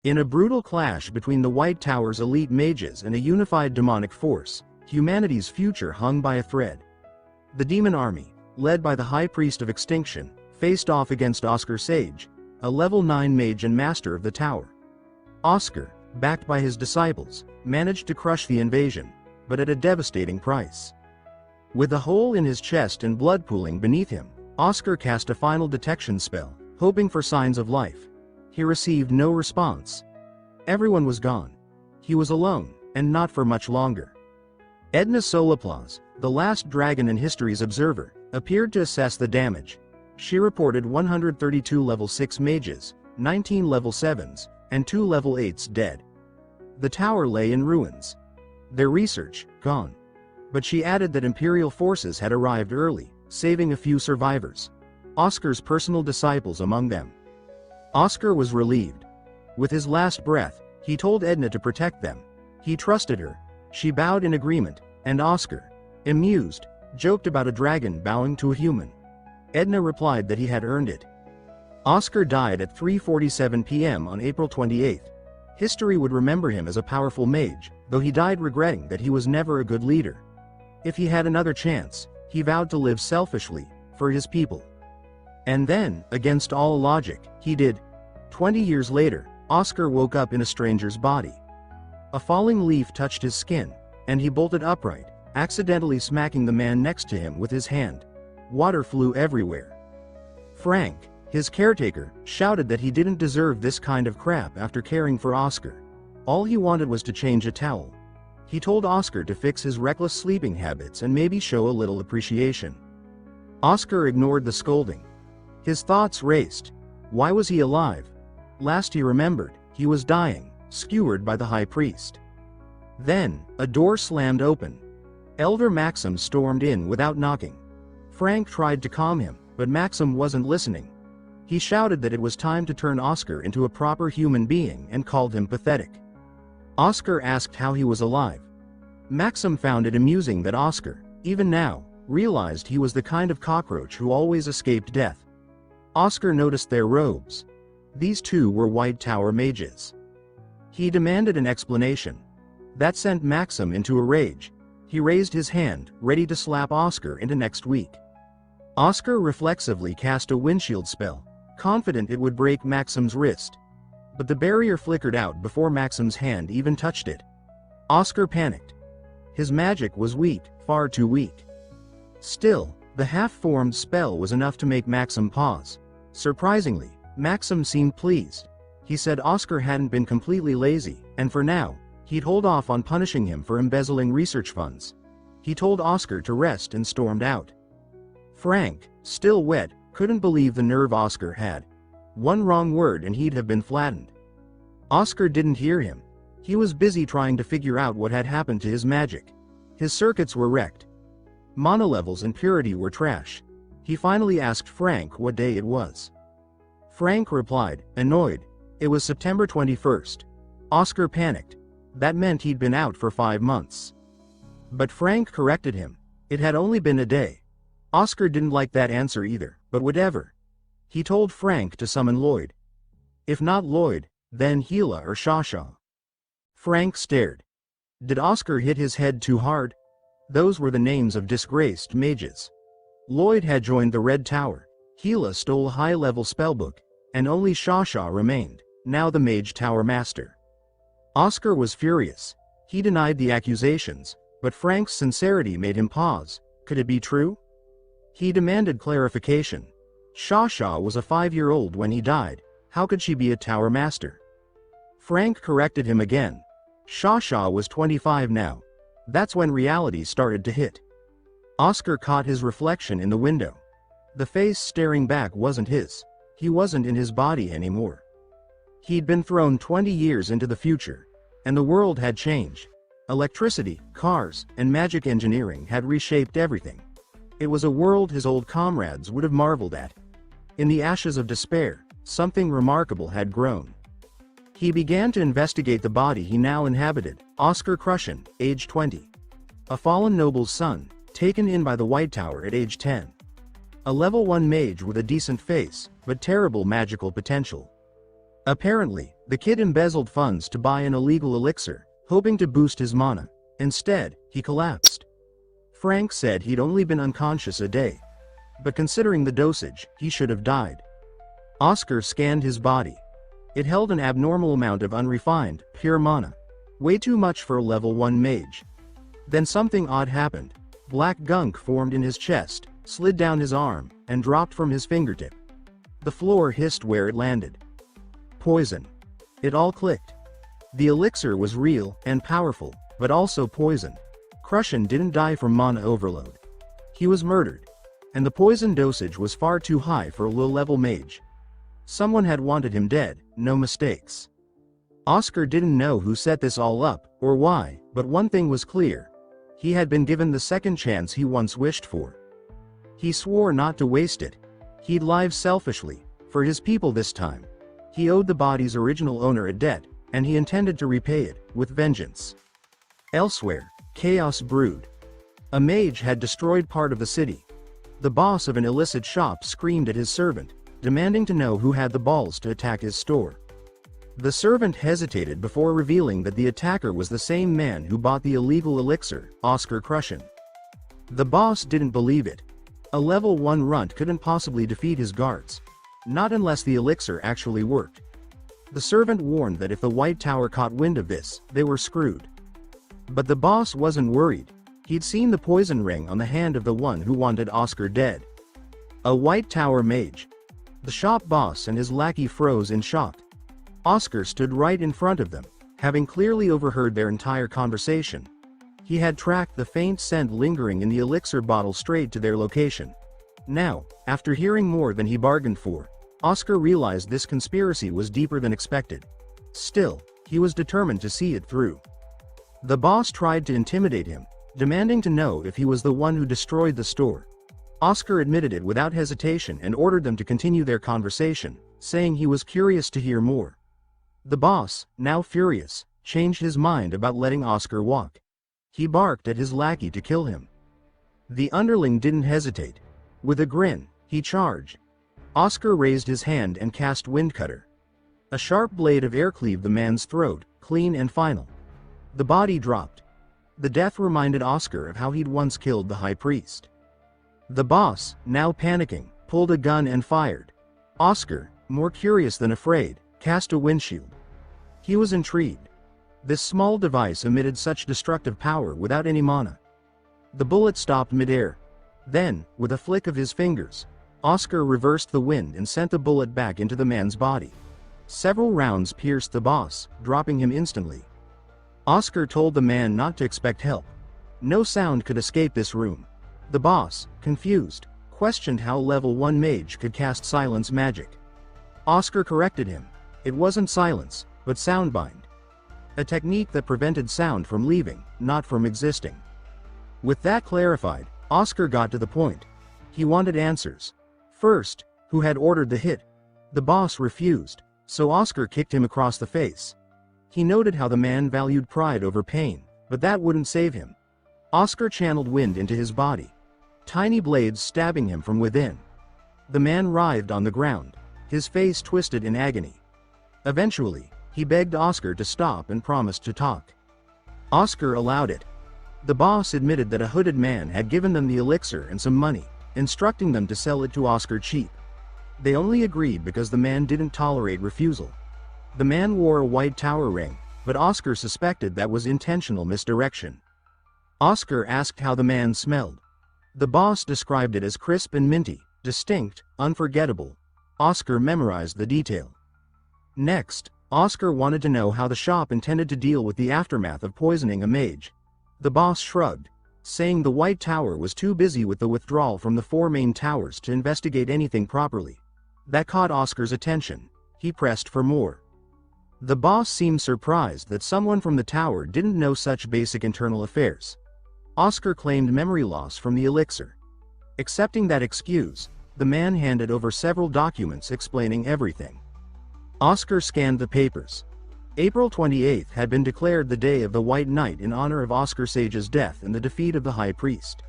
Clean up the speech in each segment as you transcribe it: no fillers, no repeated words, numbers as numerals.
In a brutal clash between the White Tower's elite mages and a unified demonic force, humanity's future hung by a thread. The demon army, led by the High Priest of Extinction, faced off against Oscar Sage, a level 9 mage and master of the tower. Oscar, backed by his disciples, managed to crush the invasion, but at a devastating price. With a hole in his chest and blood pooling beneath him, Oscar cast a final detection spell, hoping for signs of life. He received no response. Everyone was gone. He was alone, and not for much longer. Edna Solaplas, the last dragon in history's observer, appeared to assess the damage. She reported 132 level 6 mages, 19 level 7s, and 2 level 8s dead. The tower lay in ruins. Their research, gone. But she added that Imperial forces had arrived early, saving a few survivors. Oscar's personal disciples among them. Oscar was relieved. With his last breath, he told Edna to protect them. He trusted her. She bowed in agreement, and Oscar, amused, joked about a dragon bowing to a human. Edna replied that he had earned it. Oscar died at 3:47 p.m. on April 28. History would remember him as a powerful mage, though he died regretting that he was never a good leader. If he had another chance, he vowed to live selfishly, for his people. And then, against all logic, he did. 20 years later, Oscar woke up in a stranger's body. A falling leaf touched his skin, and he bolted upright, accidentally smacking the man next to him with his hand. Water flew everywhere. Frank, his caretaker, shouted that he didn't deserve this kind of crap after caring for Oscar. All he wanted was to change a towel. He told Oscar to fix his reckless sleeping habits and maybe show a little appreciation. Oscar ignored the scolding. His thoughts raced. Why was he alive? Last he remembered, he was dying, skewered by the High Priest. Then, a door slammed open. Elder Maxim stormed in without knocking. Frank tried to calm him, but Maxim wasn't listening. He shouted that it was time to turn Oscar into a proper human being and called him pathetic. Oscar asked how he was alive. Maxim found it amusing that Oscar, even now, realized he was the kind of cockroach who always escaped death. Oscar noticed their robes. These two were White Tower mages. He demanded an explanation. That sent Maxim into a rage. He raised his hand, ready to slap Oscar into next week. Oscar reflexively cast a windshield spell, confident it would break Maxim's wrist. But the barrier flickered out before Maxim's hand even touched it. Oscar panicked. His magic was weak, far too weak. Still, the half-formed spell was enough to make Maxim pause. Surprisingly, Maxim seemed pleased. He said Oscar hadn't been completely lazy, and for now, he'd hold off on punishing him for embezzling research funds. He told Oscar to rest and stormed out. Frank, still wet, couldn't believe the nerve Oscar had. One wrong word and he'd have been flattened. Oscar didn't hear him. He was busy trying to figure out what had happened to his magic. His circuits were wrecked. Monolevels and purity were trash. He finally asked Frank what day it was. Frank replied, annoyed. It was September 21st. Oscar panicked. That meant he'd been out for 5 months. But Frank corrected him. It had only been a day. Oscar didn't like that answer either, but whatever. He told Frank to summon Lloyd. If not Lloyd, then Gila or Shasha. Frank stared. Did Oscar hit his head too hard? Those were the names of disgraced mages. Lloyd had joined the Red Tower. Gila stole a high-level spellbook, and only Shasha remained, now the Mage Tower Master. Oscar was furious. He denied the accusations, but Frank's sincerity made him pause. Could it be true? He demanded clarification. Shasha was a 5-year-old when he died. How could she be a Tower Master? Frank corrected him again. Shasha was 25 now. That's when reality started to hit. Oscar caught his reflection in the window. The face staring back wasn't his. He wasn't in his body anymore. He'd been thrown 20 years into the future, and the world had changed. Electricity, cars, and magic engineering had reshaped everything. It was a world his old comrades would have marveled at. In the ashes of despair, something remarkable had grown. He began to investigate the body he now inhabited. Oscar Crushen, age 20. A fallen noble's son, taken in by the White Tower at age 10. A level 1 mage with a decent face, but terrible magical potential. Apparently, The kid embezzled funds to buy an illegal elixir, hoping to boost his mana. Instead, he collapsed. Frank said he'd only been unconscious a day. But considering the dosage, he should have died. Oscar scanned his body. It held an abnormal amount of unrefined, pure mana. Way too much for a level 1 mage. Then something odd happened. Black gunk formed in his chest, slid down his arm, and dropped from his fingertip. The floor hissed where it landed. Poison. It all clicked. The elixir was real and powerful, but also poison. Crushin didn't die from mana overload. He was murdered. And the poison dosage was far too high for a low-level mage. Someone had wanted him dead, no mistakes. Oscar didn't know who set this all up, or why, but one thing was clear. He had been given the second chance he once wished for. He swore not to waste it. He'd live selfishly, for his people this time. He owed the body's original owner a debt, and he intended to repay it, with vengeance. Elsewhere, chaos brewed. A mage had destroyed part of the city. The boss of an illicit shop screamed at his servant, demanding to know who had the balls to attack his store. The servant hesitated before revealing that the attacker was the same man who bought the illegal elixir, Oscar Crushin. The boss didn't believe it. A level 1 runt couldn't possibly defeat his guards. Not unless the elixir actually worked. The servant warned that if the White Tower caught wind of this, they were screwed. But the boss wasn't worried. He'd seen the poison ring on the hand of the one who wanted Oscar dead. A White Tower mage. The shop boss and his lackey froze in shock. Oscar stood right in front of them, having clearly overheard their entire conversation. He had tracked the faint scent lingering in the elixir bottle straight to their location. Now, after hearing more than he bargained for, Oscar realized this conspiracy was deeper than expected. Still, he was determined to see it through. The boss tried to intimidate him, demanding to know if he was the one who destroyed the store. Oscar admitted it without hesitation and ordered them to continue their conversation, saying he was curious to hear more. The boss, now furious, changed his mind about letting Oscar walk. He barked at his lackey to kill him. The underling didn't hesitate. With a grin, he charged. Oscar raised his hand and cast Windcutter. A sharp blade of air cleaved the man's throat, clean and final. The body dropped. The death reminded Oscar of how he'd once killed the high priest. The boss, now panicking, pulled a gun and fired. Oscar, more curious than afraid, cast a windshield. He was intrigued. This small device emitted such destructive power without any mana. The bullet stopped midair. Then, with a flick of his fingers, Oscar reversed the wind and sent the bullet back into the man's body. Several rounds pierced the boss, dropping him instantly. Oscar told the man not to expect help. No sound could escape this room. The boss, confused, questioned how level 1 mage could cast silence magic. Oscar corrected him. It wasn't silence, but soundbind. A technique that prevented sound from leaving, not from existing. With that clarified, Oscar got to the point. He wanted answers. First, who had ordered the hit? The boss refused, so Oscar kicked him across the face. He noted how the man valued pride over pain, but that wouldn't save him. Oscar channeled wind into his body. Tiny blades stabbing him from within. The man writhed on the ground, his face twisted in agony. Eventually, he begged Oscar to stop and promised to talk. Oscar allowed it. The boss admitted that a hooded man had given them the elixir and some money, instructing them to sell it to Oscar cheap. They only agreed because the man didn't tolerate refusal. The man wore a White Tower ring, but Oscar suspected that was intentional misdirection. Oscar asked how the man smelled. The boss described it as crisp and minty, distinct, unforgettable. Oscar memorized the detail. Next, Oscar wanted to know how the shop intended to deal with the aftermath of poisoning a mage. The boss shrugged, saying the White Tower was too busy with the withdrawal from the 4 main towers to investigate anything properly. That caught Oscar's attention. He pressed for more. The boss seemed surprised that someone from the tower didn't know such basic internal affairs. Oscar claimed memory loss from the elixir. Accepting that excuse, the man handed over several documents explaining everything. Oscar scanned the papers. April 28th had been declared the day of the White Night in honor of Oscar Sage's death and the defeat of the High Priest.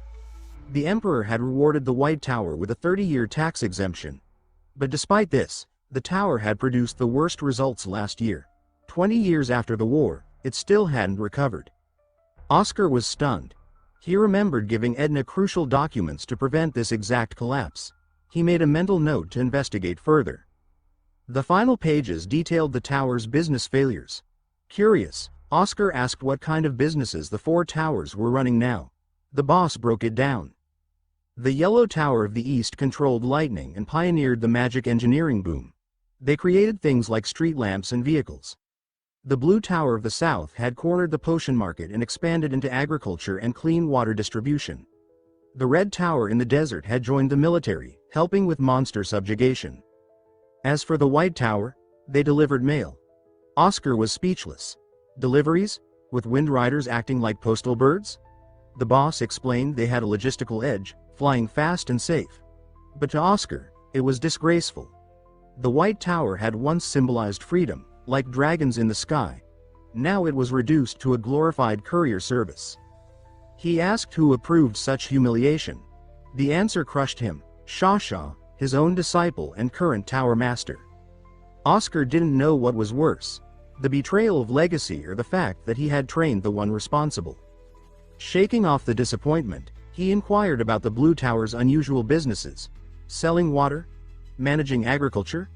The Emperor had rewarded the White Tower with a 30-year tax exemption. But despite this, The tower had produced the worst results last year. 20 years after the war, it still hadn't recovered. Oscar was stunned. He remembered giving Edna crucial documents to prevent this exact collapse. He made a mental note to investigate further. The final pages detailed the tower's business failures. Curious, Oscar asked what kind of businesses the 4 towers were running now. The boss broke it down. The Yellow Tower of the East controlled lightning and pioneered the magic engineering boom. They created things like street lamps and vehicles. The Blue Tower of the South had cornered the potion market and expanded into agriculture and clean water distribution. The Red Tower in the desert had joined the military, helping with monster subjugation. As for the White Tower, they delivered mail. Oscar was speechless. Deliveries? With wind riders acting like postal birds? The boss explained they had a logistical edge, flying fast and safe. But to Oscar, it was disgraceful. The White Tower had once symbolized freedom, like dragons in the sky. Now it was reduced to a glorified courier service. He asked who approved such humiliation. The answer crushed him: Shasha, his own disciple and current tower master. Oscar didn't know what was worse: the betrayal of legacy or the fact that he had trained the one responsible. Shaking off the disappointment, he inquired about the Blue Tower's unusual businesses: selling water, managing agriculture.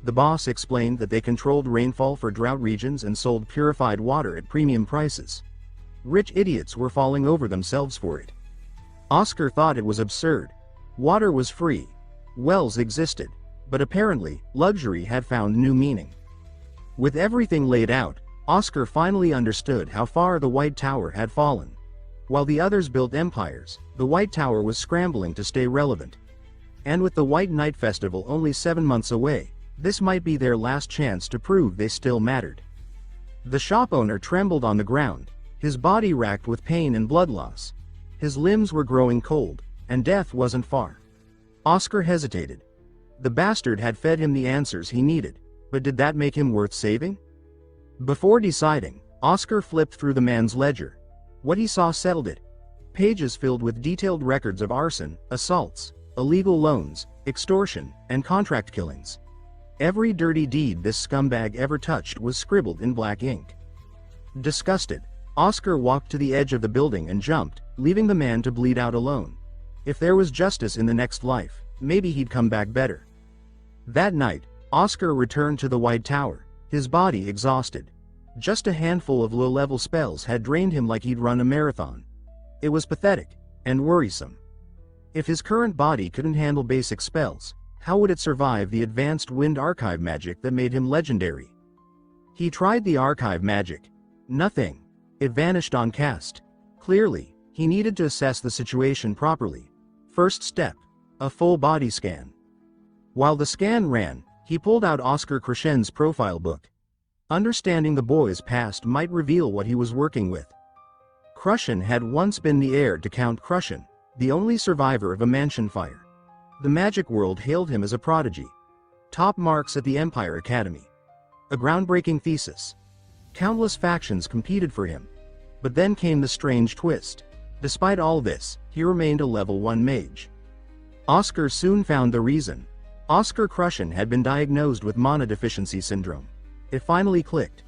The boss explained that they controlled rainfall for drought regions and sold purified water at premium prices. Rich idiots were falling over themselves for it. Oscar thought it was absurd. Water was free. Wells existed. But apparently, luxury had found new meaning. With everything laid out, Oscar finally understood how far the White Tower had fallen. While the others built empires, the White Tower was scrambling to stay relevant. And with the White Night Festival only 7 months away, this might be their last chance to prove they still mattered. The shop owner trembled on the ground, his body racked with pain and blood loss. His limbs were growing cold, and death wasn't far. Oscar hesitated. The bastard had fed him the answers he needed, but did that make him worth saving? Before deciding, Oscar flipped through the man's ledger. What he saw settled it. Pages filled with detailed records of arson, assaults, illegal loans, extortion, and contract killings. Every dirty deed this scumbag ever touched was scribbled in black ink. Disgusted, Oscar walked to the edge of the building and jumped, leaving the man to bleed out alone. If there was justice in the next life, maybe he'd come back better. That night, Oscar returned to the White Tower, his body exhausted. Just a handful of low-level spells had drained him like he'd run a marathon. It was pathetic, and worrisome. If his current body couldn't handle basic spells, how would it survive the advanced wind archive magic that made him legendary? He tried the archive magic. Nothing. It vanished on cast. Clearly, he needed to assess the situation properly. First step: a full body scan. While the scan ran, he pulled out Oscar Crescen's profile book. Understanding the boy's past might reveal what he was working with. Crescen had once been the heir to Count Crescen, the only survivor of a mansion fire. The magic world hailed him as a prodigy. Top marks at the Empire Academy. A groundbreaking thesis. Countless factions competed for him. But then came the strange twist. Despite all this, he remained a level 1 mage. Oscar soon found the reason. Oscar Crescen had been diagnosed with mana deficiency syndrome. It finally clicked.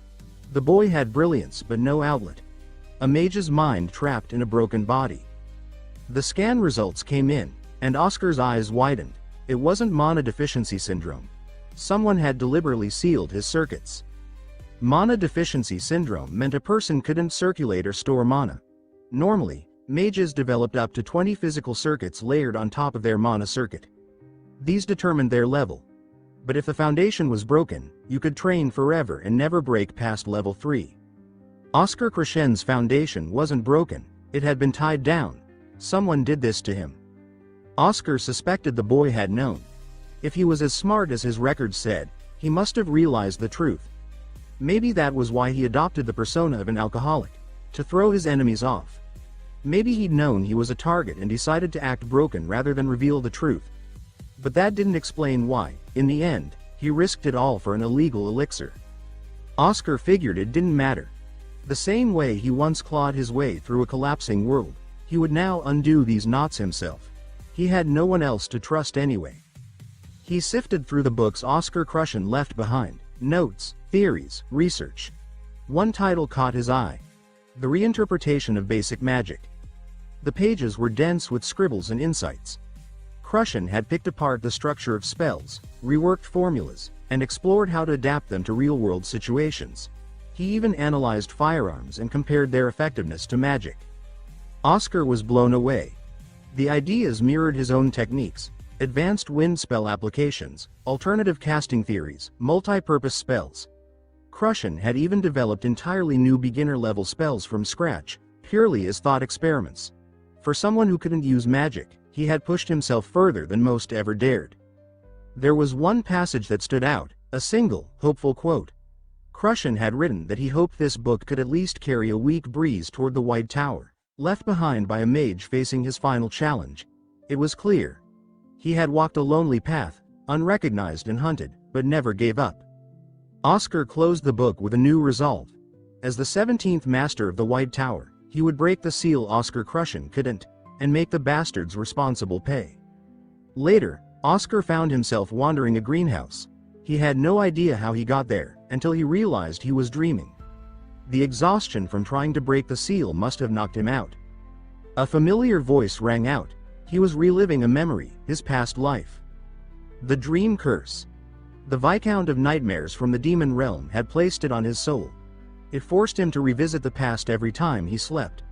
The boy had brilliance but no outlet. A mage's mind trapped in a broken body. The scan results came in, and Oscar's eyes widened. It wasn't mana deficiency syndrome. Someone had deliberately sealed his circuits. Mana deficiency syndrome meant a person couldn't circulate or store mana. Normally, mages developed up to 20 physical circuits layered on top of their mana circuit. These determined their level. But if the foundation was broken, you could train forever and never break past level 3. Oscar Crescen's foundation wasn't broken, it had been tied down. Someone did this to him. Oscar suspected the boy had known. If he was as smart as his records said, he must have realized the truth. Maybe that was why he adopted the persona of an alcoholic, to throw his enemies off. Maybe he'd known he was a target and decided to act broken rather than reveal the truth. But that didn't explain why, in the end, he risked it all for an illegal elixir. Oscar figured it didn't matter. The same way he once clawed his way through a collapsing world, he would now undo these knots himself. He had no one else to trust anyway. He sifted through the books Oscar Crushen left behind, notes, theories, research. One title caught his eye: The Reinterpretation of Basic Magic. The pages were dense with scribbles and insights. Crushen had picked apart the structure of spells, reworked formulas, and explored how to adapt them to real-world situations. He even analyzed firearms and compared their effectiveness to magic. Oscar was blown away. The ideas mirrored his own techniques: advanced wind spell applications, alternative casting theories, multi-purpose spells. Crushen had even developed entirely new beginner-level spells from scratch, purely as thought experiments. For someone who couldn't use magic, he had pushed himself further than most ever dared. There was one passage that stood out, a single, hopeful quote. Crushen had written that he hoped this book could at least carry a weak breeze toward the White Tower, left behind by a mage facing his final challenge. It was clear. He had walked a lonely path, unrecognized and hunted, but never gave up. Oscar closed the book with a new resolve. As the 17th Master of the White Tower, he would break the seal Oscar Crushen couldn't, and make the bastards responsible pay. Later, Oscar found himself wandering a greenhouse. He had no idea how he got there, until he realized he was dreaming. The exhaustion from trying to break the seal must have knocked him out. A familiar voice rang out. He was reliving a memory, his past life. The dream curse. The Viscount of Nightmares from the demon realm had placed it on his soul. It forced him to revisit the past every time he slept.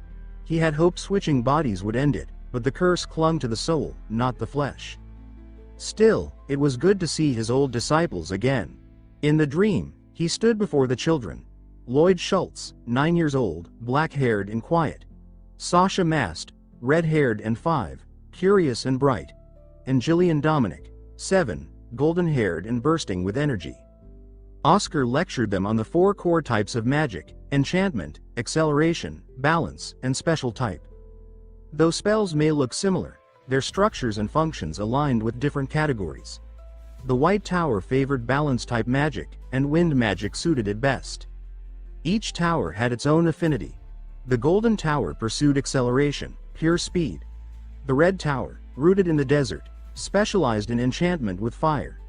He had hoped switching bodies would end it, but the curse clung to the soul, not the flesh. Still, it was good to see his old disciples again. In the dream, he stood before the children. Lloyd Schultz, 9 years old, black-haired and quiet. Sasha Mast, red-haired and 5, curious and bright. And Jillian Dominic, 7, golden-haired and bursting with energy. Oscar lectured them on the 4 core types of magic: enchantment, acceleration, balance, and special type. Though spells may look similar, their structures and functions aligned with different categories. The White Tower favored balance-type magic, and wind magic suited it best. Each tower had its own affinity. The Golden Tower pursued acceleration, pure speed. The Red Tower, rooted in the desert, specialized in enchantment with fire.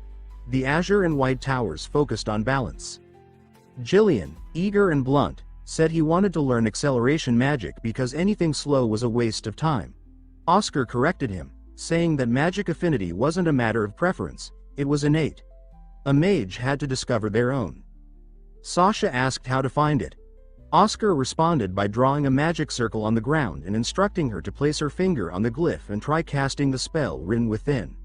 The Azure and White Towers focused on balance. Jillian, eager and blunt, said he wanted to learn acceleration magic because anything slow was a waste of time. Oscar corrected him, saying that magic affinity wasn't a matter of preference, it was innate. A mage had to discover their own. Sasha asked how to find it. Oscar responded by drawing a magic circle on the ground and instructing her to place her finger on the glyph and try casting the spell written within.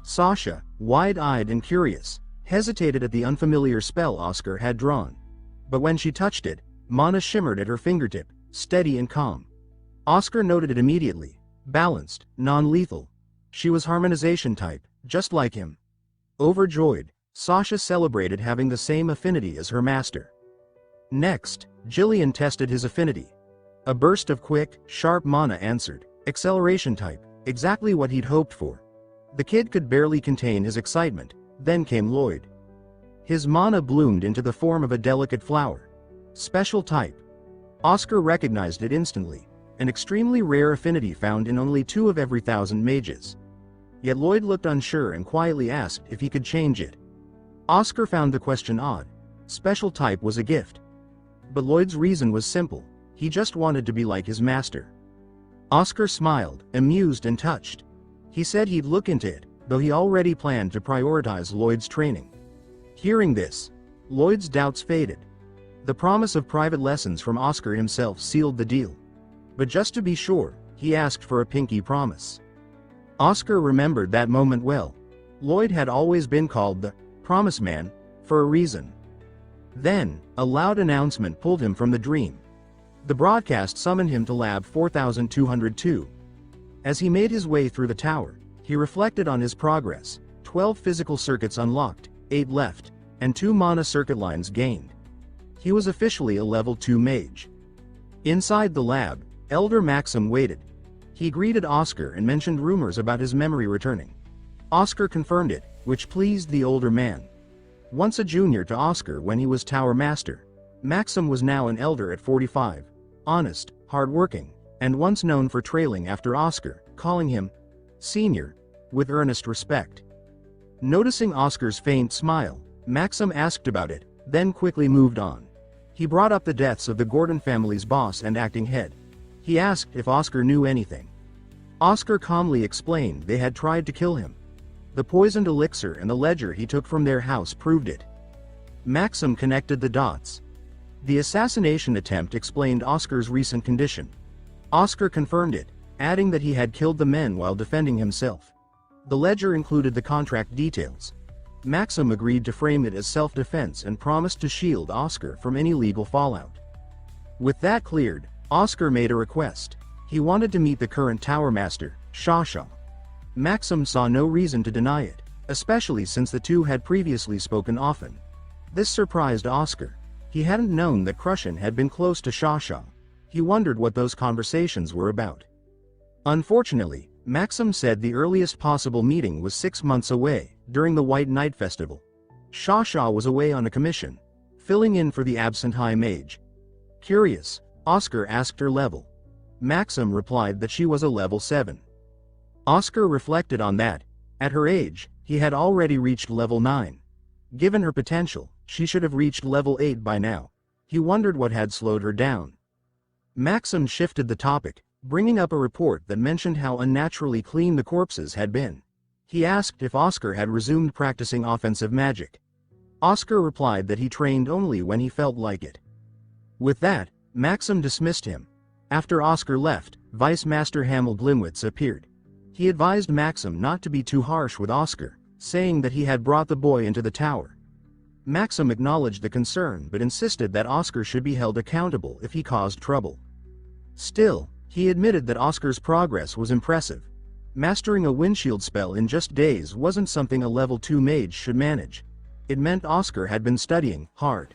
Sasha, wide-eyed and curious, hesitated at the unfamiliar spell Oscar had drawn. But when she touched it, mana shimmered at her fingertip, steady and calm. Oscar noted it immediately: balanced, non-lethal. She was harmonization type, just like him. Overjoyed, Sasha celebrated having the same affinity as her master. Next, Jillian tested his affinity. A burst of quick, sharp mana answered: acceleration type, exactly what he'd hoped for. The kid could barely contain his excitement. Then came Lloyd. His mana bloomed into the form of a delicate flower. Special type. Oscar recognized it instantly, an extremely rare affinity found in only 2 of every 1,000 mages. Yet Lloyd looked unsure and quietly asked if he could change it. Oscar found the question odd. Special type was a gift. But Lloyd's reason was simple: he just wanted to be like his master. Oscar smiled, amused and touched. He said he'd look into it, though he already planned to prioritize Lloyd's training. Hearing this, Lloyd's doubts faded. The promise of private lessons from Oscar himself sealed the deal. But just to be sure, he asked for a pinky promise. Oscar remembered that moment well. Lloyd had always been called the Promise Man for a reason. Then, a loud announcement pulled him from the dream. The broadcast summoned him to Lab 4202. As he made his way through the tower, he reflected on his progress: 12 physical circuits unlocked, 8 left, and 2 mana circuit lines gained. He was officially a level 2 mage. Inside the lab, Elder Maxim waited. He greeted Oscar and mentioned rumors about his memory returning. Oscar confirmed it, which pleased the older man. Once a junior to Oscar when he was Tower Master, Maxim was now an elder at 45, honest, hard-working, and once known for trailing after Oscar, calling him Senior, with earnest respect. Noticing Oscar's faint smile, Maxim asked about it, then quickly moved on. He brought up the deaths of the Gordon family's boss and acting head. He asked if Oscar knew anything. Oscar calmly explained they had tried to kill him. The poisoned elixir and the ledger he took from their house proved it. Maxim connected the dots. The assassination attempt explained Oscar's recent condition. Oscar confirmed it, adding that he had killed the men while defending himself. The ledger included the contract details. Maxim agreed to frame it as self-defense and promised to shield Oscar from any legal fallout. With that cleared, Oscar made a request. He wanted to meet the current Tower Master, Shasha. Maxim saw no reason to deny it, especially since the two had previously spoken often. This surprised Oscar. He hadn't known that Krushin had been close to Shasha. He wondered what those conversations were about. Unfortunately, Maxim said the earliest possible meeting was 6 months away, during the White Night Festival. Shasha was away on a commission, filling in for the absent High Mage. Curious, Oscar asked her level. Maxim replied that she was a level 7. Oscar reflected on that. At her age, he had already reached level 9. Given her potential, she should have reached level 8 by now. He wondered what had slowed her down. Maxim shifted the topic, bringing up a report that mentioned how unnaturally clean the corpses had been. He asked if Oscar had resumed practicing offensive magic. Oscar replied that he trained only when he felt like it. With that, Maxim dismissed him. After Oscar left, Vice Master Hamel Glimwitz appeared. He advised Maxim not to be too harsh with Oscar, saying that he had brought the boy into the tower. Maxim acknowledged the concern but insisted that Oscar should be held accountable if he caused trouble. Still, he admitted that Oscar's progress was impressive. Mastering a windshield spell in just days wasn't something a level 2 mage should manage. It meant Oscar had been studying hard.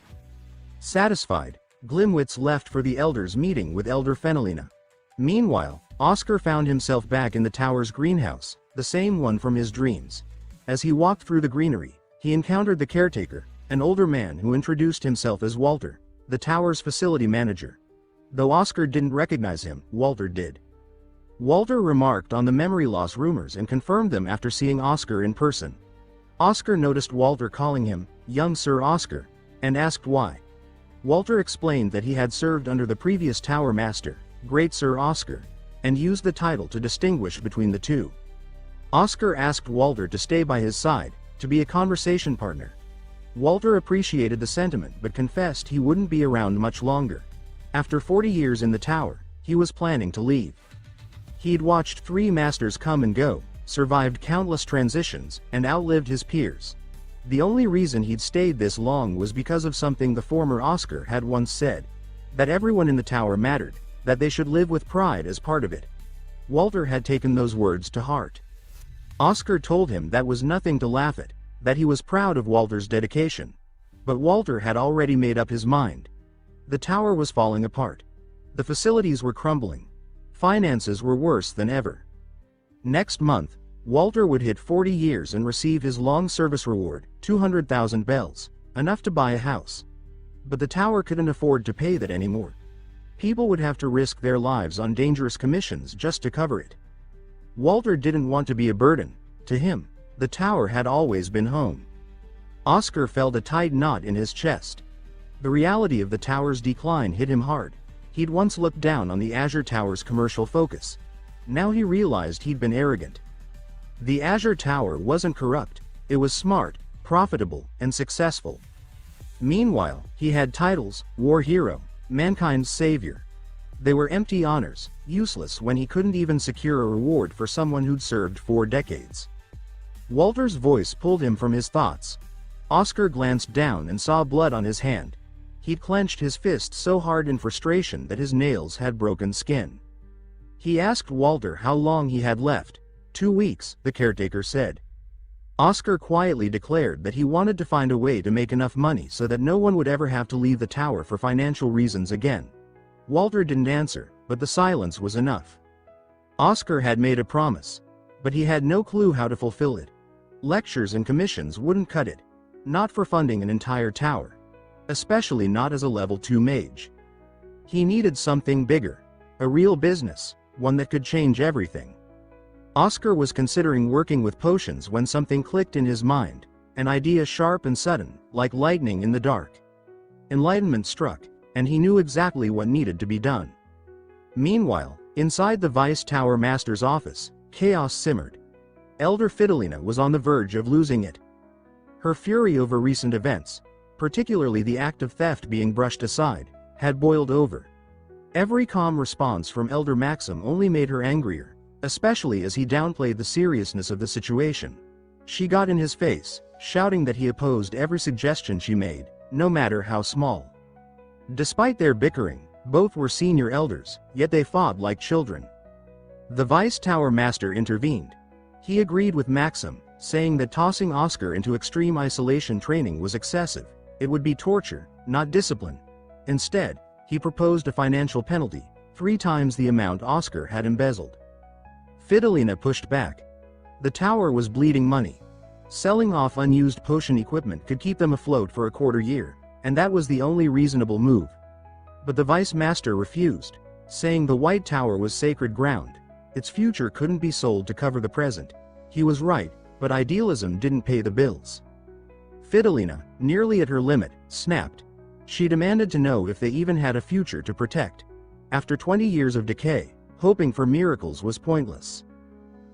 Satisfied, Glimwitz left for the Elder's meeting with Elder Fenelina. Meanwhile, Oscar found himself back in the tower's greenhouse, the same one from his dreams. As he walked through the greenery, he encountered the caretaker, an older man who introduced himself as Walter, the tower's facility manager. Though Oscar didn't recognize him, Walter did. Walter remarked on the memory loss rumors and confirmed them after seeing Oscar in person. Oscar noticed Walter calling him, "Young Sir Oscar," and asked why. Walter explained that he had served under the previous Tower Master, Great Sir Oscar, and used the title to distinguish between the two. Oscar asked Walter to stay by his side, to be a conversation partner. Walter appreciated the sentiment but confessed he wouldn't be around much longer. After 40 years in the tower, he was planning to leave. He'd watched 3 masters come and go, survived countless transitions, and outlived his peers. The only reason he'd stayed this long was because of something the former Oscar had once said: that everyone in the tower mattered, that they should live with pride as part of it. Walter had taken those words to heart. Oscar told him that was nothing to laugh at, that he was proud of Walter's dedication. But Walter had already made up his mind. The tower was falling apart. The facilities were crumbling. Finances were worse than ever. Next month, Walter would hit 40 years and receive his long service reward, 200,000 bells, enough to buy a house. But the tower couldn't afford to pay that anymore. People would have to risk their lives on dangerous commissions just to cover it. Walter didn't want to be a burden. To him, the tower had always been home. Oscar felt a tight knot in his chest. The reality of the tower's decline hit him hard. He'd once looked down on the Azure Tower's commercial focus. Now he realized he'd been arrogant. The Azure Tower wasn't corrupt. It was smart, profitable, and successful. Meanwhile, he had titles: War Hero, Mankind's Savior. They were empty honors, useless when he couldn't even secure a reward for someone who'd served 4 decades. Walter's voice pulled him from his thoughts. Oscar glanced down and saw blood on his hand. He'd clenched his fist so hard in frustration that his nails had broken skin. He asked Walter how long he had left. 2 weeks, the caretaker said. Oscar quietly declared that he wanted to find a way to make enough money so that no one would ever have to leave the tower for financial reasons again. Walter didn't answer, but the silence was enough. Oscar had made a promise, but he had no clue how to fulfill it. Lectures and commissions wouldn't cut it. Not for funding an entire tower. Especially not as a level 2 mage. He needed something bigger. A real business, one that could change everything. Oscar was considering working with potions when something clicked in his mind, an idea sharp and sudden, like lightning in the dark. Enlightenment struck, and he knew exactly what needed to be done. Meanwhile, inside the Vice Tower Master's office, chaos simmered. Elder Fidelina was on the verge of losing it. Her fury over recent events, particularly the act of theft being brushed aside, had boiled over. Every calm response from Elder Maxim only made her angrier, especially as he downplayed the seriousness of the situation. She got in his face, shouting that he opposed every suggestion she made, no matter how small. Despite their bickering, both were senior elders, yet they fought like children. The Vice Tower Master intervened. He agreed with Maxim, saying that tossing Oscar into extreme isolation training was excessive. It would be torture, not discipline. Instead, he proposed a financial penalty, 3 times the amount Oscar had embezzled. Fidelina pushed back. The tower was bleeding money. Selling off unused potion equipment could keep them afloat for a quarter year, and that was the only reasonable move. But the Vice Master refused, saying the White Tower was sacred ground. Its future couldn't be sold to cover the present. He was right, but idealism didn't pay the bills. Fidelina, nearly at her limit, snapped. She demanded to know if they even had a future to protect. After 20 years of decay, hoping for miracles was pointless.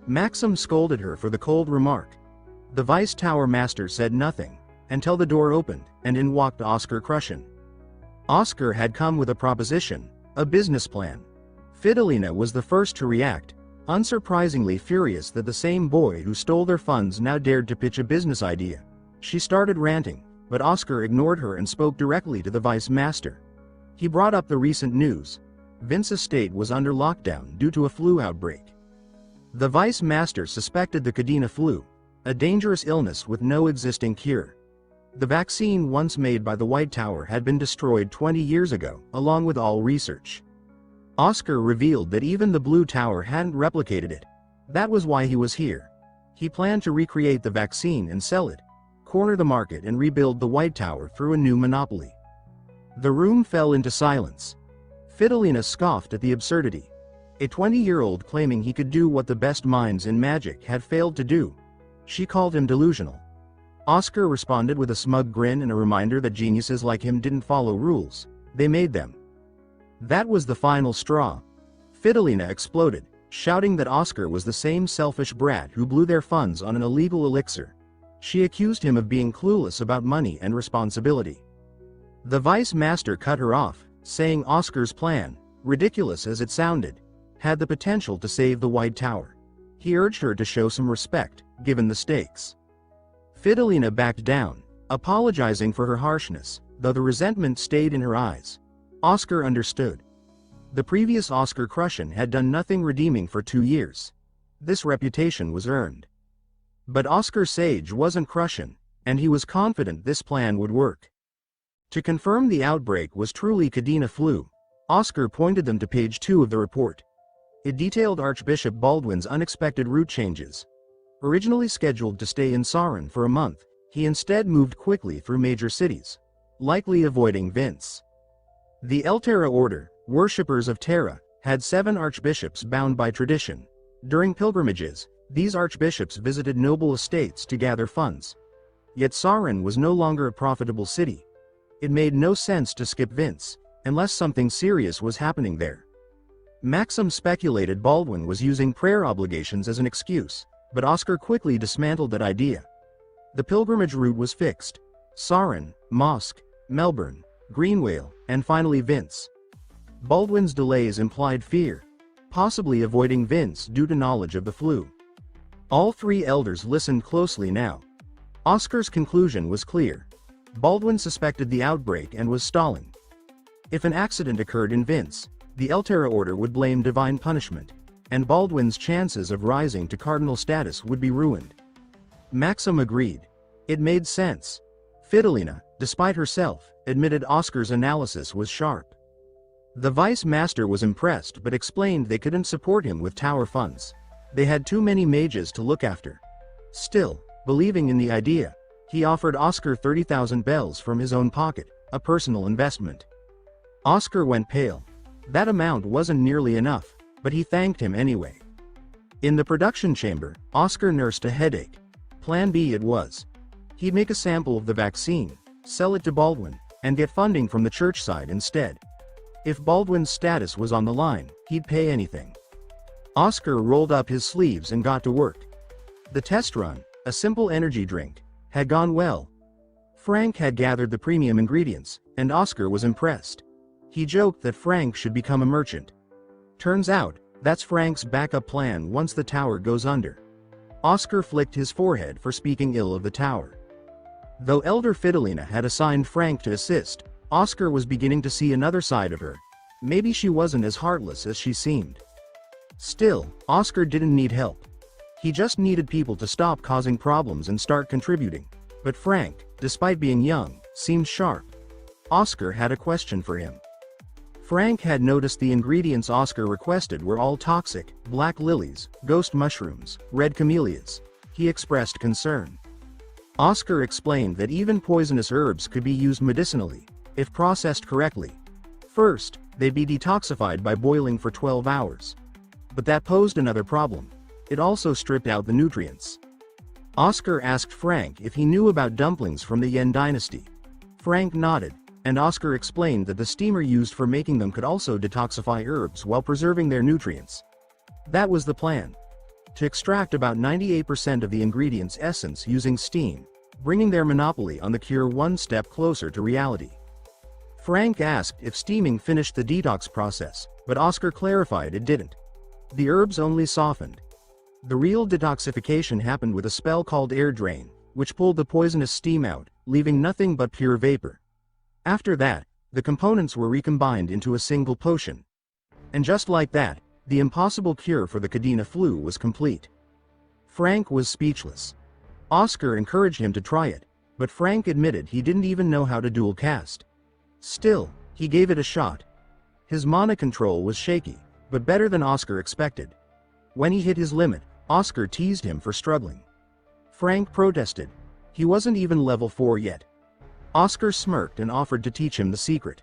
Maxim scolded her for the cold remark. The Vice Tower Master said nothing, until the door opened, and in walked Oscar Crushin. Oscar had come with a proposition, a business plan. Fidelina was the first to react, unsurprisingly furious that the same boy who stole their funds now dared to pitch a business idea. She started ranting, but Oscar ignored her and spoke directly to the Vice Master. He brought up the recent news. Vince's estate was under lockdown due to a flu outbreak. The Vice Master suspected the Cadena flu, a dangerous illness with no existing cure. The vaccine once made by the White Tower had been destroyed 20 years ago, along with all research. Oscar revealed that even the Blue Tower hadn't replicated it. That was why he was here. He planned to recreate the vaccine and sell it, corner the market and rebuild the White Tower through a new monopoly. The room fell into silence. Fidelina scoffed at the absurdity. A 20-year-old claiming he could do what the best minds in magic had failed to do. She called him delusional. Oscar responded with a smug grin and a reminder that geniuses like him didn't follow rules, they made them. That was the final straw. Fidelina exploded, shouting that Oscar was the same selfish brat who blew their funds on an illegal elixir. She accused him of being clueless about money and responsibility. The Vice Master cut her off, saying Oscar's plan, ridiculous as it sounded, had the potential to save the White Tower. He urged her to show some respect, given the stakes. Fidelina backed down, apologizing for her harshness, though the resentment stayed in her eyes. Oscar understood. The previous Oscar Crushin had done nothing redeeming for 2 years. This reputation was earned. But Oscar Sage wasn't Crushin, and he was confident this plan would work. To confirm the outbreak was truly Cadena flu, Oscar pointed them to page 2 of the report. It detailed Archbishop Baldwin's unexpected route changes. Originally scheduled to stay in Saran for a month, he instead moved quickly through major cities, likely avoiding Vince. The El Terra Order, worshippers of Terra, had 7 archbishops bound by tradition. During pilgrimages, these archbishops visited noble estates to gather funds. Yet Saran was no longer a profitable city. It made no sense to skip Vince, unless something serious was happening there. Maxim speculated Baldwin was using prayer obligations as an excuse, but Oscar quickly dismantled that idea. The pilgrimage route was fixed: Saran, Mosque, Melbourne, Greenwale, and finally Vince. Baldwin's delays implied fear, possibly avoiding Vince due to knowledge of the flu. All 3 elders listened closely now. Oscar's conclusion was clear. Baldwin suspected the outbreak and was stalling. If an accident occurred in Vince, the El Terra Order would blame divine punishment, and Baldwin's chances of rising to cardinal status would be ruined. Maxim agreed. It made sense. Fidelina, despite herself, admitted Oscar's analysis was sharp. The Vice Master was impressed but explained they couldn't support him with tower funds. They had too many mages to look after. Still, believing in the idea, he offered Oscar 30,000 bells from his own pocket, a personal investment. Oscar went pale. That amount wasn't nearly enough, but he thanked him anyway. In the production chamber, Oscar nursed a headache. Plan B it was. He'd make a sample of the vaccine, sell it to Baldwin, and get funding from the church side instead. If Baldwin's status was on the line, he'd pay anything. Oscar rolled up his sleeves and got to work. The test run, a simple energy drink, had gone well. Frank had gathered the premium ingredients, and Oscar was impressed. He joked that Frank should become a merchant. Turns out, that's Frank's backup plan once the tower goes under. Oscar flicked his forehead for speaking ill of the tower. Though Elder Fidelina had assigned Frank to assist, Oscar was beginning to see another side of her. Maybe she wasn't as heartless as she seemed. Still, Oscar didn't need help. He just needed people to stop causing problems and start contributing. But Frank, despite being young, seemed sharp. Oscar had a question for him. Frank had noticed the ingredients Oscar requested were all toxic: black lilies, ghost mushrooms, red camellias. He expressed concern. Oscar explained that even poisonous herbs could be used medicinally, if processed correctly. First, they'd be detoxified by boiling for 12 hours. But that posed another problem. It also stripped out the nutrients. Oscar asked Frank if he knew about dumplings from the Yen dynasty. Frank nodded, and Oscar explained that the steamer used for making them could also detoxify herbs while preserving their nutrients. That was the plan. To extract about 98% of the ingredient's essence using steam, bringing their monopoly on the cure one step closer to reality. Frank asked if steaming finished the detox process, but Oscar clarified it didn't. The herbs only softened. The real detoxification happened with a spell called air drain, which pulled the poisonous steam out, leaving nothing but pure vapor. After that, the components were recombined into a single potion. And just like that, the impossible cure for the Kadena flu was complete. Frank was speechless. Oscar encouraged him to try it, but Frank admitted he didn't even know how to dual cast. Still, he gave it a shot. His mana control was shaky, but better than Oscar expected. When he hit his limit, Oscar teased him for struggling. Frank protested. He wasn't even level 4 yet. Oscar smirked and offered to teach him the secret.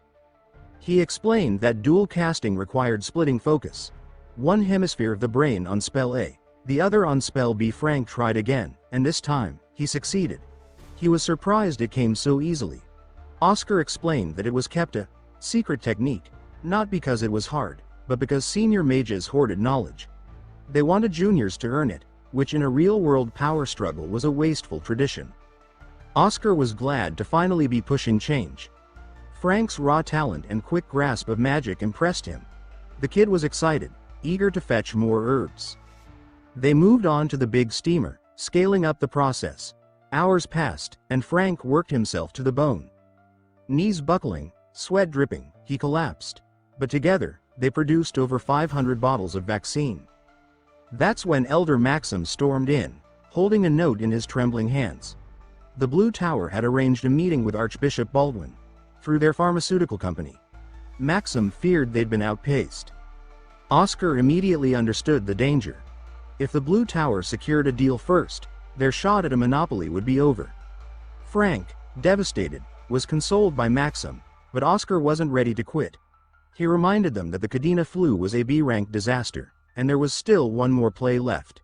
He explained that dual casting required splitting focus. One hemisphere of the brain on spell A, the other on spell B. Frank tried again, and this time, he succeeded. He was surprised it came so easily. Oscar explained that it was kept a secret technique, not because it was hard, but because senior mages hoarded knowledge. They wanted juniors to earn it, which in a real-world power struggle was a wasteful tradition. Oscar was glad to finally be pushing change. Frank's raw talent and quick grasp of magic impressed him. The kid was excited, eager to fetch more herbs. They moved on to the big steamer, scaling up the process. Hours passed, and Frank worked himself to the bone. Knees buckling, sweat dripping, he collapsed. But together, they produced over 500 bottles of vaccine. That's when Elder Maxim stormed in, holding a note in his trembling hands. The Blue Tower had arranged a meeting with Archbishop Baldwin, through their pharmaceutical company. Maxim feared they'd been outpaced. Oscar immediately understood the danger. If the Blue Tower secured a deal first, their shot at a monopoly would be over. Frank, devastated, was consoled by Maxim, but Oscar wasn't ready to quit. He reminded them that the Kadena flu was a B-rank disaster, and there was still one more play left.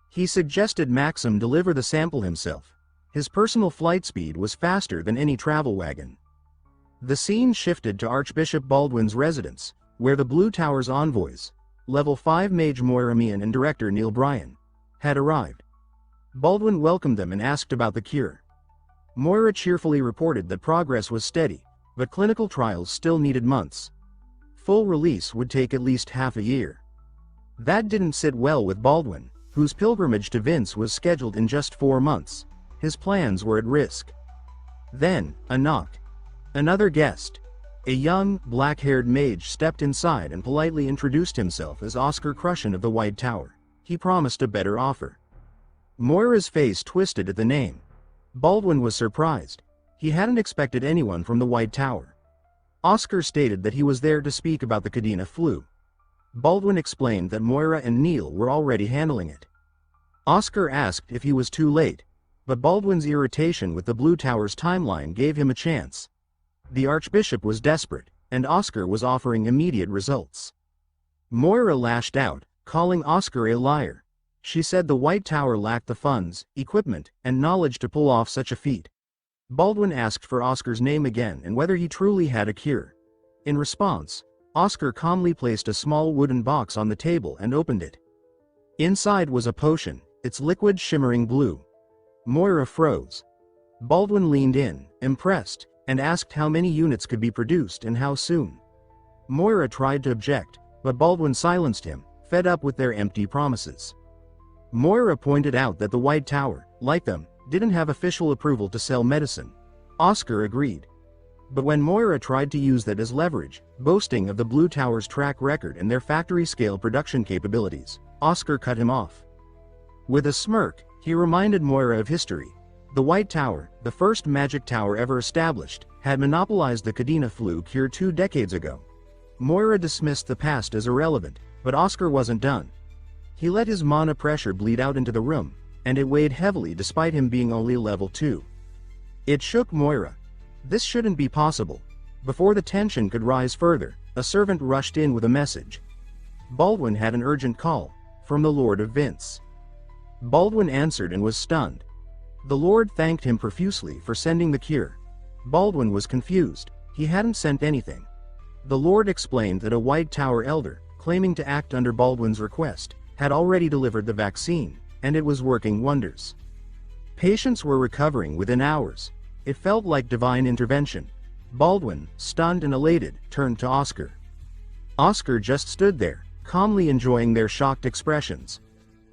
He suggested Maxim deliver the sample himself. His personal flight speed was faster than any travel wagon. The scene shifted to Archbishop Baldwin's residence, where the Blue Tower's envoys, level 5 mage Moiramian and director Neil Bryan, had arrived. Baldwin welcomed them and asked about the cure. Moira cheerfully reported that progress was steady, but clinical trials still needed months. Full release would take at least half a year. That didn't sit well with Baldwin, whose pilgrimage to Vince was scheduled in just 4 months. His plans were at risk. Then, a knock. Another guest. A young, black-haired mage stepped inside and politely introduced himself as Oscar Crushen of the White Tower. He promised a better offer. Moira's face twisted at the name. Baldwin was surprised. He hadn't expected anyone from the White Tower. Oscar stated that he was there to speak about the Kadena flu. Baldwin explained that Moira and Neil were already handling it. Oscar asked if he was too late, but Baldwin's irritation with the Blue Tower's timeline gave him a chance. The Archbishop was desperate, and Oscar was offering immediate results. Moira lashed out, calling Oscar a liar. She said the White Tower lacked the funds, equipment, and knowledge to pull off such a feat. Baldwin asked for Oscar's name again and whether he truly had a cure. In response, Oscar calmly placed a small wooden box on the table and opened it. Inside was a potion, its liquid shimmering blue. Moira froze. Baldwin leaned in, impressed, and asked how many units could be produced and how soon. Moira tried to object, but Baldwin silenced him, fed up with their empty promises. Moira pointed out that the White Tower, like them, didn't have official approval to sell medicine. Oscar agreed. But when Moira tried to use that as leverage, boasting of the Blue Tower's track record and their factory-scale production capabilities, Oscar cut him off. With a smirk, he reminded Moira of history. The White Tower, the first magic tower ever established, had monopolized the Kadena flu cure 2 decades ago. Moira dismissed the past as irrelevant, but Oscar wasn't done. He let his mana pressure bleed out into the room, and it weighed heavily despite him being only level 2. It shook Moira. This shouldn't be possible. Before the tension could rise further, a servant rushed in with a message. Baldwin had an urgent call, from the Lord of Vince. Baldwin answered and was stunned. The Lord thanked him profusely for sending the cure. Baldwin was confused. He hadn't sent anything. The Lord explained that a White Tower elder, claiming to act under Baldwin's request, had already delivered the vaccine, and it was working wonders. Patients were recovering within hours. It felt like divine intervention. Baldwin, stunned and elated, turned to Oscar. Oscar just stood there, calmly enjoying their shocked expressions.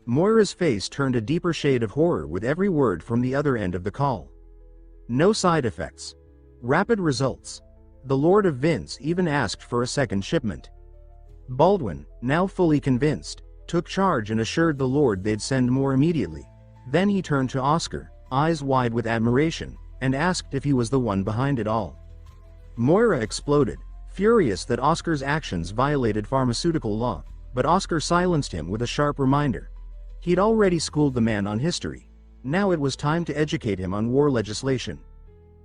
Moira's face turned a deeper shade of horror with every word from the other end of the call. No side effects. Rapid results. The Lord of Vince even asked for a second shipment. Baldwin, now fully convinced, took charge and assured the Lord they'd send more immediately. Then he turned to Oscar, eyes wide with admiration, and asked if he was the one behind it all. Moira exploded, furious that Oscar's actions violated pharmaceutical law, but Oscar silenced him with a sharp reminder. He'd already schooled the man on history. Now it was time to educate him on war legislation.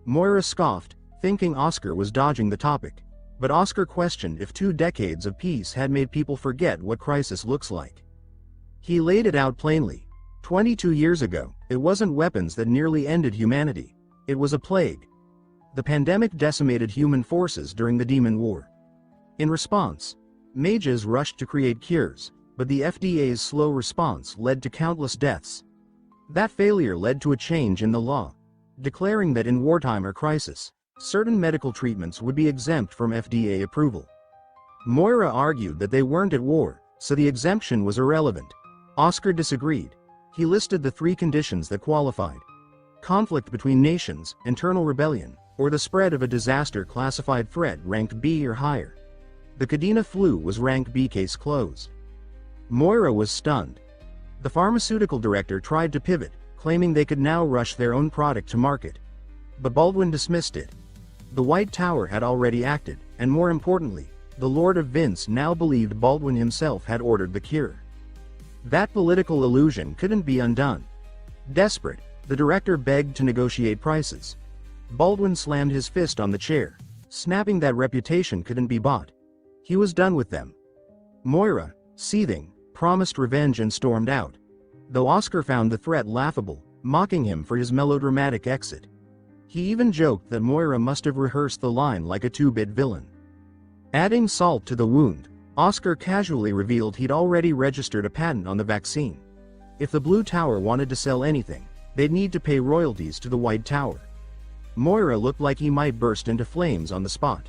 Moira scoffed, thinking Oscar was dodging the topic. But Oscar questioned if 2 decades of peace had made people forget what crisis looks like. He laid it out plainly. 22 years ago, it wasn't weapons that nearly ended humanity. It was a plague. The pandemic decimated human forces during the Demon War. In response, mages rushed to create cures, but the FDA's slow response led to countless deaths. That failure led to a change in the law, declaring that in wartime or crisis, certain medical treatments would be exempt from FDA approval. Moira argued that they weren't at war, so the exemption was irrelevant. Oscar disagreed. He listed the 3 conditions that qualified: conflict between nations, internal rebellion, or the spread of a disaster classified threat ranked B or higher. The Kadena flu was ranked B, case closed. Moira was stunned. The pharmaceutical director tried to pivot, claiming they could now rush their own product to market. But Baldwin dismissed it. The White Tower had already acted, and more importantly, the Lord of Vince now believed Baldwin himself had ordered the cure. That political illusion couldn't be undone. Desperate, the director begged to negotiate prices. Baldwin slammed his fist on the chair, snapping that reputation couldn't be bought. He was done with them. Moira, seething, promised revenge and stormed out. Though Oscar found the threat laughable, mocking him for his melodramatic exit. He even joked that Moira must have rehearsed the line like a 2-bit villain. Adding salt to the wound, Oscar casually revealed he'd already registered a patent on the vaccine. If the Blue Tower wanted to sell anything, they'd need to pay royalties to the White Tower. Moira looked like he might burst into flames on the spot.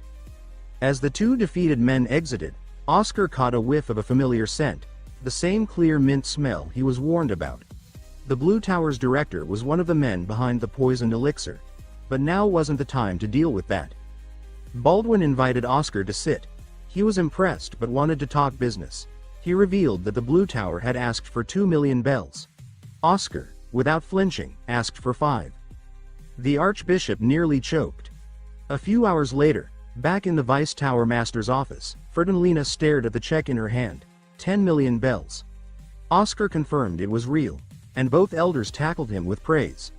As the 2 defeated men exited, Oscar caught a whiff of a familiar scent, the same clear mint smell he was warned about. The Blue Tower's director was one of the men behind the poisoned elixir. But now wasn't the time to deal with that. Baldwin invited Oscar to sit. He was impressed but wanted to talk business. He revealed that the Blue Tower had asked for 2 million bells. Oscar, without flinching, asked for 5. The Archbishop nearly choked. A few hours later, back in the Vice Tower Master's office, Ferdinand stared at the check in her hand. 10 million bells. Oscar confirmed it was real, and both elders tackled him with praise.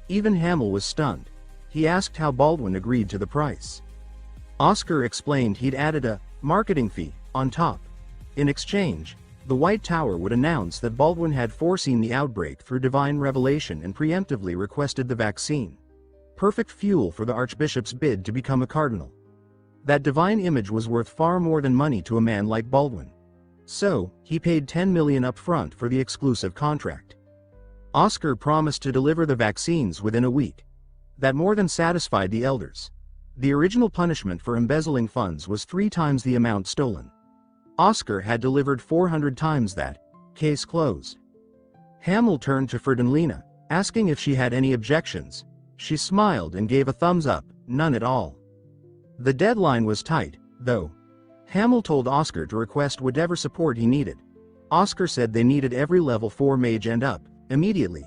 Even Hamill was stunned. He asked how Baldwin agreed to the price. Oscar explained he'd added a marketing fee on top. In exchange, The White Tower would announce that Baldwin had foreseen the outbreak through divine revelation and preemptively requested the vaccine. Perfect fuel for the Archbishop's bid to become a cardinal. That divine image was worth far more than money to a man like Baldwin. So, he paid $10 million up front for the exclusive contract. Oscar promised to deliver the vaccines within a week. That more than satisfied the elders. The original punishment for embezzling funds was 3 times the amount stolen. Oscar had delivered 400 times that. Case closed. Hamel turned to Ferdinand, asking if she had any objections. She smiled and gave a thumbs up, none at all. The deadline was tight, though. Hamel told Oscar to request whatever support he needed. Oscar said they needed every level 4 mage and up, immediately.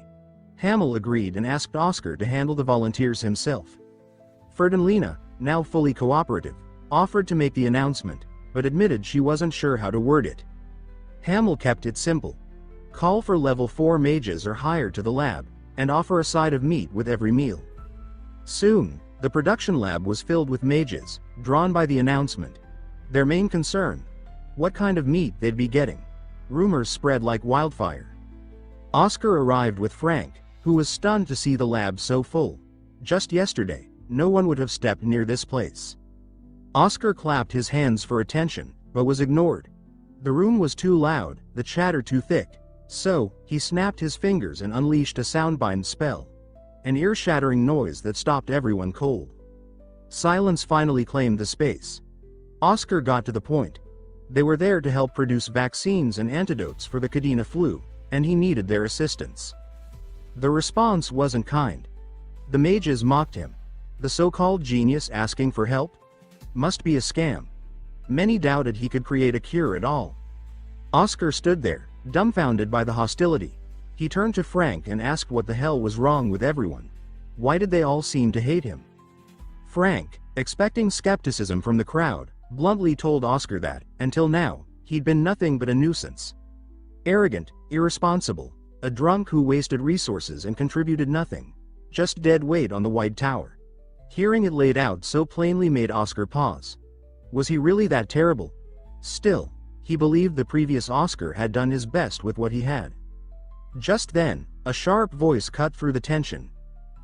Hamel agreed and asked Oscar to handle the volunteers himself. Ferdinand, now fully cooperative, offered to make the announcement, but admitted she wasn't sure how to word it. Hamel kept it simple. Call for level 4 mages or higher to the lab, and offer a side of meat with every meal. Soon, the production lab was filled with mages, drawn by the announcement. Their main concern: what kind of meat they'd be getting. Rumors spread like wildfire. Oscar arrived with Frank, who was stunned to see the lab so full. Just yesterday, no one would have stepped near this place. Oscar clapped his hands for attention, but was ignored. The room was too loud, the chatter too thick. So, he snapped his fingers and unleashed a soundbind spell. An ear-shattering noise that stopped everyone cold. Silence finally claimed the space. Oscar got to the point. They were there to help produce vaccines and antidotes for the Cadena flu, and he needed their assistance. The response wasn't kind. The mages mocked him. The so-called genius asking for help? Must be a scam. Many doubted he could create a cure at all. Oscar stood there, dumbfounded by the hostility. He turned to Frank and asked what the hell was wrong with everyone. Why did they all seem to hate him? Frank, expecting skepticism from the crowd, bluntly told Oscar that, until now, he'd been nothing but a nuisance. Arrogant, irresponsible, a drunk who wasted resources and contributed nothing. Just dead weight on the White Tower. Hearing it laid out so plainly made Oscar pause. Was he really that terrible? Still, he believed the previous Oscar had done his best with what he had. Just then, a sharp voice cut through the tension.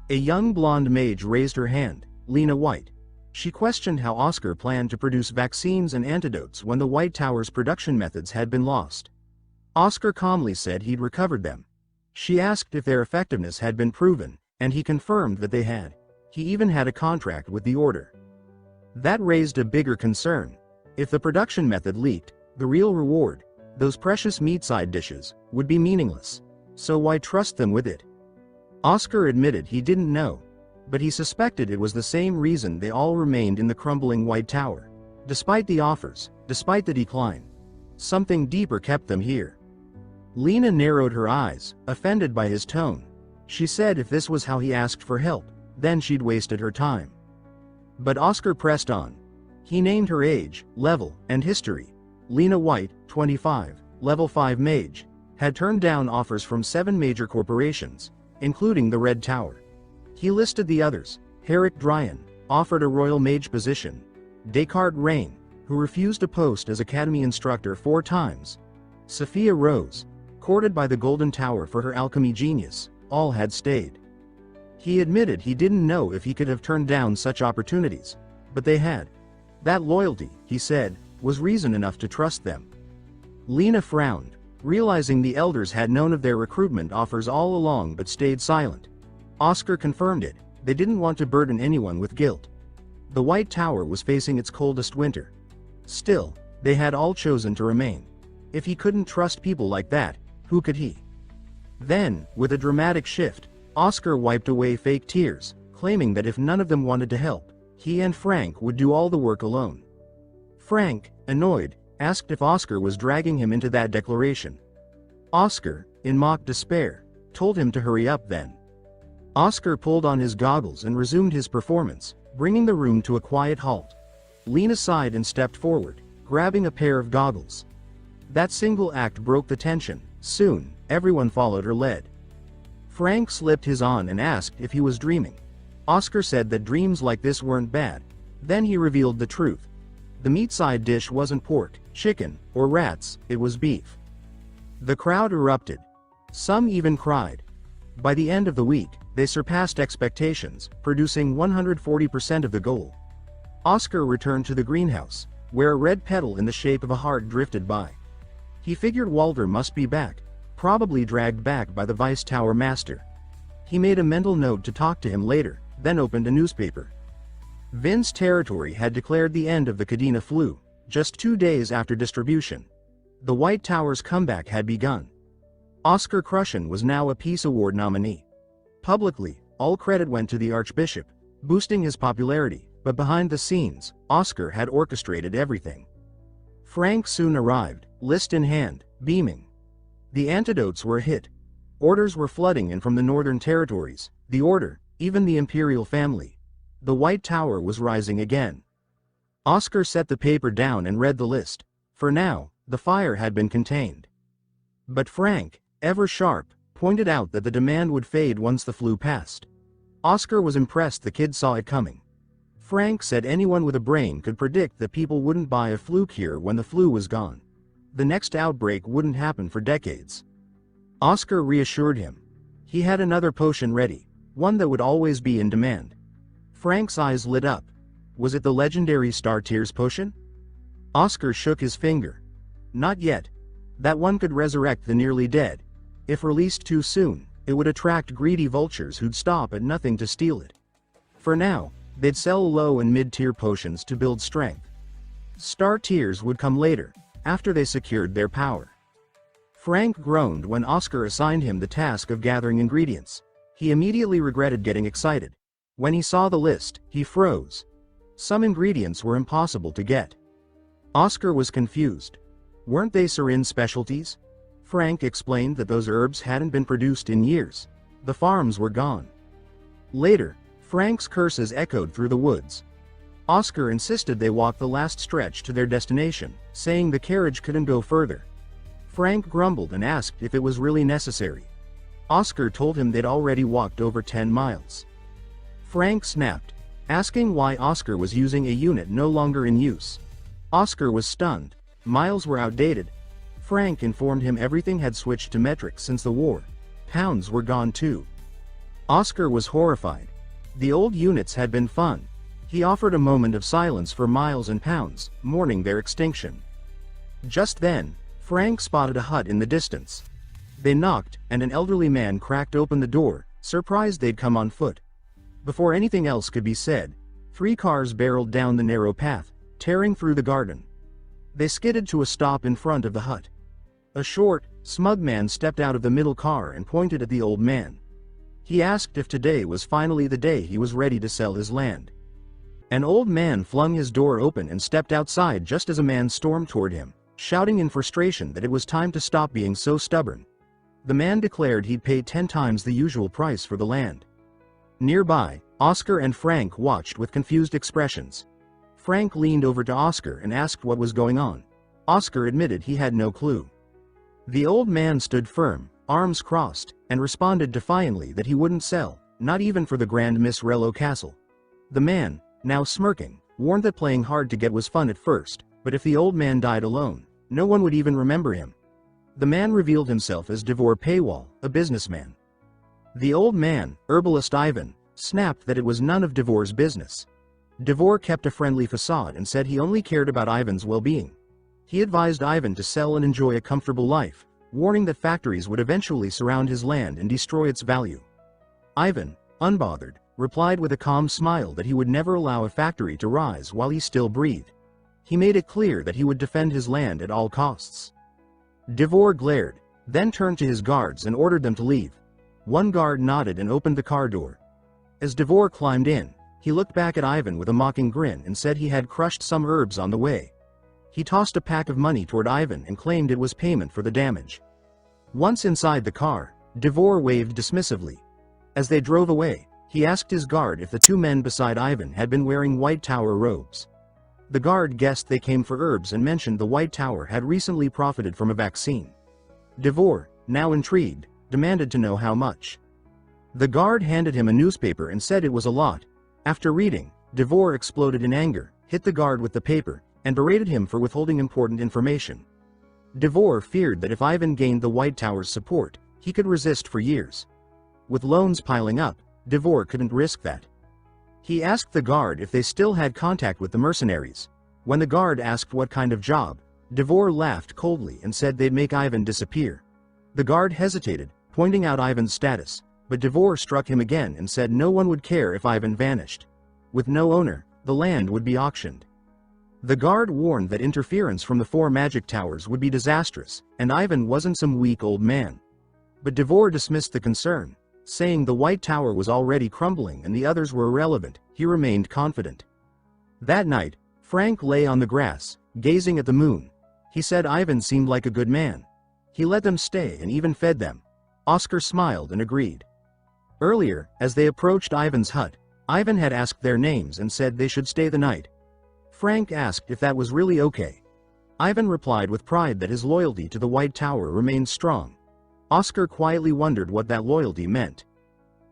A young blonde mage raised her hand, Lena White. She questioned how Oscar planned to produce vaccines and antidotes when the White Tower's production methods had been lost. Oscar calmly said he'd recovered them. She asked if their effectiveness had been proven, and he confirmed that they had. He even had a contract with the Order. That raised a bigger concern. If the production method leaked, the real reward, those precious meat side dishes, would be meaningless. So why trust them with it? Oscar admitted he didn't know, but he suspected it was the same reason they all remained in the crumbling White Tower. Despite the offers, despite the decline, something deeper kept them here. Lena narrowed her eyes, offended by his tone. She said if this was how he asked for help, then she'd wasted her time. But Oscar pressed on. He named her age, level, and history. Lena White, 25, level 5 mage, had turned down offers from 7 major corporations, including the Red Tower. He listed the others. Herrick Dryan, offered a royal mage position. Descartes Rain, who refused a post as academy instructor 4 times. Sophia Rose, courted by the Golden Tower for her alchemy genius, all had stayed. He admitted he didn't know if he could have turned down such opportunities, but they had. That loyalty, he said, was reason enough to trust them. Lena frowned, realizing the elders had known of their recruitment offers all along but stayed silent. Oscar confirmed it. They didn't want to burden anyone with guilt. The White Tower was facing its coldest winter. Still, they had all chosen to remain. If he couldn't trust people like that, who could he? Then, with a dramatic shift, Oscar wiped away fake tears, claiming that if none of them wanted to help, he and Frank would do all the work alone. Frank, annoyed, asked if Oscar was dragging him into that declaration. Oscar, in mock despair, told him to hurry up then. Oscar pulled on his goggles and resumed his performance, bringing the room to a quiet halt. Lena sighed and stepped forward, grabbing a pair of goggles. That single act broke the tension. Soon, everyone followed her lead. Frank slipped his on and asked if he was dreaming. Oscar said that dreams like this weren't bad. Then he revealed the truth. The meat side dish wasn't pork, chicken, or rats, it was beef. The crowd erupted. Some even cried. By the end of the week, they surpassed expectations, producing 140% of the goal. Oscar returned to the greenhouse, where a red petal in the shape of a heart drifted by. He figured Walter must be back, probably dragged back by the Vice Tower Master. He made a mental note to talk to him later, then opened a newspaper. Vin's territory had declared the end of the Cadena flu, just 2 days after distribution. The White Tower's comeback had begun. Oscar Crushen was now a Peace Award nominee. Publicly, all credit went to the Archbishop, boosting his popularity, but behind the scenes, Oscar had orchestrated everything. Frank soon arrived, list in hand, beaming. The antidotes were a hit. Orders were flooding in from the northern territories, the Order, even the Imperial family. The White Tower was rising again. Oscar set the paper down and read the list. For now, the fire had been contained. But Frank, ever sharp, pointed out that the demand would fade once the flu passed. Oscar was impressed the kid saw it coming. Frank said anyone with a brain could predict that people wouldn't buy a flu cure when the flu was gone. The next outbreak wouldn't happen for decades. Oscar reassured him. He had another potion ready, one that would always be in demand. Frank's eyes lit up. Was it the legendary Star Tears potion? Oscar shook his finger. Not yet. That one could resurrect the nearly dead. If released too soon, it would attract greedy vultures who'd stop at nothing to steal it. For now, they'd sell low and mid-tier potions to build strength. Star Tears would come later, after they secured their power. Frank groaned when Oscar assigned him the task of gathering ingredients. He immediately regretted getting excited. When he saw the list, he froze. Some ingredients were impossible to get. Oscar was confused. Weren't they Sarin specialties? Frank explained that those herbs hadn't been produced in years. The farms were gone. Later, Frank's curses echoed through the woods. Oscar insisted they walk the last stretch to their destination, saying the carriage couldn't go further. Frank grumbled and asked if it was really necessary. Oscar told him they'd already walked over 10 miles. Frank snapped, asking why Oscar was using a unit no longer in use. Oscar was stunned. Miles were outdated. Frank informed him everything had switched to metric since the war. Pounds were gone too. Oscar was horrified. The old units had been fun. He offered a moment of silence for miles and pounds, mourning their extinction. Just then, Frank spotted a hut in the distance. They knocked, and an elderly man cracked open the door, surprised they'd come on foot. Before anything else could be said, 3 cars barreled down the narrow path, tearing through the garden. They skidded to a stop in front of the hut. A short, smug man stepped out of the middle car and pointed at the old man. He asked if today was finally the day he was ready to sell his land. An old man flung his door open and stepped outside just as a man stormed toward him, shouting in frustration that it was time to stop being so stubborn. The man declared he'd pay 10 times the usual price for the land. Nearby, Oscar and Frank watched with confused expressions. Frank leaned over to Oscar and asked what was going on. Oscar admitted he had no clue. The old man stood firm, arms crossed, and responded defiantly that he wouldn't sell, not even for the Grand Miss Rello Castle. The man, now smirking, warned that playing hard to get was fun at first, but if the old man died alone, no one would even remember him. The man revealed himself as Devor Paywall, a businessman. The old man, herbalist Ivan, snapped that it was none of Devor's business. Devor kept a friendly facade and said he only cared about Ivan's well-being. He advised Ivan to sell and enjoy a comfortable life, warning that factories would eventually surround his land and destroy its value. Ivan, unbothered, replied with a calm smile that he would never allow a factory to rise while he still breathed. He made it clear that he would defend his land at all costs. Devor glared, then turned to his guards and ordered them to leave. One guard nodded and opened the car door. As Devor climbed in, he looked back at Ivan with a mocking grin and said he had crushed some herbs on the way. He tossed a pack of money toward Ivan and claimed it was payment for the damage. Once inside the car, Devor waved dismissively. As they drove away, he asked his guard if the 2 men beside Ivan had been wearing White Tower robes. The guard guessed they came for herbs and mentioned the White Tower had recently profited from a vaccine. Devor, now intrigued, demanded to know how much. The guard handed him a newspaper and said it was a lot. After reading, Devor exploded in anger, hit the guard with the paper, and berated him for withholding important information. Devor feared that if Ivan gained the White Tower's support, he could resist for years. With loans piling up, Devor couldn't risk that. He asked the guard if they still had contact with the mercenaries. When the guard asked what kind of job, Devor laughed coldly and said they'd make Ivan disappear. The guard hesitated, pointing out Ivan's status, but Devor struck him again and said no one would care if Ivan vanished. With no owner, the land would be auctioned. The guard warned that interference from the 4 magic towers would be disastrous, and Ivan wasn't some weak old man. But Devor dismissed the concern, saying the White Tower was already crumbling and the others were irrelevant. He remained confident. That night, Frank lay on the grass, gazing at the moon. He said Ivan seemed like a good man. He let them stay and even fed them. Oscar smiled and agreed. Earlier, as they approached Ivan's hut, Ivan had asked their names and said they should stay the night. Frank asked if that was really okay. Ivan replied with pride that his loyalty to the White Tower remained strong. Oscar quietly wondered what that loyalty meant.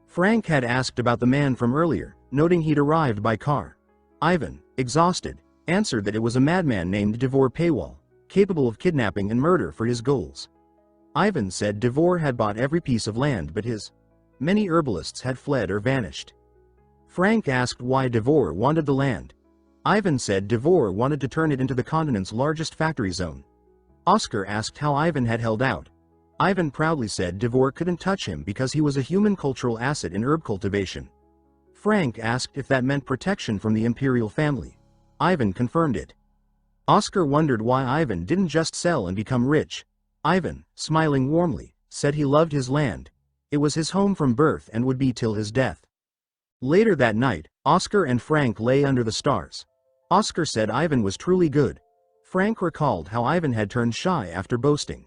Frank had asked about the man from earlier, noting he'd arrived by car. Ivan, exhausted, answered that it was a madman named Devor Paywall, capable of kidnapping and murder for his goals. Ivan said Devor had bought every piece of land but his. Many herbalists had fled or vanished. Frank asked why Devor wanted the land. Ivan said Devor wanted to turn it into the continent's largest factory zone. Oscar asked how Ivan had held out. Ivan proudly said Devor couldn't touch him because he was a human cultural asset in herb cultivation. Frank asked if that meant protection from the imperial family. Ivan confirmed it. Oscar wondered why Ivan didn't just sell and become rich. Ivan, smiling warmly, said he loved his land. It was his home from birth and would be till his death. Later that night, Oscar and Frank lay under the stars. Oscar said Ivan was truly good. Frank recalled how Ivan had turned shy after boasting.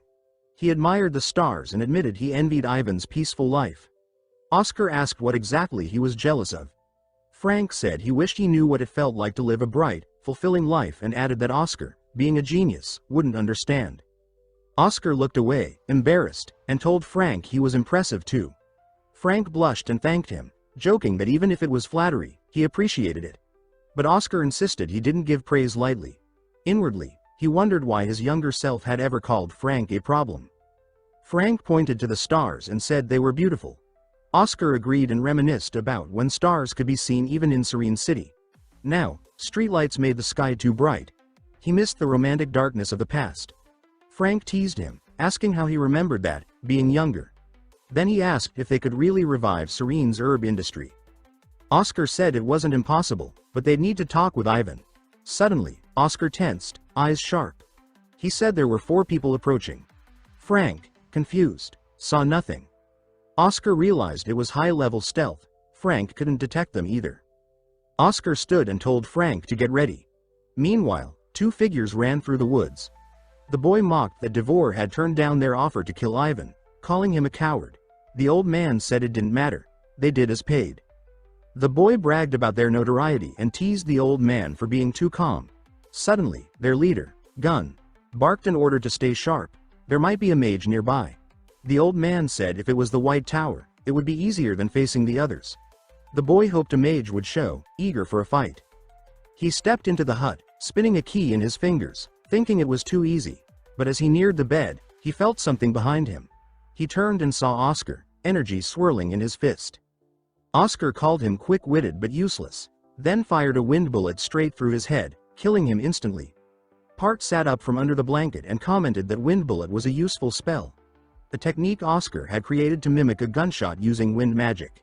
He admired the stars and admitted he envied Ivan's peaceful life. Oscar asked what exactly he was jealous of. Frank said he wished he knew what it felt like to live a bright, fulfilling life and added that Oscar, being a genius, wouldn't understand. Oscar looked away, embarrassed, and told Frank he was impressive too. Frank blushed and thanked him, joking that even if it was flattery, he appreciated it. But Oscar insisted he didn't give praise lightly. Inwardly, he wondered why his younger self had ever called Frank a problem. Frank pointed to the stars and said they were beautiful. Oscar agreed and reminisced about when stars could be seen even in Serene City. Now, streetlights made the sky too bright. He missed the romantic darkness of the past. Frank teased him, asking how he remembered that, being younger. Then he asked if they could really revive Serene's herb industry. Oscar said it wasn't impossible, but they'd need to talk with Ivan. Suddenly, Oscar tensed, eyes sharp. He said there were 4 people approaching. Frank, confused, saw nothing. Oscar realized it was high-level stealth. Frank couldn't detect them either. Oscar stood and told Frank to get ready. Meanwhile, 2 figures ran through the woods. The boy mocked that Devor had turned down their offer to kill Ivan, calling him a coward. The old man said it didn't matter. They did as paid. The boy bragged about their notoriety and teased the old man for being too calm. Suddenly, their leader, Gun, barked an order to stay sharp. There might be a mage nearby. The old man said if it was the White Tower, it would be easier than facing the others. The boy hoped a mage would show, eager for a fight. He stepped into the hut, spinning a key in his fingers, thinking it was too easy. But as he neared the bed, he felt something behind him. He turned and saw Oscar, energy swirling in his fist. Oscar called him quick-witted but useless, then fired a wind bullet straight through his head, killing him instantly. Part sat up from under the blanket and commented that wind bullet was a useful spell. A technique Oscar had created to mimic a gunshot using wind magic.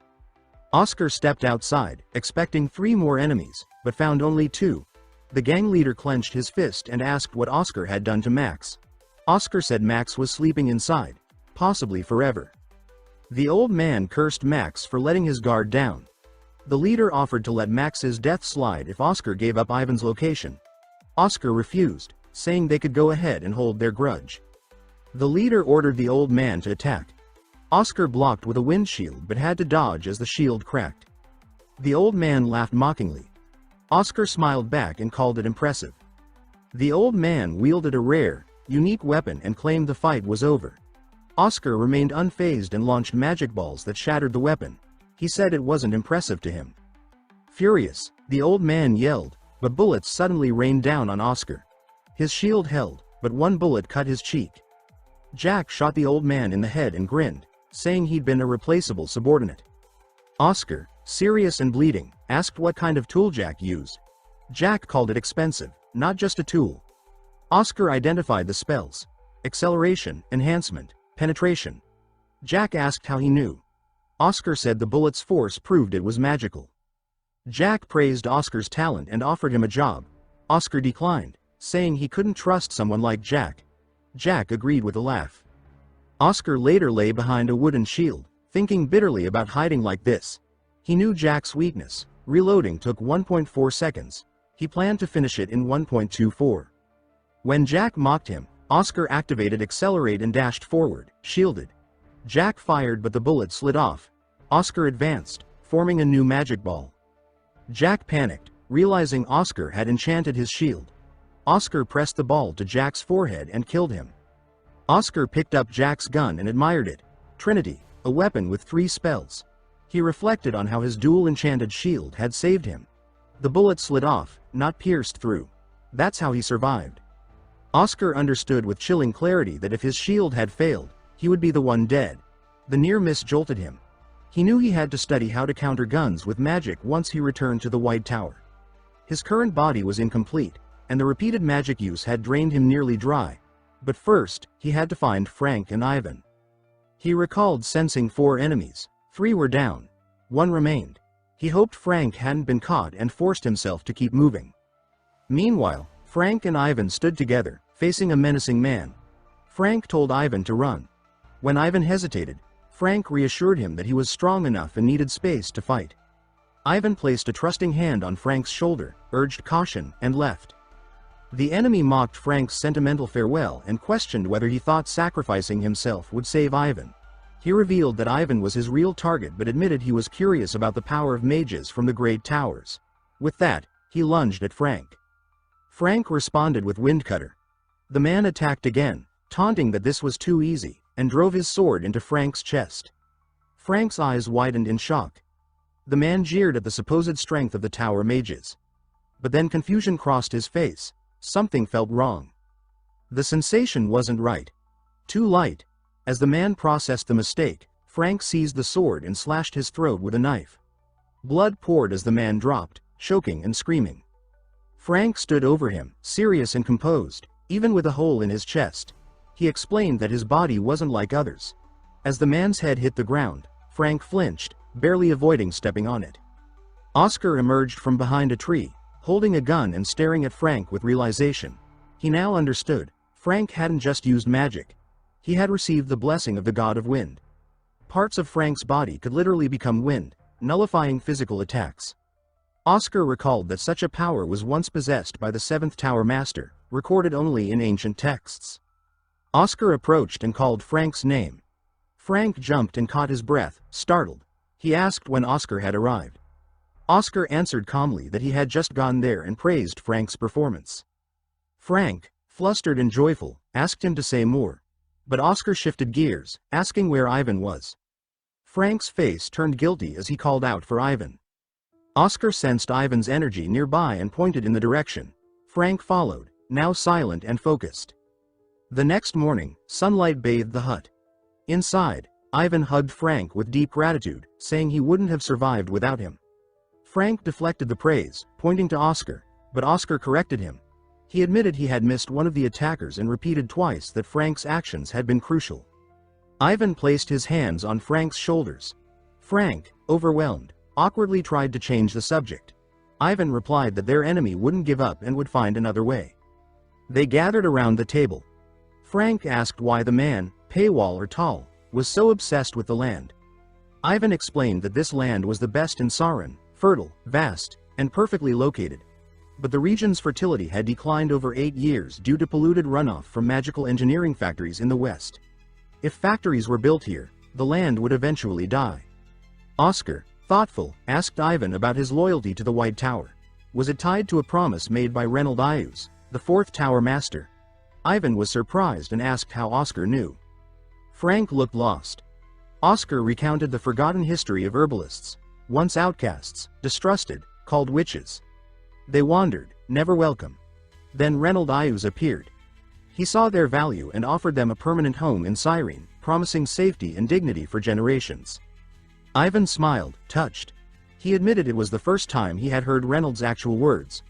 Oscar stepped outside, expecting 3 more enemies, but found only 2. The gang leader clenched his fist and asked what Oscar had done to Max. Oscar said Max was sleeping inside, possibly forever. The old man cursed Max for letting his guard down. The leader offered to let Max's death slide if Oscar gave up Ivan's location. Oscar refused, saying they could go ahead and hold their grudge. The leader ordered the old man to attack. Oscar blocked with a windshield but had to dodge as the shield cracked. The old man laughed mockingly. Oscar smiled back and called it impressive. The old man wielded a rare, unique weapon and claimed the fight was over. Oscar remained unfazed and launched magic balls that shattered the weapon. He said it wasn't impressive to him. Furious, the old man yelled, but bullets suddenly rained down on Oscar. His shield held, but one bullet cut his cheek. Jack shot the old man in the head and grinned, saying he'd been a replaceable subordinate. Oscar, serious and bleeding, asked what kind of tool Jack used. Jack called it expensive, not just a tool. Oscar identified the spells: acceleration, enhancement, penetration. Jack asked how he knew. Oscar said the bullet's force proved it was magical. Jack praised Oscar's talent and offered him a job. Oscar declined, saying he couldn't trust someone like Jack. Jack agreed with a laugh. Oscar later lay behind a wooden shield, thinking bitterly about hiding like this. He knew Jack's weakness: reloading took 1.4 seconds. He planned to finish it in 1.24. When Jack mocked him, Oscar activated Accelerate and dashed forward, shielded. Jack fired but the bullet slid off. Oscar advanced, forming a new magic ball. Jack panicked, realizing Oscar had enchanted his shield. Oscar pressed the ball to Jack's forehead and killed him. Oscar picked up Jack's gun and admired it. Trinity, a weapon with 3 spells. He reflected on how his dual enchanted shield had saved him. The bullet slid off, not pierced through. That's how he survived. Oscar understood with chilling clarity that if his shield had failed, he would be the one dead. The near miss jolted him. He knew he had to study how to counter guns with magic once he returned to the White Tower. His current body was incomplete, and the repeated magic use had drained him nearly dry. But first, he had to find Frank and Ivan. He recalled sensing 4 enemies. 3 were down. 1 remained. He hoped Frank hadn't been caught and forced himself to keep moving. Meanwhile, Frank and Ivan stood together, facing a menacing man. Frank told Ivan to run. When Ivan hesitated, Frank reassured him that he was strong enough and needed space to fight. Ivan placed a trusting hand on Frank's shoulder, urged caution, and left. The enemy mocked Frank's sentimental farewell and questioned whether he thought sacrificing himself would save Ivan. He revealed that Ivan was his real target but admitted he was curious about the power of mages from the Great Towers. With that, he lunged at Frank. Frank responded with Windcutter. The man attacked again, taunting that this was too easy, and drove his sword into Frank's chest. Frank's eyes widened in shock. The man jeered at the supposed strength of the tower mages. But then confusion crossed his face. Something felt wrong. The sensation wasn't right. Too light. As the man processed the mistake, Frank seized the sword and slashed his throat with a knife. Blood poured as the man dropped, choking and screaming. Frank stood over him, serious and composed, even with a hole in his chest. He explained that his body wasn't like others. As the man's head hit the ground, Frank flinched, barely avoiding stepping on it. Oscar emerged from behind a tree, holding a gun and staring at Frank with realization. He now understood. Frank hadn't just used magic. He had received the blessing of the god of wind. Parts of Frank's body could literally become wind, nullifying physical attacks. Oscar recalled that such a power was once possessed by the 7th Tower Master, recorded only in ancient texts. Oscar approached and called Frank's name. Frank jumped and caught his breath, startled. He asked when Oscar had arrived. Oscar answered calmly that he had just gone there and praised Frank's performance. Frank, flustered and joyful, asked him to say more. But Oscar shifted gears, asking where Ivan was. Frank's face turned guilty as he called out for Ivan. Oscar sensed Ivan's energy nearby and pointed in the direction. Frank followed, now silent and focused. The next morning, sunlight bathed the hut. Inside, Ivan hugged Frank with deep gratitude, saying he wouldn't have survived without him. Frank deflected the praise, pointing to Oscar, but Oscar corrected him. He admitted he had missed one of the attackers and repeated twice that Frank's actions had been crucial. Ivan placed his hands on Frank's shoulders. Frank, overwhelmed, awkwardly tried to change the subject. Ivan replied that their enemy wouldn't give up and would find another way. They gathered around the table. Frank asked why the man, Paywall or Tall, was so obsessed with the land. Ivan explained that this land was the best in Sauron, fertile, vast, and perfectly located. But the region's fertility had declined over 8 years due to polluted runoff from magical engineering factories in the west. If factories were built here, the land would eventually die. Oscar, thoughtful, asked Ivan about his loyalty to the White Tower. Was it tied to a promise made by Reinald Ius, the 4th Tower Master? Ivan was surprised and asked how Oscar knew. Frank looked lost. Oscar recounted the forgotten history of herbalists, once outcasts, distrusted, called witches. They wandered, never welcome. Then Reinald Ius appeared. He saw their value and offered them a permanent home in Cyrene, promising safety and dignity for generations. Ivan smiled, touched. He admitted it was the first time he had heard Reynolds' actual words.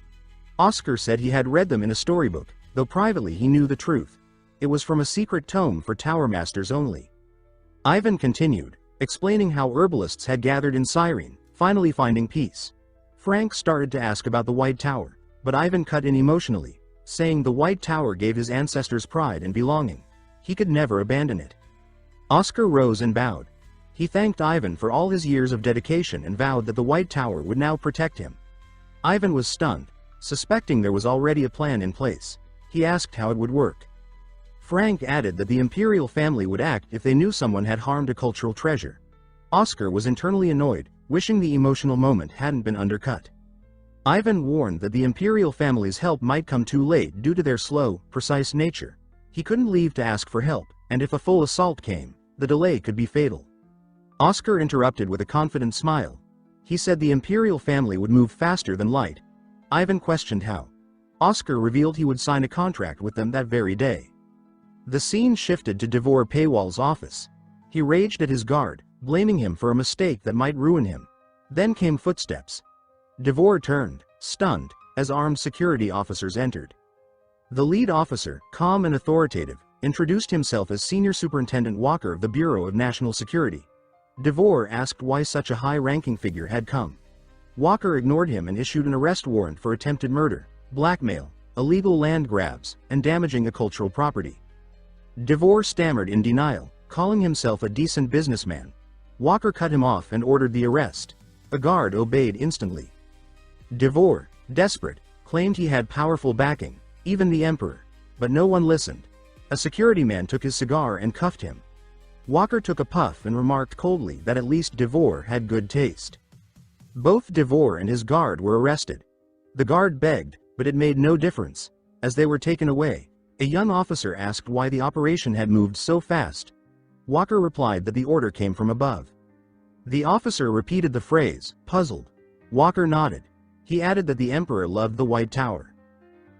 Oscar said he had read them in a storybook, though privately he knew the truth. It was from a secret tome for Tower Masters only. Ivan continued, explaining how herbalists had gathered in Cyrene, finally finding peace. Frank started to ask about the White Tower, but Ivan cut in emotionally, saying the White Tower gave his ancestors pride and belonging. He could never abandon it. Oscar rose and bowed. He thanked Ivan for all his years of dedication and vowed that the White Tower would now protect him. Ivan was stunned, suspecting there was already a plan in place. He asked how it would work. Frank added that the imperial family would act if they knew someone had harmed a cultural treasure. Oscar was internally annoyed, wishing the emotional moment hadn't been undercut. Ivan warned that the imperial family's help might come too late due to their slow, precise nature. He couldn't leave to ask for help, and if a full assault came, the delay could be fatal. Oscar interrupted with a confident smile. He said the imperial family would move faster than light. Ivan questioned how. Oscar revealed he would sign a contract with them that very day. The scene shifted to Devor Paywall's office. He raged at his guard, blaming him for a mistake that might ruin him. Then came footsteps. Devor turned, stunned, as armed security officers entered. The lead officer, calm and authoritative, introduced himself as Senior Superintendent Walker of the Bureau of National Security. Devor asked why such a high-ranking figure had come. Walker ignored him and issued an arrest warrant for attempted murder, blackmail, illegal land grabs, and damaging a cultural property. Devor stammered in denial, calling himself a decent businessman. Walker cut him off and ordered the arrest. A guard obeyed instantly. Devor, desperate, claimed he had powerful backing, even the emperor, but no one listened. A security man took his cigar and cuffed him. Walker took a puff and remarked coldly that at least Devor had good taste. Both Devor and his guard were arrested. The guard begged, but it made no difference. As they were taken away, a young officer asked why the operation had moved so fast. Walker replied that the order came from above. The officer repeated the phrase, puzzled. Walker nodded. He added that the emperor loved the White Tower.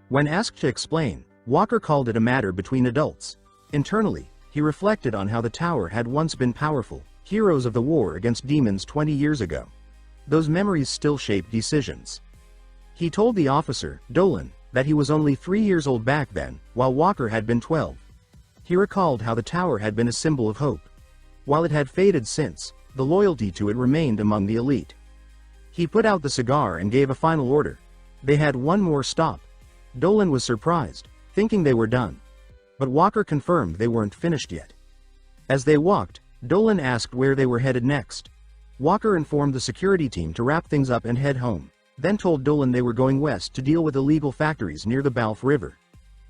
When asked to explain, Walker called it a matter between adults. Internally, he reflected on how the tower had once been powerful, heroes of the war against demons 20 years ago. Those memories still shaped decisions. He told the officer, Dolan, that he was only 3 years old back then, while Walker had been 12. He recalled how the tower had been a symbol of hope. While it had faded since, the loyalty to it remained among the elite. He put out the cigar and gave a final order. They had one more stop. Dolan was surprised, thinking they were done. But Walker confirmed they weren't finished yet. As they walked, Dolan asked where they were headed next. Walker informed the security team to wrap things up and head home, then told Dolan they were going west to deal with illegal factories near the Balf River.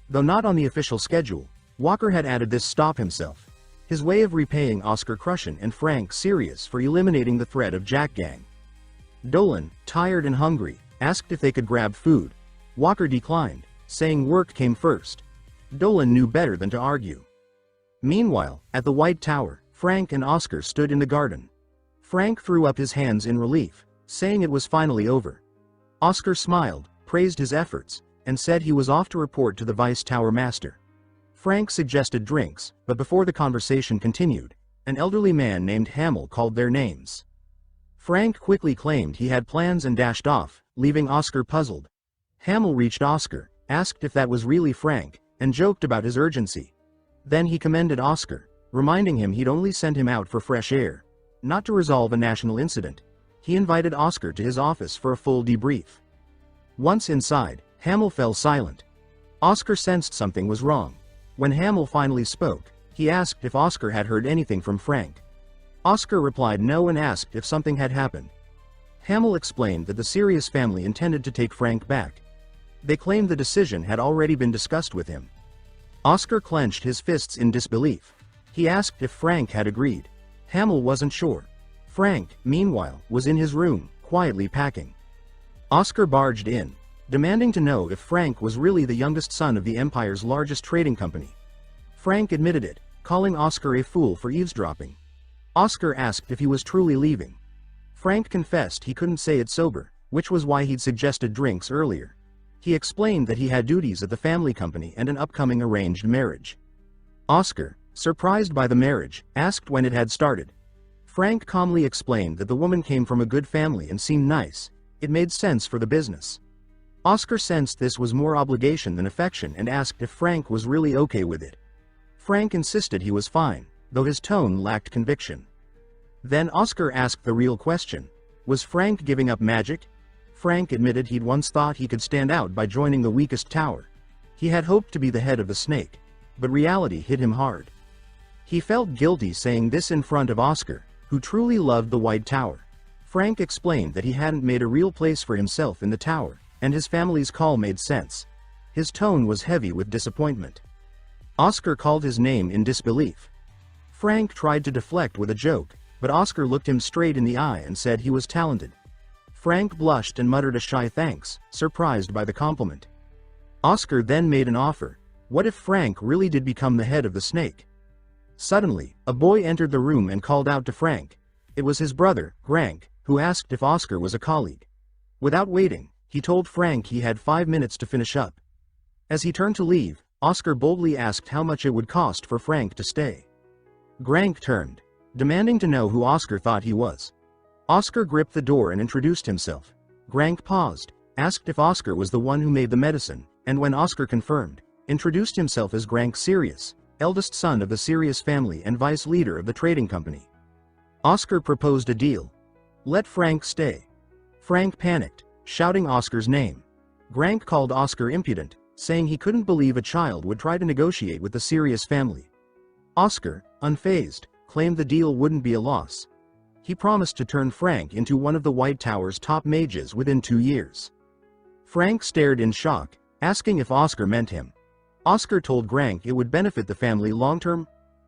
Though not on the official schedule, Walker had added this stop himself. His way of repaying Oscar Crushen and Frank Sirius for eliminating the threat of Jack Gang. Dolan, tired and hungry, asked if they could grab food. Walker declined, saying work came first. Dolan knew better than to argue. Meanwhile, at the White Tower, Frank and Oscar stood in the garden. Frank threw up his hands in relief, saying it was finally over. Oscar smiled, praised his efforts, and said he was off to report to the Vice Tower Master. Frank suggested drinks, but before the conversation continued, an elderly man named Hamel called their names. Frank quickly claimed he had plans and dashed off, leaving Oscar puzzled. Hamel reached Oscar, asked if that was really Frank, and joked about his urgency. Then he commended Oscar, reminding him he'd only sent him out for fresh air, not to resolve a national incident. He invited Oscar to his office for a full debrief. Once inside, Hamel fell silent. Oscar sensed something was wrong. When Hamel finally spoke, he asked if Oscar had heard anything from Frank. Oscar replied no and asked if something had happened. Hamel explained that the Sirius family intended to take Frank back. They claimed the decision had already been discussed with him. Oscar clenched his fists in disbelief. He asked if Frank had agreed. Hamel wasn't sure. Frank, meanwhile, was in his room, quietly packing. Oscar barged in, demanding to know if Frank was really the youngest son of the Empire's largest trading company. Frank admitted it, calling Oscar a fool for eavesdropping. Oscar asked if he was truly leaving. Frank confessed he couldn't say it sober, which was why he'd suggested drinks earlier. He explained that he had duties at the family company and an upcoming arranged marriage. Oscar, surprised by the marriage, asked when it had started. Frank calmly explained that the woman came from a good family and seemed nice. It made sense for the business. Oscar sensed this was more obligation than affection and asked if Frank was really okay with it. Frank insisted he was fine, though his tone lacked conviction. Then Oscar asked the real question. Was Frank giving up magic? Frank admitted he'd once thought he could stand out by joining the weakest tower. He had hoped to be the head of the snake, but reality hit him hard. He felt guilty saying this in front of Oscar, who truly loved the White Tower. Frank explained that he hadn't made a real place for himself in the tower, and his family's call made sense. His tone was heavy with disappointment. Oscar called his name in disbelief. Frank tried to deflect with a joke, but Oscar looked him straight in the eye and said he was talented. Frank blushed and muttered a shy thanks, surprised by the compliment. Oscar then made an offer. What if Frank really did become the head of the snake? Suddenly, a boy entered the room and called out to Frank. It was his brother, Frank, who asked if Oscar was a colleague. Without waiting, he told Frank he had 5 minutes to finish up. As he turned to leave, Oscar boldly asked how much it would cost for Frank to stay. Frank turned, demanding to know who Oscar thought he was. Oscar gripped the door and introduced himself. Frank paused, asked if Oscar was the one who made the medicine, and when Oscar confirmed, introduced himself as Frank Sirius, eldest son of the Sirius family and vice leader of the trading company. Oscar proposed a deal. Let Frank stay. Frank panicked, shouting Oscar's name. Frank called Oscar impudent, saying he couldn't believe a child would try to negotiate with the Sirius family. Oscar, unfazed, claimed the deal wouldn't be a loss. He promised to turn Frank into one of the White Tower's top mages within 2 years. Frank stared in shock, asking if Oscar meant him. Oscar told Frank it would benefit the family long-term.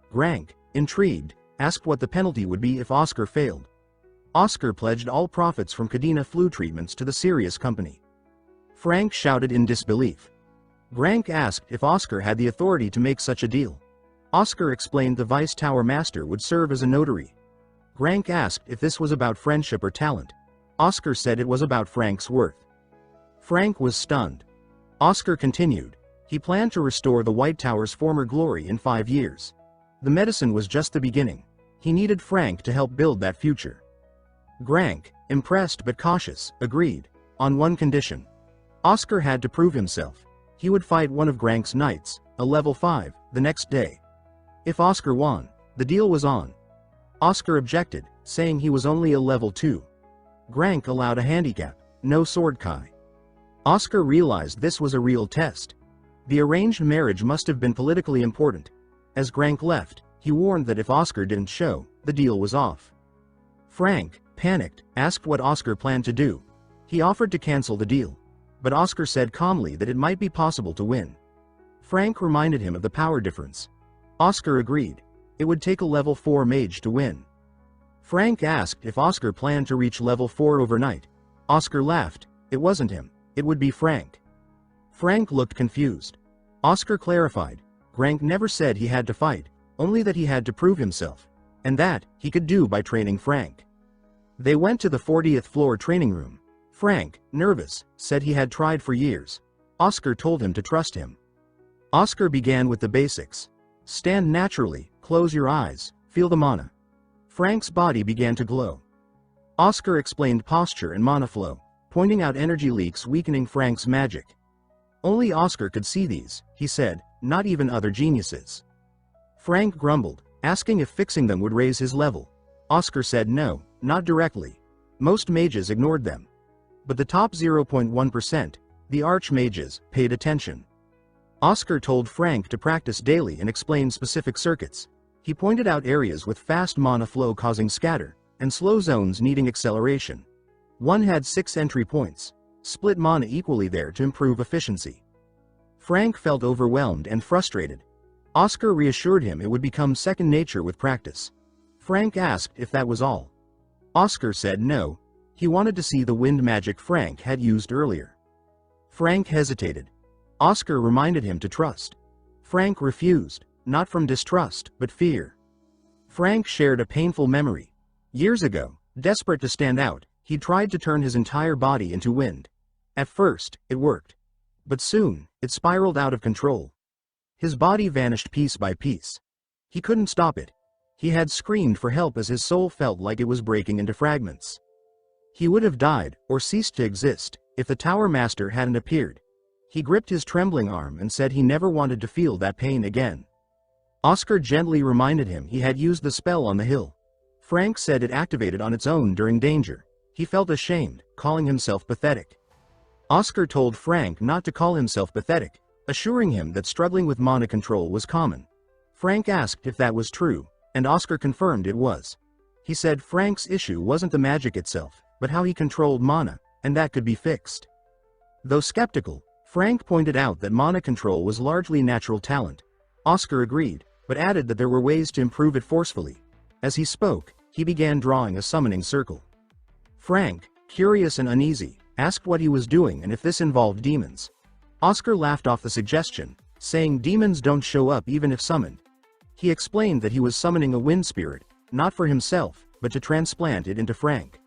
Frank, intrigued, asked what the penalty would be if Oscar failed. Oscar pledged all profits from Cadena flu treatments to the Sirius company. Frank shouted in disbelief. Frank asked if Oscar had the authority to make such a deal. Oscar explained the Vice Tower Master would serve as a notary. Frank asked if this was about friendship or talent. Oscar said it was about Frank's worth. Frank was stunned. Oscar continued. He planned to restore the White Tower's former glory in 5 years. The medicine was just the beginning. He needed Frank to help build that future. Frank, impressed but cautious, agreed, on one condition. Oscar had to prove himself. He would fight one of Frank's knights, a level 5, the next day. If Oscar won, the deal was on. Oscar objected, saying he was only a level 2. Frank allowed a handicap, no sword kai. Oscar realized this was a real test. The arranged marriage must have been politically important. As Frank left, he warned that if Oscar didn't show, the deal was off. Frank, panicked, asked what Oscar planned to do. He offered to cancel the deal. But Oscar said calmly that it might be possible to win. Frank reminded him of the power difference. Oscar agreed. It would take a level 4 mage to win. Frank asked if Oscar planned to reach level 4 overnight. Oscar laughed. It wasn't him. It would be Frank. Frank looked confused. Oscar clarified. Frank never said he had to fight, only that he had to prove himself. And that, he could do by training Frank. They went to the 40th floor training room. Frank, nervous, said he had tried for years. Oscar told him to trust him. Oscar began with the basics. Stand naturally, close your eyes, feel the mana. Frank's body began to glow. Oscar explained posture and mana flow, pointing out energy leaks weakening Frank's magic. Only Oscar could see these, he said, not even other geniuses. Frank grumbled, asking if fixing them would raise his level. Oscar said no, not directly. Most mages ignored them. But the top 0.1%, the archmages, paid attention. Oscar told Frank to practice daily and explain specific circuits. He pointed out areas with fast mana flow causing scatter, and slow zones needing acceleration. One had 6 entry points. Split mana equally there to improve efficiency. Frank felt overwhelmed and frustrated. Oscar reassured him it would become second nature with practice. Frank asked if that was all. Oscar said no. He wanted to see the wind magic Frank had used earlier. Frank hesitated. Oscar reminded him to trust. Frank refused, not from distrust, but fear. Frank shared a painful memory. Years ago, desperate to stand out, he tried to turn his entire body into wind. At first, it worked. But soon, it spiraled out of control. His body vanished piece by piece. He couldn't stop it. He had screamed for help as his soul felt like it was breaking into fragments. He would have died, or ceased to exist, if the Tower Master hadn't appeared. He gripped his trembling arm and said he never wanted to feel that pain again. Oscar gently reminded him he had used the spell on the hill. Frank said it activated on its own during danger. He felt ashamed, calling himself pathetic. Oscar told Frank not to call himself pathetic, assuring him that struggling with mana control was common. Frank asked if that was true, and Oscar confirmed it was. He said Frank's issue wasn't the magic itself, but how he controlled mana, and that could be fixed. Though skeptical, Frank pointed out that mana control was largely natural talent. Oscar agreed, but added that there were ways to improve it forcefully. As he spoke, he began drawing a summoning circle. Frank, curious and uneasy, asked what he was doing and if this involved demons. Oscar laughed off the suggestion, saying demons don't show up even if summoned. He explained that he was summoning a wind spirit, not for himself, but to transplant it into Frank.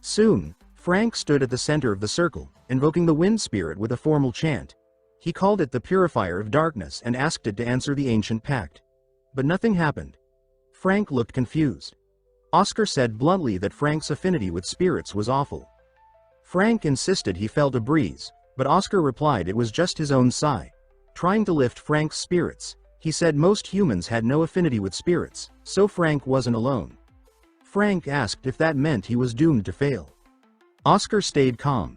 Soon, Frank stood at the center of the circle, invoking the wind spirit with a formal chant. He called it the Purifier of Darkness and asked it to answer the ancient pact. But nothing happened. Frank looked confused. Oscar said bluntly that Frank's affinity with spirits was awful. Frank insisted he felt a breeze, but Oscar replied it was just his own sigh. Trying to lift Frank's spirits, he said most humans had no affinity with spirits, so Frank wasn't alone. Frank asked if that meant he was doomed to fail. Oscar stayed calm.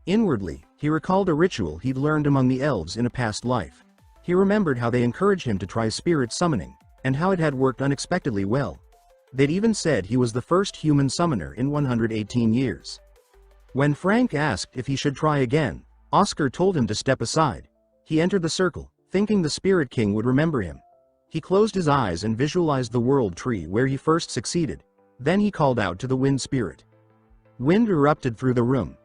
Inwardly, he recalled a ritual he'd learned among the elves in a past life. He remembered how they encouraged him to try spirit summoning, and how it had worked unexpectedly well. They'd even said he was the first human summoner in 118 years. When Frank asked if he should try again, Oscar told him to step aside. He entered the circle, thinking the Spirit King would remember him. He closed his eyes and visualized the world tree where he first succeeded. Then he called out to the wind spirit. Wind erupted through the room.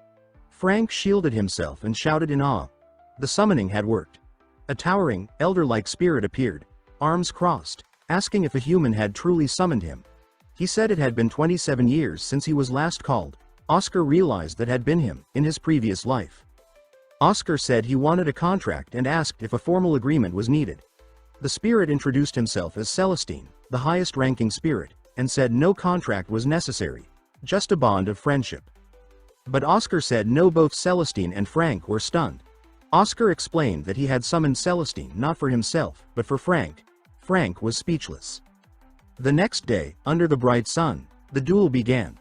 Frank shielded himself and shouted in awe. The summoning had worked. A towering, elder-like spirit appeared, arms crossed, asking if a human had truly summoned him. He said it had been 27 years since he was last called. Oscar realized that had been him, in his previous life. Oscar said he wanted a contract and asked if a formal agreement was needed. The spirit introduced himself as Celestine, the highest-ranking spirit, and said no contract was necessary, just a bond of friendship. But Oscar said no. Both Celestine and Frank were stunned. Oscar explained that he had summoned Celestine not for himself, but for Frank. Frank was speechless. The next day, under the bright sun, the duel began.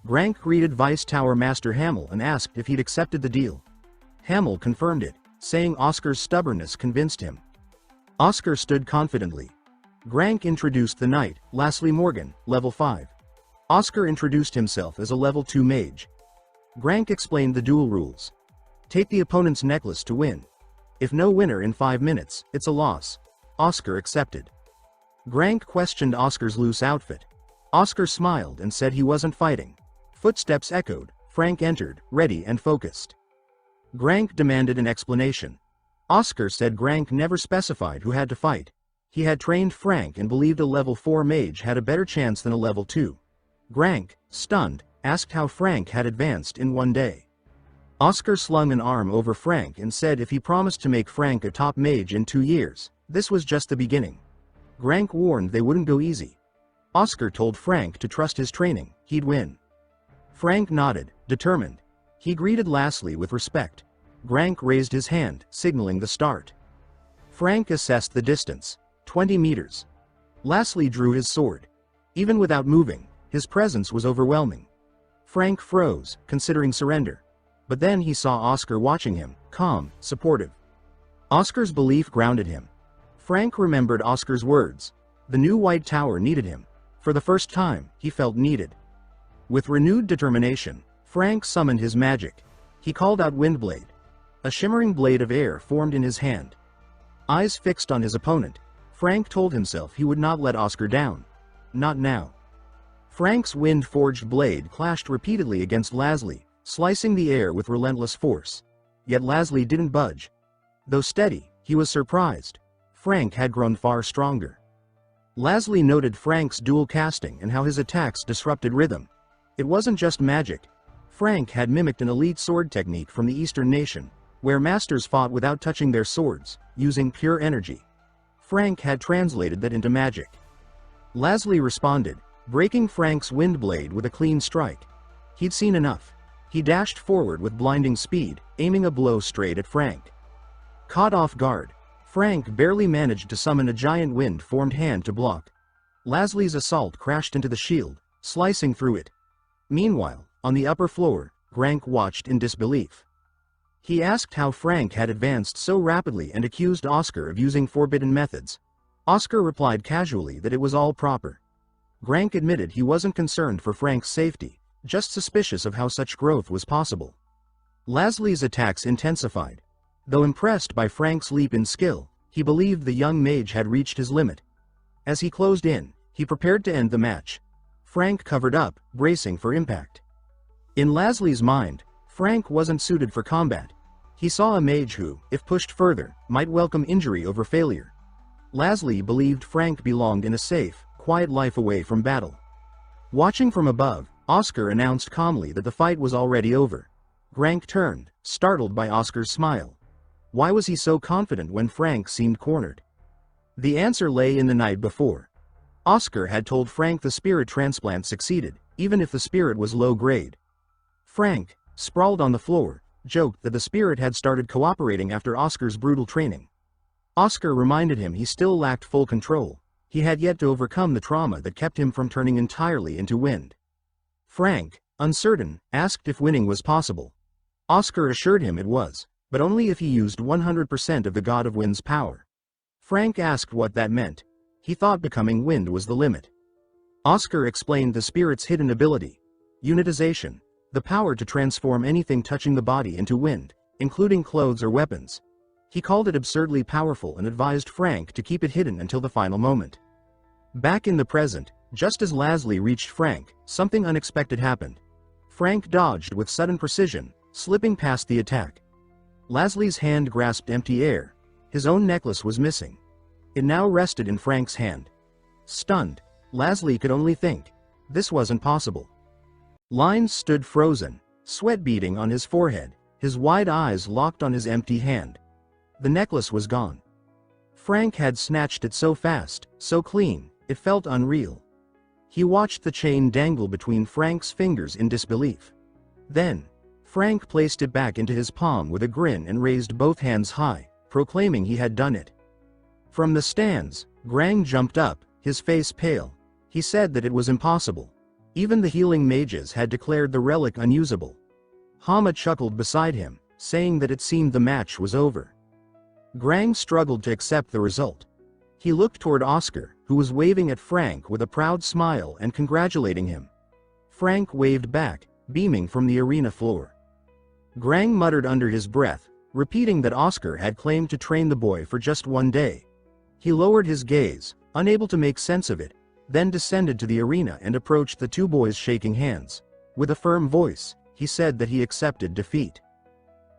Grank greeted Vice Tower Master Hamel and asked if he'd accepted the deal. Hamel confirmed it, saying Oscar's stubbornness convinced him. Oscar stood confidently. Grank introduced the knight, Lasley Morgan, level 5. Oscar introduced himself as a level 2 mage. Grank explained the duel rules. Take the opponent's necklace to win. If no winner in 5 minutes, it's a loss. Oscar accepted. Grank questioned Oscar's loose outfit. Oscar smiled and said he wasn't fighting. Footsteps echoed. Frank entered, ready and focused. Grank demanded an explanation. Oscar said Grank never specified who had to fight. He had trained Frank and believed a level 4 mage had a better chance than a level 2. Grank, stunned, asked how Frank had advanced in one day. Oscar slung an arm over Frank and said if he promised to make Frank a top mage in 2 years, this was just the beginning. Grank warned they wouldn't go easy. Oscar told Frank to trust his training, he'd win. Frank nodded, determined. He greeted Lasley with respect. Grank raised his hand, signaling the start. Frank assessed the distance. 20 meters. Lasley drew his sword. Even without moving, his presence was overwhelming. Frank froze, considering surrender. But then he saw Oscar watching him, calm, supportive. Oscar's belief grounded him. Frank remembered Oscar's words. The new White Tower needed him. For the first time, he felt needed. With renewed determination, Frank summoned his magic. He called out Windblade. A shimmering blade of air formed in his hand. Eyes fixed on his opponent, Frank told himself he would not let Oscar down. Not now. Frank's wind-forged blade clashed repeatedly against Lasley, slicing the air with relentless force. Yet Lasley didn't budge. Though steady, he was surprised. Frank had grown far stronger. Lasley noted Frank's dual casting and how his attacks disrupted rhythm. It wasn't just magic. Frank had mimicked an elite sword technique from the Eastern nation. where masters fought without touching their swords, using pure energy. Frank had translated that into magic. Laszlo responded, breaking Frank's wind blade with a clean strike. He'd seen enough. He dashed forward with blinding speed, aiming a blow straight at Frank. Caught off guard, Frank barely managed to summon a giant wind-formed hand to block. Laszlo's assault crashed into the shield, slicing through it. Meanwhile, on the upper floor, Frank watched in disbelief. He asked how Frank had advanced so rapidly and accused Oscar of using forbidden methods. Oscar replied casually that it was all proper. Frank admitted he wasn't concerned for Frank's safety, just suspicious of how such growth was possible. Laszlo's attacks intensified. Though impressed by Frank's leap in skill, he believed the young mage had reached his limit. As he closed in, he prepared to end the match. Frank covered up, bracing for impact. In Laszlo's mind, Frank wasn't suited for combat. He saw a mage who, if pushed further, might welcome injury over failure. Laszlo believed Frank belonged in a safe, quiet life away from battle. Watching from above, Oscar announced calmly that the fight was already over. Frank turned, startled by Oscar's smile. Why was he so confident when Frank seemed cornered? The answer lay in the night before. Oscar had told Frank the spirit transplant succeeded, even if the spirit was low grade. Frank, sprawled on the floor, joked that the spirit had started cooperating after Oscar's brutal training. Oscar reminded him he still lacked full control. He had yet to overcome the trauma that kept him from turning entirely into wind. Frank, uncertain, asked if winning was possible. Oscar assured him it was, but only if he used 100% of the God of Wind's power. Frank asked what that meant. He thought becoming wind was the limit. Oscar explained the spirit's hidden ability: unitization, the power to transform anything touching the body into wind, including clothes or weapons. He called it absurdly powerful and advised Frank to keep it hidden until the final moment. Back in the present, just as Laszlo reached Frank, something unexpected happened. Frank dodged with sudden precision, slipping past the attack. Laszlo's hand grasped empty air. His own necklace was missing. It now rested in Frank's hand. Stunned, Laszlo could only think, this wasn't possible. Lines stood frozen, sweat beading on his forehead, his wide eyes locked on his empty hand. The necklace was gone. Frank had snatched it so fast, so clean, it felt unreal. He watched the chain dangle between Frank's fingers in disbelief. Then, Frank placed it back into his palm with a grin and raised both hands high, proclaiming he had done it. From the stands, Grang jumped up, his face pale. He said that it was impossible. Even the healing mages had declared the relic unusable. Hama chuckled beside him, saying that it seemed the match was over. Grang struggled to accept the result. He looked toward Oscar, who was waving at Frank with a proud smile and congratulating him. Frank waved back, beaming from the arena floor. Grang muttered under his breath, repeating that Oscar had claimed to train the boy for just one day. He lowered his gaze, unable to make sense of it, then descended to the arena and approached the two boys shaking hands. With a firm voice, he said that he accepted defeat.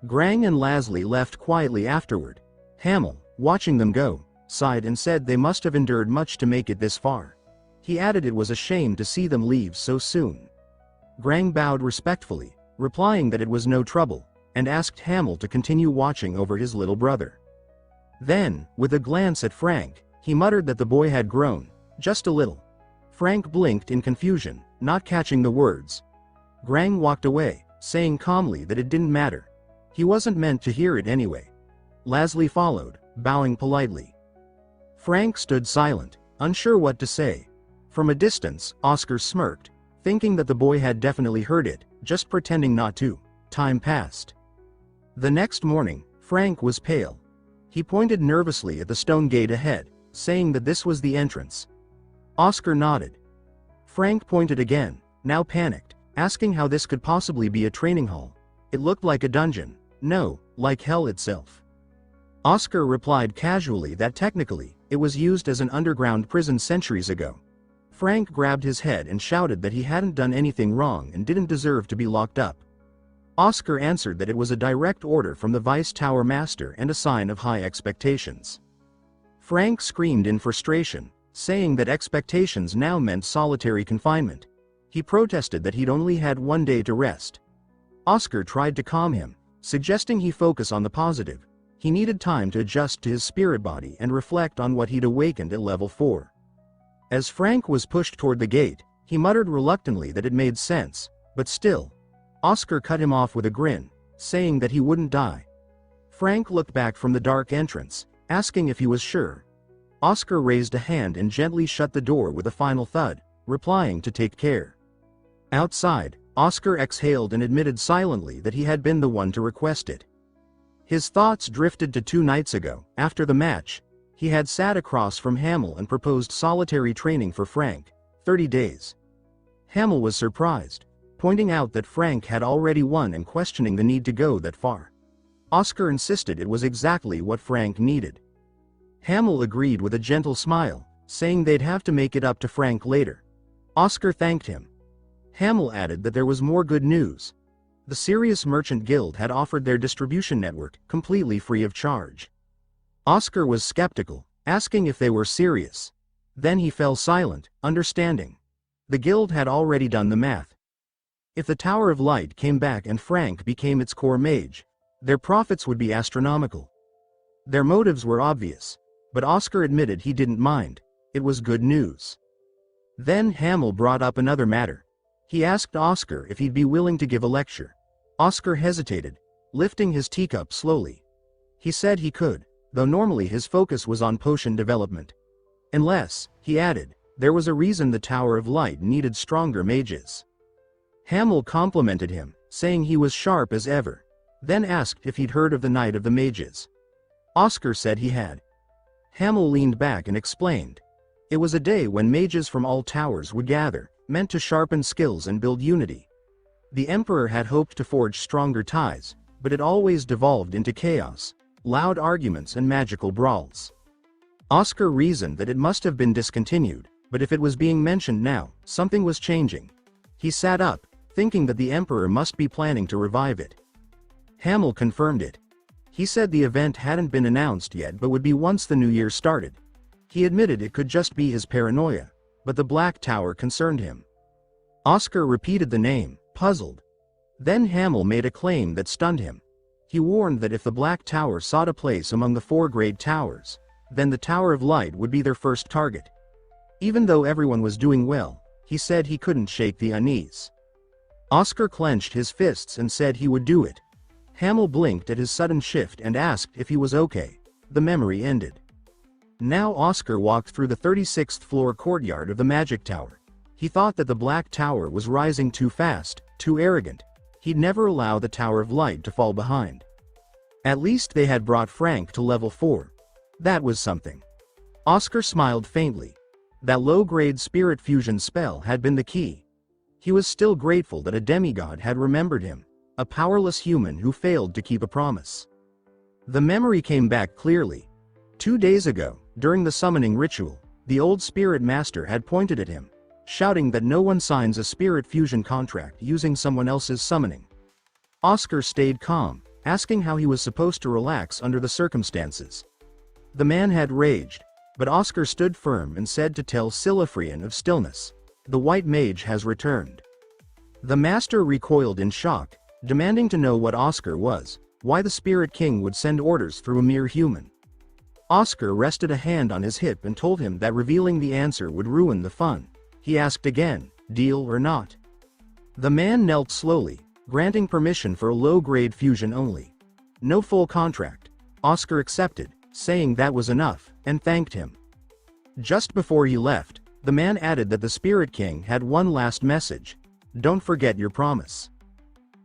Grang and Laszlo left quietly afterward. Hamel, watching them go, sighed and said they must have endured much to make it this far. He added it was a shame to see them leave so soon. Grang bowed respectfully, replying that it was no trouble, and asked Hamel to continue watching over his little brother. Then, with a glance at Frank, he muttered that the boy had grown, just a little. Frank blinked in confusion, not catching the words. Grang walked away, saying calmly that it didn't matter. He wasn't meant to hear it anyway. Laszlo followed, bowing politely. Frank stood silent, unsure what to say. From a distance, Oscar smirked, thinking that the boy had definitely heard it, just pretending not to. Time passed. The next morning, Frank was pale. He pointed nervously at the stone gate ahead, saying that this was the entrance. Oscar nodded. Frank pointed again, now panicked, asking how this could possibly be a training hall. It looked like a dungeon. No, like hell itself. Oscar replied casually that technically, it was used as an underground prison centuries ago. Frank grabbed his head and shouted that he hadn't done anything wrong and didn't deserve to be locked up. Oscar answered that it was a direct order from the Vice Tower Master and a sign of high expectations. Frank screamed in frustration, saying that expectations now meant solitary confinement. He protested that he'd only had one day to rest. Oscar tried to calm him, suggesting he focus on the positive. He needed time to adjust to his spirit body and reflect on what he'd awakened at level 4. As Frank was pushed toward the gate, he muttered reluctantly that it made sense, but still. Oscar cut him off with a grin, saying that he wouldn't die. Frank looked back from the dark entrance, asking if he was sure. Oscar raised a hand and gently shut the door with a final thud, replying to take care. Outside, Oscar exhaled and admitted silently that he had been the one to request it. His thoughts drifted to 2 nights ago. After the match, he had sat across from Hamel and proposed solitary training for Frank, 30 days. Hamel was surprised, pointing out that Frank had already won and questioning the need to go that far. Oscar insisted it was exactly what Frank needed. Hamel agreed with a gentle smile, saying they'd have to make it up to Frank later. Oscar thanked him. Hamel added that there was more good news. The Serious Merchant Guild had offered their distribution network, completely free of charge. Oscar was skeptical, asking if they were serious. Then he fell silent, understanding. The guild had already done the math. If the Tower of Light came back and Frank became its core mage, their profits would be astronomical. Their motives were obvious, but Oscar admitted he didn't mind. It was good news. Then Hamel brought up another matter. He asked Oscar if he'd be willing to give a lecture. Oscar hesitated, lifting his teacup slowly. He said he could, though normally his focus was on potion development. Unless, he added, there was a reason the Tower of Light needed stronger mages. Hamel complimented him, saying he was sharp as ever, then asked if he'd heard of the Night of the Mages. Oscar said he had. Hamel leaned back and explained. It was a day when mages from all towers would gather, meant to sharpen skills and build unity. The Emperor had hoped to forge stronger ties, but it always devolved into chaos, loud arguments and magical brawls. Oscar reasoned that it must have been discontinued, but if it was being mentioned now, something was changing. He sat up, thinking that the Emperor must be planning to revive it. Hamel confirmed it. He said the event hadn't been announced yet but would be once the new year started. He admitted it could just be his paranoia, but the Black Tower concerned him. Oscar repeated the name, puzzled. Then Hamel made a claim that stunned him. He warned that if the Black Tower sought a place among the 4 great towers, then the Tower of Light would be their first target. Even though everyone was doing well, he said he couldn't shake the unease. Oscar clenched his fists and said he would do it. Hamel blinked at his sudden shift and asked if he was okay. The memory ended. Now Oscar walked through the 36th floor courtyard of the Magic Tower. He thought that the Black Tower was rising too fast, too arrogant. He'd never allow the Tower of Light to fall behind. At least they had brought Frank to level 4. That was something. Oscar smiled faintly. That low-grade spirit fusion spell had been the key. He was still grateful that a demigod had remembered him, a powerless human who failed to keep a promise. The memory came back clearly. 2 days ago, during the summoning ritual, the old spirit master had pointed at him, shouting that no one signs a spirit fusion contract using someone else's summoning. Oscar stayed calm, asking how he was supposed to relax under the circumstances. The man had raged, but Oscar stood firm and said to tell Silafrian of stillness. The white mage has returned. The master recoiled in shock, demanding to know what Oscar was, why the Spirit King would send orders through a mere human. Oscar rested a hand on his hip and told him that revealing the answer would ruin the fun. He asked again, deal or not? The man knelt slowly, granting permission for a low-grade fusion only. No full contract. Oscar accepted, saying that was enough, and thanked him. Just before he left, the man added that the Spirit King had one last message. Don't forget your promise.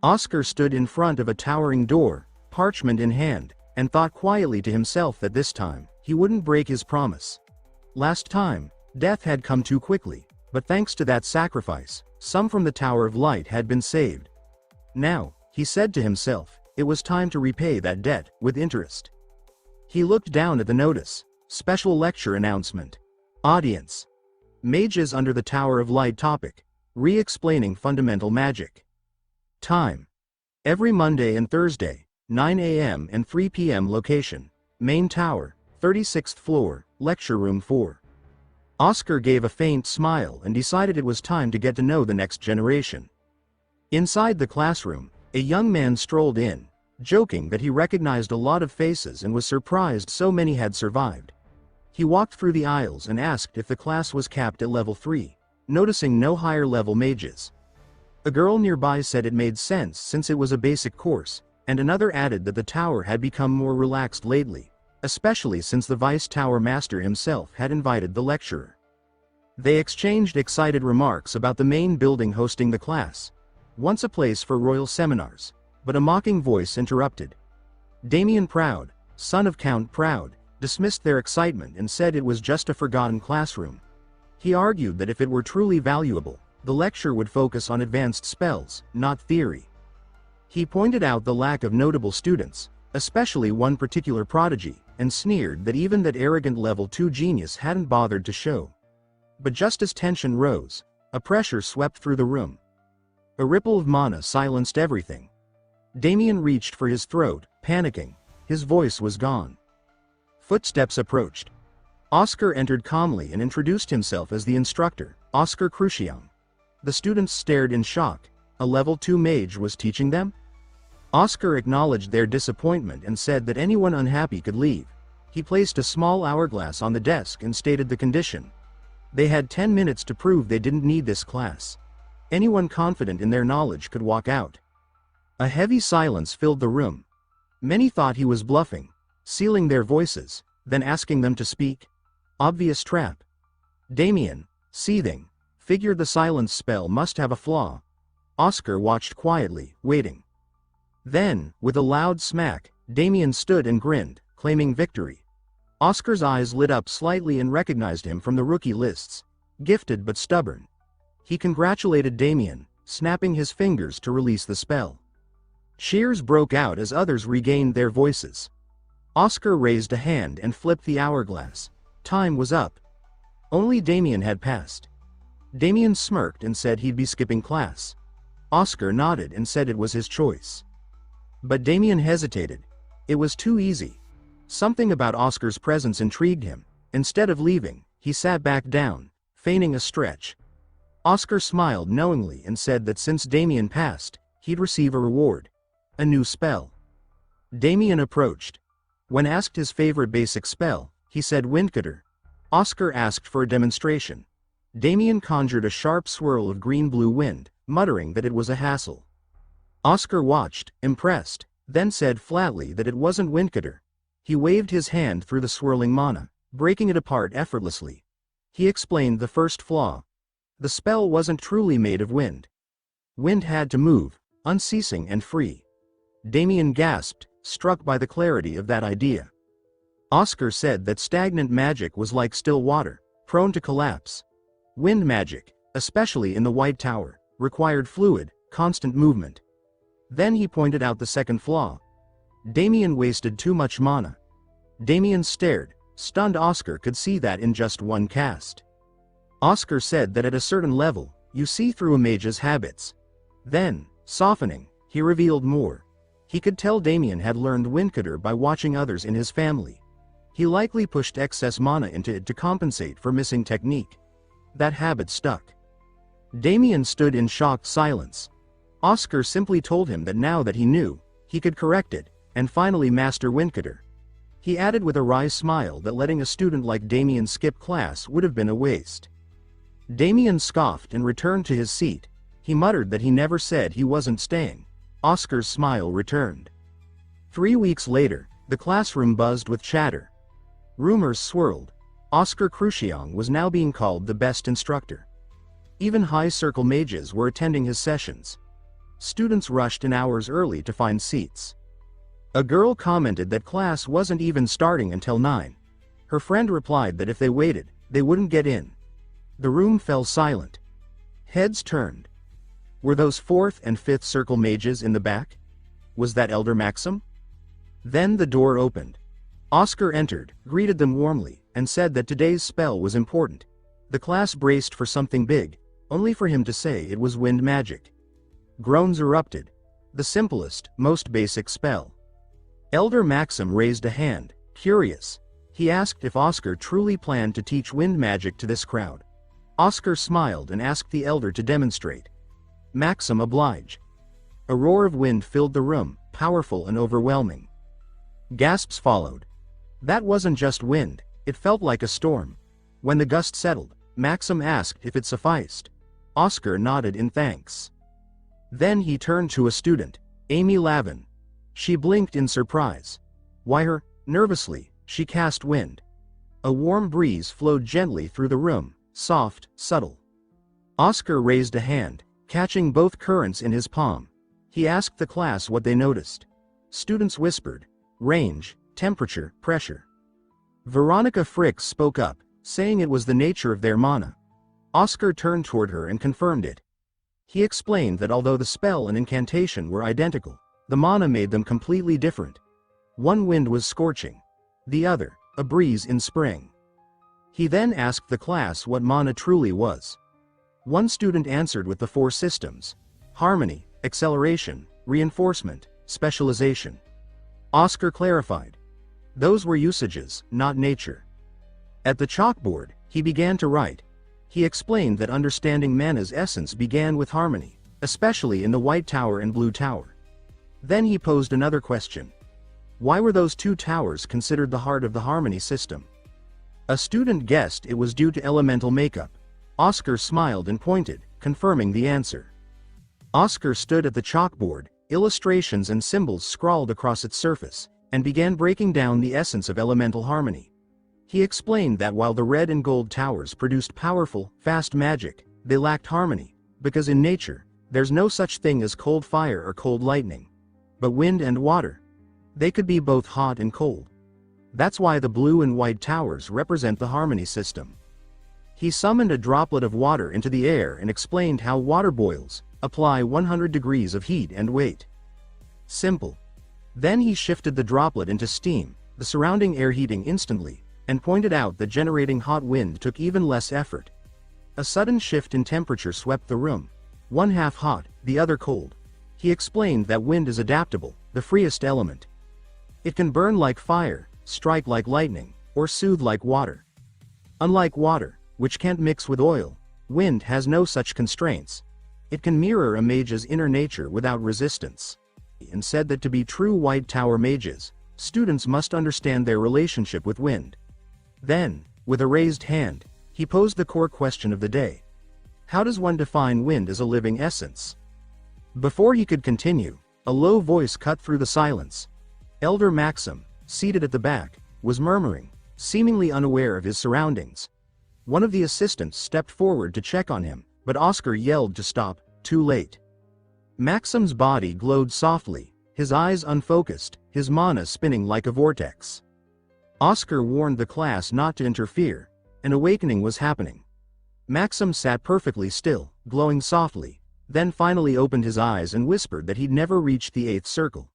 Oscar stood in front of a towering door, parchment in hand, and thought quietly to himself that this time, he wouldn't break his promise. Last time, death had come too quickly, but thanks to that sacrifice, some from the Tower of Light had been saved. Now, he said to himself, it was time to repay that debt, with interest. He looked down at the notice. Special lecture announcement. Audience. Mages under the Tower of Light topic. Re-explaining fundamental magic. Time. Every Monday and Thursday, 9 a.m. and 3 p.m. Location. Main Tower, 36th floor, Lecture Room 4. Oscar gave a faint smile and decided it was time to get to know the next generation. Inside the classroom, a young man strolled in, joking that he recognized a lot of faces and was surprised so many had survived. He walked through the aisles and asked if the class was capped at level 3, noticing no higher level mages. A girl nearby said it made sense since it was a basic course, and another added that the tower had become more relaxed lately, especially since the Vice Tower Master himself had invited the lecturer. They exchanged excited remarks about the main building hosting the class, once a place for royal seminars, but a mocking voice interrupted. Damien Proud, son of Count Proud, dismissed their excitement and said it was just a forgotten classroom. He argued that if it were truly valuable, the lecture would focus on advanced spells, not theory. He pointed out the lack of notable students, especially one particular prodigy, and sneered that even that arrogant level 2 genius hadn't bothered to show. But just as tension rose, a pressure swept through the room. A ripple of mana silenced everything. Damien reached for his throat, panicking. His voice was gone. Footsteps approached. Oscar entered calmly and introduced himself as the instructor, Oscar Crucian. The students stared in shock. A level 2 mage was teaching them? Oscar acknowledged their disappointment and said that anyone unhappy could leave. He placed a small hourglass on the desk and stated the condition. They had 10 minutes to prove they didn't need this class. Anyone confident in their knowledge could walk out. A heavy silence filled the room. Many thought he was bluffing, sealing their voices, then asking them to speak. Obvious trap. Damien, seething, figured the silence spell must have a flaw. Oscar watched quietly, waiting. Then, with a loud smack, Damien stood and grinned, claiming victory. Oscar's eyes lit up slightly and recognized him from the rookie lists. Gifted but stubborn. He congratulated Damien, snapping his fingers to release the spell. Cheers broke out as others regained their voices. Oscar raised a hand and flipped the hourglass. Time was up. Only Damien had passed. Damien smirked and said he'd be skipping class. Oscar nodded and said it was his choice. But Damien hesitated. It was too easy. Something about Oscar's presence intrigued him. Instead of leaving, he sat back down, feigning a stretch. Oscar smiled knowingly and said that since Damien passed, he'd receive a reward. A new spell. Damien approached. When asked his favorite basic spell, he said Windcutter. Oscar asked for a demonstration. Damien conjured a sharp swirl of green-blue wind, muttering that it was a hassle. Oscar watched, impressed, then said flatly that it wasn't Windcutter. He waved his hand through the swirling mana, breaking it apart effortlessly. He explained the first flaw. The spell wasn't truly made of wind. Wind had to move, unceasing and free. Damien gasped, struck by the clarity of that idea. Oscar said that stagnant magic was like still water, prone to collapse. Wind magic, especially in the White Tower, required fluid, constant movement. Then he pointed out the second flaw. Damien wasted too much mana. Damien stared, stunned. Oscar could see that in just one cast. Oscar said that at a certain level, you see through a mage's habits. Then, softening, he revealed more. He could tell Damien had learned Windcutter by watching others in his family. He likely pushed excess mana into it to compensate for missing technique. That habit stuck. Damien stood in shocked silence. Oscar simply told him that now that he knew, he could correct it, and finally master Windcutter. He added with a wry smile that letting a student like Damien skip class would have been a waste. Damien scoffed and returned to his seat. He muttered that he never said he wasn't staying. Oscar's smile returned. 3 weeks later, the classroom buzzed with chatter. Rumors swirled. Oscar Crucian was now being called the best instructor. Even high-circle mages were attending his sessions. Students rushed in hours early to find seats. A girl commented that class wasn't even starting until 9. Her friend replied that if they waited, they wouldn't get in. The room fell silent. Heads turned. Were those 4th and 5th circle mages in the back? Was that Elder Maxim? Then the door opened. Oscar entered, greeted them warmly, and said that today's spell was important. The class braced for something big, only for him to say it was wind magic. Groans erupted. The simplest, most basic spell. Elder Maxim raised a hand, curious. He asked if Oscar truly planned to teach wind magic to this crowd. Oscar smiled and asked the elder to demonstrate. Maxim obliged. A roar of wind filled the room, powerful and overwhelming. Gasps followed. That wasn't just wind, it felt like a storm. When the gust settled, Maxim asked if it sufficed. Oscar nodded in thanks. Then he turned to a student, Amy Lavin. She blinked in surprise. Why her? Nervously, she cast wind. A warm breeze flowed gently through the room, soft, subtle. Oscar raised a hand, catching both currents in his palm. He asked the class what they noticed. Students whispered, range, temperature, pressure. Veronica Fricks spoke up, saying it was the nature of their mana. Oscar turned toward her and confirmed it. He explained that although the spell and incantation were identical, the mana made them completely different. One wind was scorching. The other, a breeze in spring. He then asked the class what mana truly was. One student answered with the 4 systems: harmony, acceleration, reinforcement, specialization. Oscar clarified. Those were usages, not nature. At the chalkboard, he began to write. He explained that understanding mana's essence began with harmony, especially in the White Tower and Blue Tower. Then he posed another question. Why were those 2 towers considered the heart of the harmony system? A student guessed it was due to elemental makeup. Oscar smiled and pointed, confirming the answer. Oscar stood at the chalkboard, illustrations and symbols scrawled across its surface, and began breaking down the essence of elemental harmony. He explained that while the red and gold towers produced powerful, fast magic, they lacked harmony, because in nature, there's no such thing as cold fire or cold lightning. But wind and water, they could be both hot and cold. That's why the blue and white towers represent the harmony system. He summoned a droplet of water into the air and explained how water boils, apply 100 degrees of heat and wait. Simple. Then he shifted the droplet into steam, the surrounding air heating instantly, and pointed out that generating hot wind took even less effort. A sudden shift in temperature swept the room. One half hot, the other cold. He explained that wind is adaptable, the freest element. It can burn like fire, strike like lightning, or soothe like water. Unlike water, which can't mix with oil, wind has no such constraints. It can mirror a mage's inner nature without resistance. And said that to be true White Tower mages, students must understand their relationship with wind. Then, with a raised hand, he posed the core question of the day. How does one define wind as a living essence? Before he could continue, a low voice cut through the silence. Elder Maxim, seated at the back, was murmuring, seemingly unaware of his surroundings. One of the assistants stepped forward to check on him, but Oscar yelled to stop, too late. Maxim's body glowed softly, his eyes unfocused, his mana spinning like a vortex. Oscar warned the class not to interfere. An awakening was happening. Maxim sat perfectly still, glowing softly, then finally opened his eyes and whispered that he'd never reached the 8th circle.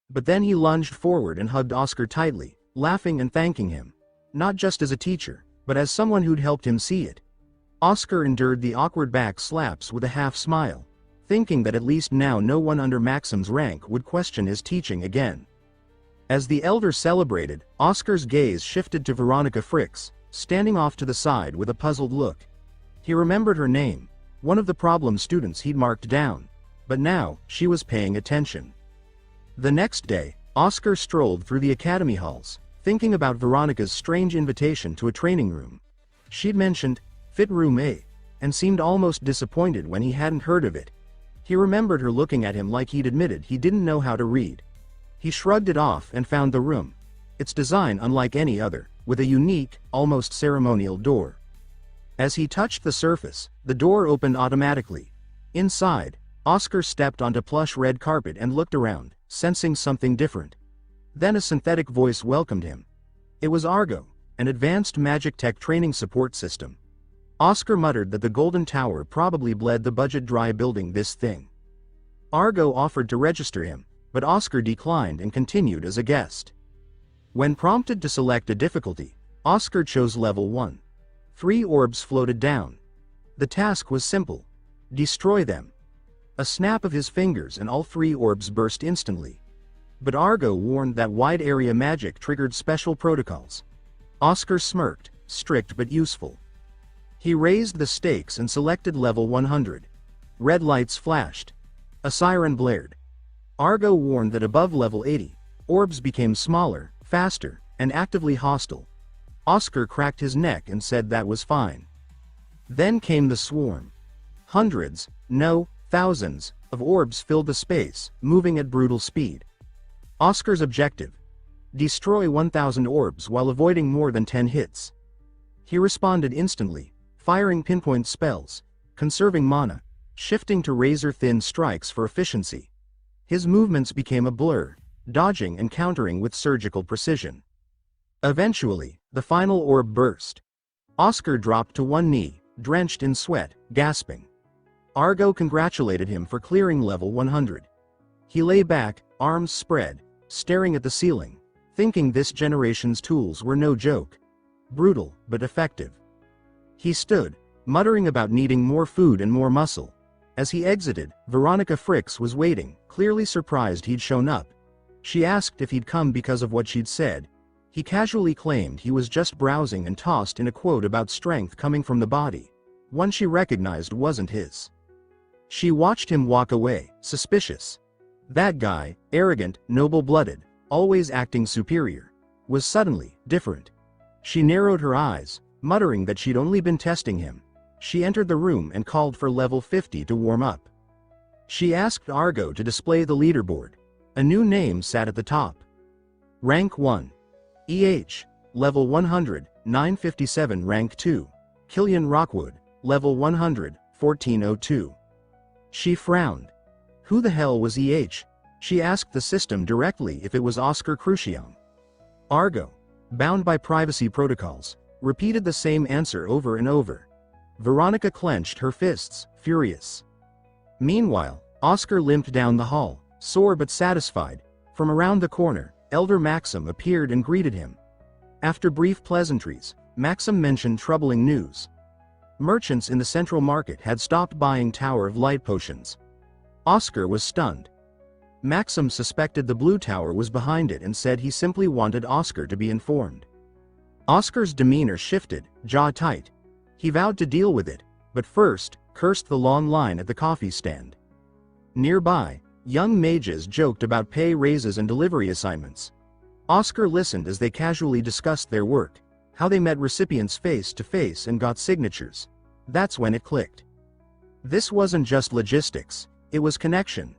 But then he lunged forward and hugged Oscar tightly, laughing and thanking him. Not just as a teacher, but as someone who'd helped him see it. Oscar endured the awkward back slaps with a half smile, thinking that at least now no one under Maxim's rank would question his teaching again. As the elder celebrated, Oscar's gaze shifted to Veronica Fricks, standing off to the side with a puzzled look. He remembered her name, one of the problem students he'd marked down, but now, she was paying attention. The next day, Oscar strolled through the academy halls, thinking about Veronica's strange invitation to a training room. She'd mentioned, Fit Room A, and seemed almost disappointed when he hadn't heard of it. He remembered her looking at him like he'd admitted he didn't know how to read. He shrugged it off and found the room. Its design unlike any other, with a unique, almost ceremonial door. As he touched the surface, the door opened automatically. Inside, Oscar stepped onto plush red carpet and looked around, sensing something different. Then a synthetic voice welcomed him. It was Argo, an advanced magic tech training support system. Oscar muttered that the Golden Tower probably bled the budget dry building this thing. Argo offered to register him, but Oscar declined and continued as a guest. When prompted to select a difficulty, Oscar chose level 1. 3 orbs floated down. The task was simple. Destroy them. A snap of his fingers and all 3 orbs burst instantly. But Argo warned that wide area magic triggered special protocols. Oscar smirked, strict but useful. He raised the stakes and selected level 100. Red lights flashed. A siren blared. Argo warned that above level 80, orbs became smaller, faster, and actively hostile. Oscar cracked his neck and said that was fine. Then came the swarm. Hundreds, no, thousands, of orbs filled the space, moving at brutal speed. Oscar's objective: destroy 1,000 orbs while avoiding more than 10 hits. He responded instantly, firing pinpoint spells, conserving mana, shifting to razor-thin strikes for efficiency. His movements became a blur, dodging and countering with surgical precision. Eventually, the final orb burst. Oscar dropped to one knee, drenched in sweat, gasping. Argo congratulated him for clearing level 100. He lay back, arms spread, staring at the ceiling, thinking this generation's tools were no joke. Brutal, but effective. He stood, muttering about needing more food and more muscle. As he exited, Veronica Fricks was waiting, clearly surprised he'd shown up. She asked if he'd come because of what she'd said. He casually claimed he was just browsing and tossed in a quote about strength coming from the body. One she recognized wasn't his. She watched him walk away, suspicious. That guy, arrogant, noble-blooded, always acting superior, was suddenly different. She narrowed her eyes, muttering that she'd only been testing him. She entered the room and called for level 50 to warm up. She asked Argo to display the leaderboard. A new name sat at the top. Rank 1. EH, level 100, 957. Rank 2. Killian Rockwood, level 100, 1402. She frowned. Who the hell was EH? She asked the system directly if it was Oscar Crucian. Argo, bound by privacy protocols, repeated the same answer over and over. Veronica clenched her fists, furious. Meanwhile, Oscar limped down the hall, sore but satisfied. From around the corner, Elder Maxim appeared and greeted him. After brief pleasantries, Maxim mentioned troubling news. Merchants in the central market had stopped buying Tower of Light potions. Oscar was stunned. Maxim suspected the Blue Tower was behind it and said he simply wanted Oscar to be informed. Oscar's demeanor shifted, jaw tight. He vowed to deal with it, but first, cursed the long line at the coffee stand. Nearby, young mages joked about pay raises and delivery assignments. Oscar listened as they casually discussed their work, how they met recipients face to face and got signatures. That's when it clicked. This wasn't just logistics, it was connection.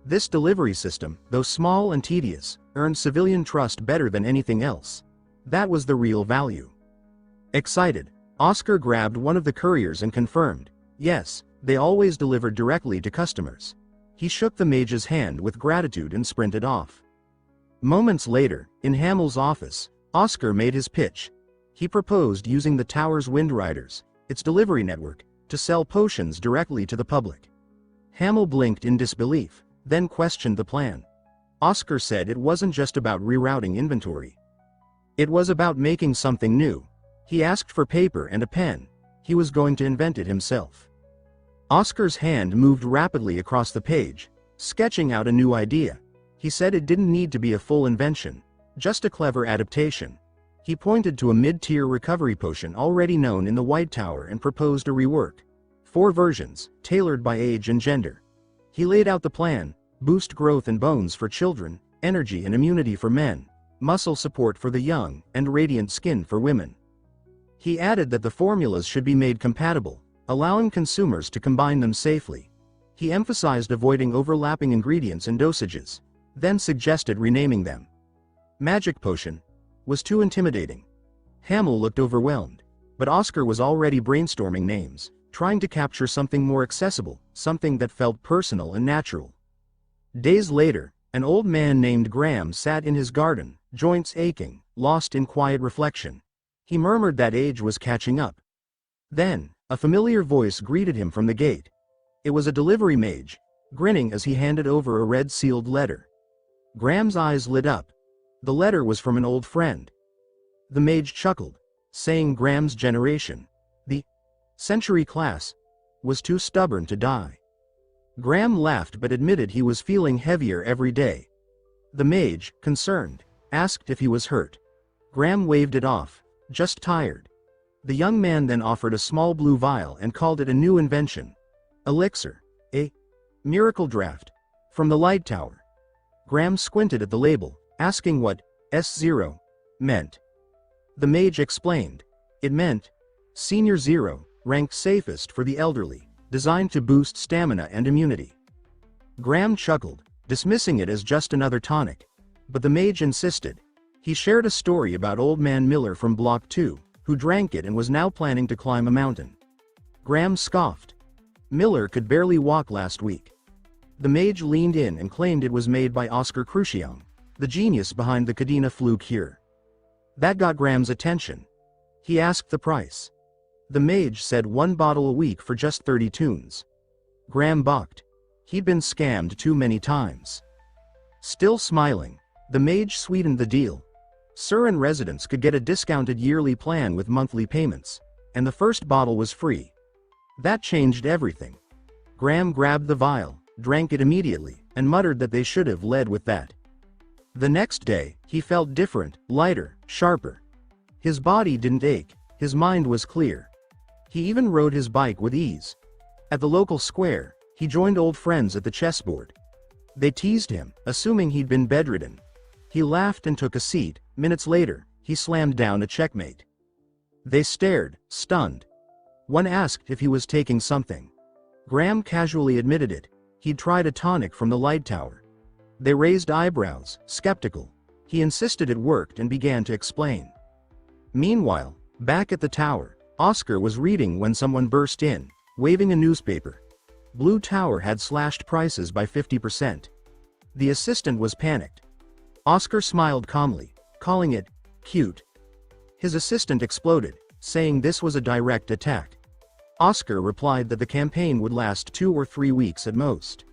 This delivery system, though small and tedious, earned civilian trust better than anything else. That was the real value. Excited, Oscar grabbed one of the couriers and confirmed, yes, they always delivered directly to customers. He shook the mage's hand with gratitude and sprinted off. Moments later, in Hamill's office, Oscar made his pitch. He proposed using the tower's Windriders, its delivery network, to sell potions directly to the public. Hamill blinked in disbelief, then questioned the plan. Oscar said it wasn't just about rerouting inventory. It was about making something new. He asked for paper and a pen. He was going to invent it himself. Oscar's hand moved rapidly across the page, sketching out a new idea. He said it didn't need to be a full invention, just a clever adaptation. He pointed to a mid-tier recovery potion already known in the White Tower and proposed a rework. 4 versions, tailored by age and gender. He laid out the plan: boost growth and bones for children, energy and immunity for men, muscle support for the young, and radiant skin for women. He added that the formulas should be made compatible, allowing consumers to combine them safely. He emphasized avoiding overlapping ingredients and dosages, then suggested renaming them. Magic potion was too intimidating. Hamill looked overwhelmed, but Oscar was already brainstorming names, trying to capture something more accessible, something that felt personal and natural. Days later, an old man named Graham sat in his garden, joints aching, lost in quiet reflection. He murmured that age was catching up. Then, a familiar voice greeted him from the gate. It was a delivery mage, grinning as he handed over a red-sealed letter. Graham's eyes lit up. The letter was from an old friend. The mage chuckled, saying Graham's generation, the century class, was too stubborn to die. Graham laughed but admitted he was feeling heavier every day. The mage, concerned, asked if he was hurt. Graham waved it off, just tired. The young man then offered a small blue vial and called it a new invention. Elixir, a miracle draft, from the Light Tower. Graham squinted at the label, asking what S0 meant. The mage explained. It meant, Senior Zero, ranked safest for the elderly, designed to boost stamina and immunity. Graham chuckled, dismissing it as just another tonic. But the mage insisted. He shared a story about Old Man Miller from Block 2, who drank it and was now planning to climb a mountain. Graham scoffed. Miller could barely walk last week. The mage leaned in and claimed it was made by Oscar Crucian, the genius behind the Cadena flu cure. That got Graham's attention. He asked the price. The mage said 1 bottle a week for just 30 tunes. Graham balked. He'd been scammed too many times. Still smiling, the mage sweetened the deal. Surin residents could get a discounted yearly plan with monthly payments, and the first bottle was free. That changed everything. Graham grabbed the vial, drank it immediately, and muttered that they should have led with that. The next day, he felt different, lighter, sharper. His body didn't ache, his mind was clear. He even rode his bike with ease. At the local square, he joined old friends at the chessboard. They teased him, assuming he'd been bedridden. He laughed and took a seat. Minutes later, he slammed down a checkmate. They stared, stunned. One asked if he was taking something. Graham casually admitted it. He'd tried a tonic from the light tower. They raised eyebrows, skeptical. He insisted it worked and began to explain. Meanwhile, back at the tower, Oscar was reading when someone burst in, waving a newspaper. Blue Tower had slashed prices by 50%. The assistant was panicked. Oscar smiled calmly, calling it cute. His assistant exploded, saying this was a direct attack. Oscar replied that the campaign would last 2 or 3 weeks at most.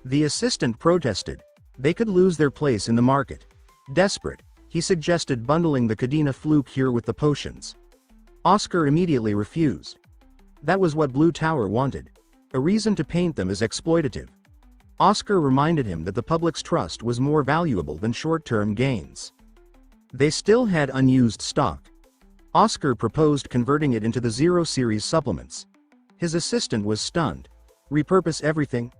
The assistant protested. They could lose their place in the market. Desperate, he suggested bundling the Cadena flu cure with the potions. Oscar immediately refused. That was what Blue Tower wanted. A reason to paint them as exploitative. Oscar reminded him that the public's trust was more valuable than short-term gains. They still had unused stock. Oscar proposed converting it into the Zero Series supplements. His assistant was stunned. Repurpose everything?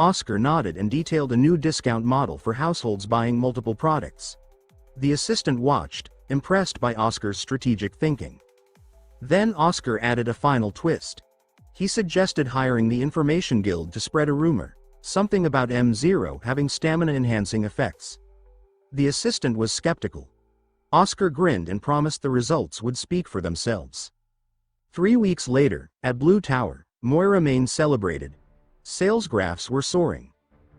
Oscar nodded and detailed a new discount model for households buying multiple products. The assistant watched, impressed by Oscar's strategic thinking. Then Oscar added a final twist. He suggested hiring the Information Guild to spread a rumor, something about M0 having stamina-enhancing effects. The assistant was skeptical. Oscar grinned and promised the results would speak for themselves. 3 weeks later, at Blue Tower, Moira Main celebrated. Sales graphs were soaring.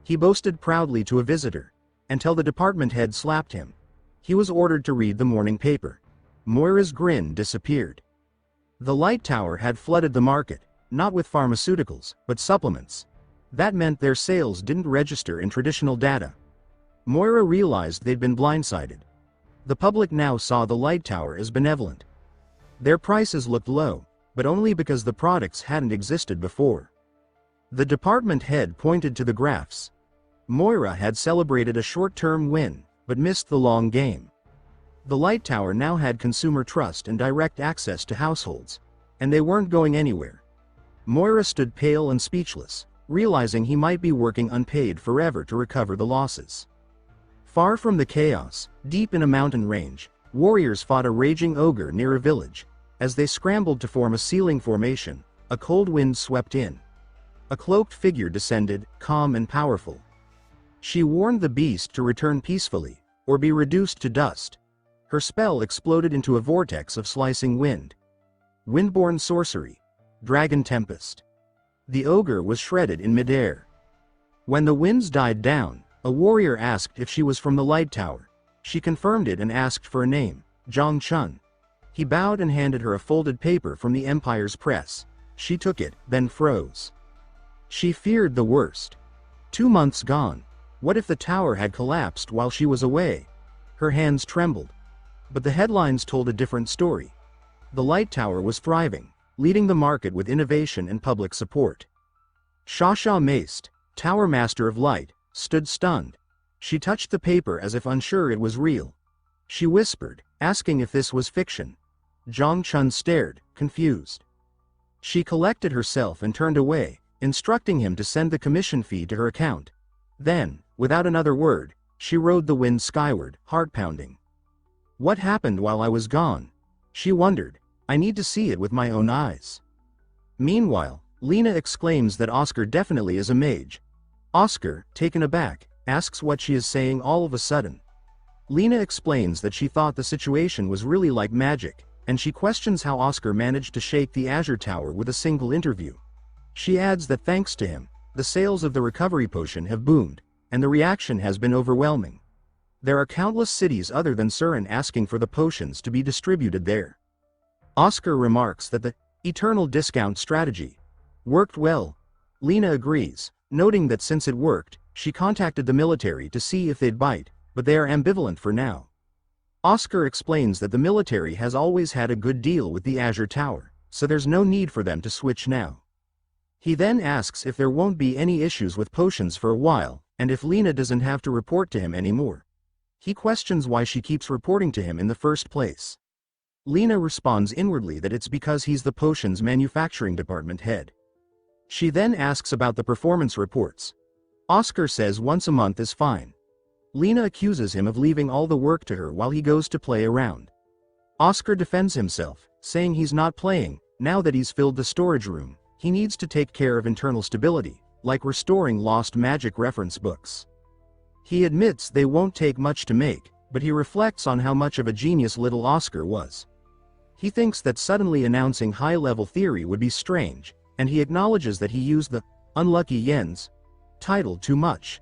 He boasted proudly to a visitor, until the department head slapped him. He was ordered to read the morning paper. Moira's grin disappeared. The light tower had flooded the market, not with pharmaceuticals, but supplements. That meant their sales didn't register in traditional data. Moira realized they'd been blindsided. The public now saw the light tower as benevolent. Their prices looked low, but only because the products hadn't existed before. The department head pointed to the graphs. Moira had celebrated a short-term win, but missed the long game. The light tower now had consumer trust and direct access to households, and they weren't going anywhere. Moira stood pale and speechless, realizing he might be working unpaid forever to recover the losses. Far from the chaos, deep in a mountain range, warriors fought a raging ogre near a village. As they scrambled to form a ceiling formation, a cold wind swept in. A cloaked figure descended, calm and powerful. She warned the beast to return peacefully, or be reduced to dust. Her spell exploded into a vortex of slicing wind. Windborne sorcery. Dragon Tempest. The ogre was shredded in midair. When the winds died down, a warrior asked if she was from the light tower. She confirmed it and asked for a name, Zhang Chun. He bowed and handed her a folded paper from the Empire's press. She took it, then froze. She feared the worst. 2 months gone. What if the tower had collapsed while she was away? Her hands trembled. But the headlines told a different story. The light tower was thriving, leading the market with innovation and public support. Shasha Maist, Tower Master of Light, stood stunned. She touched the paper as if unsure it was real. She whispered, asking if this was fiction. Zhang Chun stared, confused. She collected herself and turned away, instructing him to send the commission fee to her account. Then, without another word, she rode the wind skyward, heart-pounding. What happened while I was gone? She wondered. I need to see it with my own eyes. Meanwhile, Lena exclaims that Oscar definitely is a mage. Oscar, taken aback, asks what she is saying all of a sudden. Lena explains that she thought the situation was really like magic, and she questions how Oscar managed to shake the Azure Tower with a single interview. She adds that thanks to him, the sales of the recovery potion have boomed, and the reaction has been overwhelming. There are countless cities other than Surin asking for the potions to be distributed there. Oscar remarks that the eternal discount strategy worked well. Lena agrees, noting that since it worked, she contacted the military to see if they'd bite, but they are ambivalent for now. Oscar explains that the military has always had a good deal with the Azure Tower, so there's no need for them to switch now. He then asks if there won't be any issues with potions for a while, and if Lena doesn't have to report to him anymore. He questions why she keeps reporting to him in the first place. Lena responds inwardly that it's because he's the potions manufacturing department head. She then asks about the performance reports. Oscar says once a month is fine. Lena accuses him of leaving all the work to her while he goes to play around. Oscar defends himself, saying he's not playing. Now that he's filled the storage room, he needs to take care of internal stability, like restoring lost magic reference books. He admits they won't take much to make, but he reflects on how much of a genius little Oscar was. He thinks that suddenly announcing high-level theory would be strange, and he acknowledges that he used the unlucky Yen's title too much.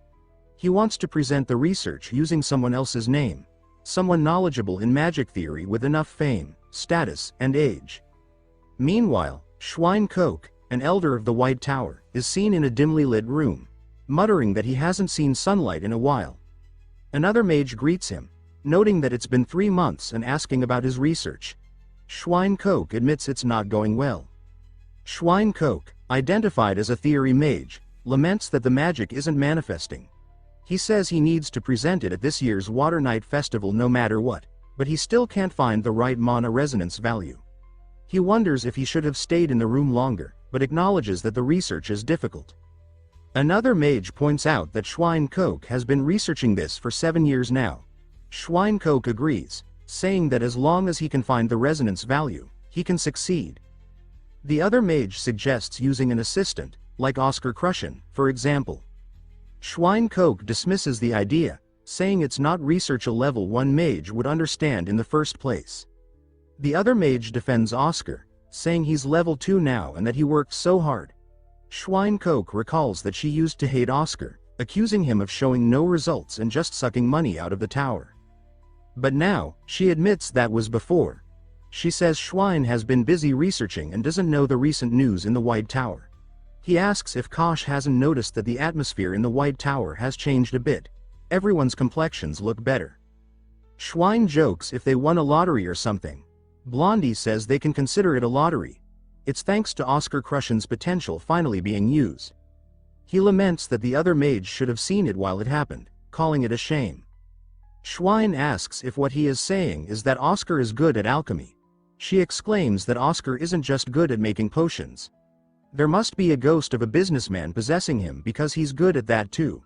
He wants to present the research using someone else's name, someone knowledgeable in magic theory with enough fame, status, and age. Meanwhile, Schwein Koch, an elder of the White Tower, is seen in a dimly lit room, muttering that he hasn't seen sunlight in a while. Another mage greets him, noting that it's been 3 months and asking about his research. Schwein Koch admits it's not going well. Schwein Koch, identified as a theory mage, laments that the magic isn't manifesting. He says he needs to present it at this year's Water Night Festival no matter what, but he still can't find the right mana resonance value. He wonders if he should have stayed in the room longer, but acknowledges that the research is difficult. Another mage points out that Schwein Koch has been researching this for 7 years now. Schwein Koch agrees, saying that as long as he can find the resonance value, he can succeed. The other mage suggests using an assistant, like Oscar Crushen, for example. Schwein Koch dismisses the idea, saying it's not research a level 1 mage would understand in the first place. The other mage defends Oscar, saying he's level 2 now and that he worked so hard. Schwein Koch recalls that she used to hate Oscar, accusing him of showing no results and just sucking money out of the tower. But now, she admits that was before. She says Schwein has been busy researching and doesn't know the recent news in the White Tower. He asks if Kosh hasn't noticed that the atmosphere in the White Tower has changed a bit. Everyone's complexions look better. Schwein jokes if they won a lottery or something. Blondie says they can consider it a lottery. It's thanks to Oscar Crushen's potential finally being used. He laments that the other mage should have seen it while it happened, calling it a shame. Schwein asks if what he is saying is that Oscar is good at alchemy. She exclaims that Oscar isn't just good at making potions. There must be a ghost of a businessman possessing him because he's good at that too.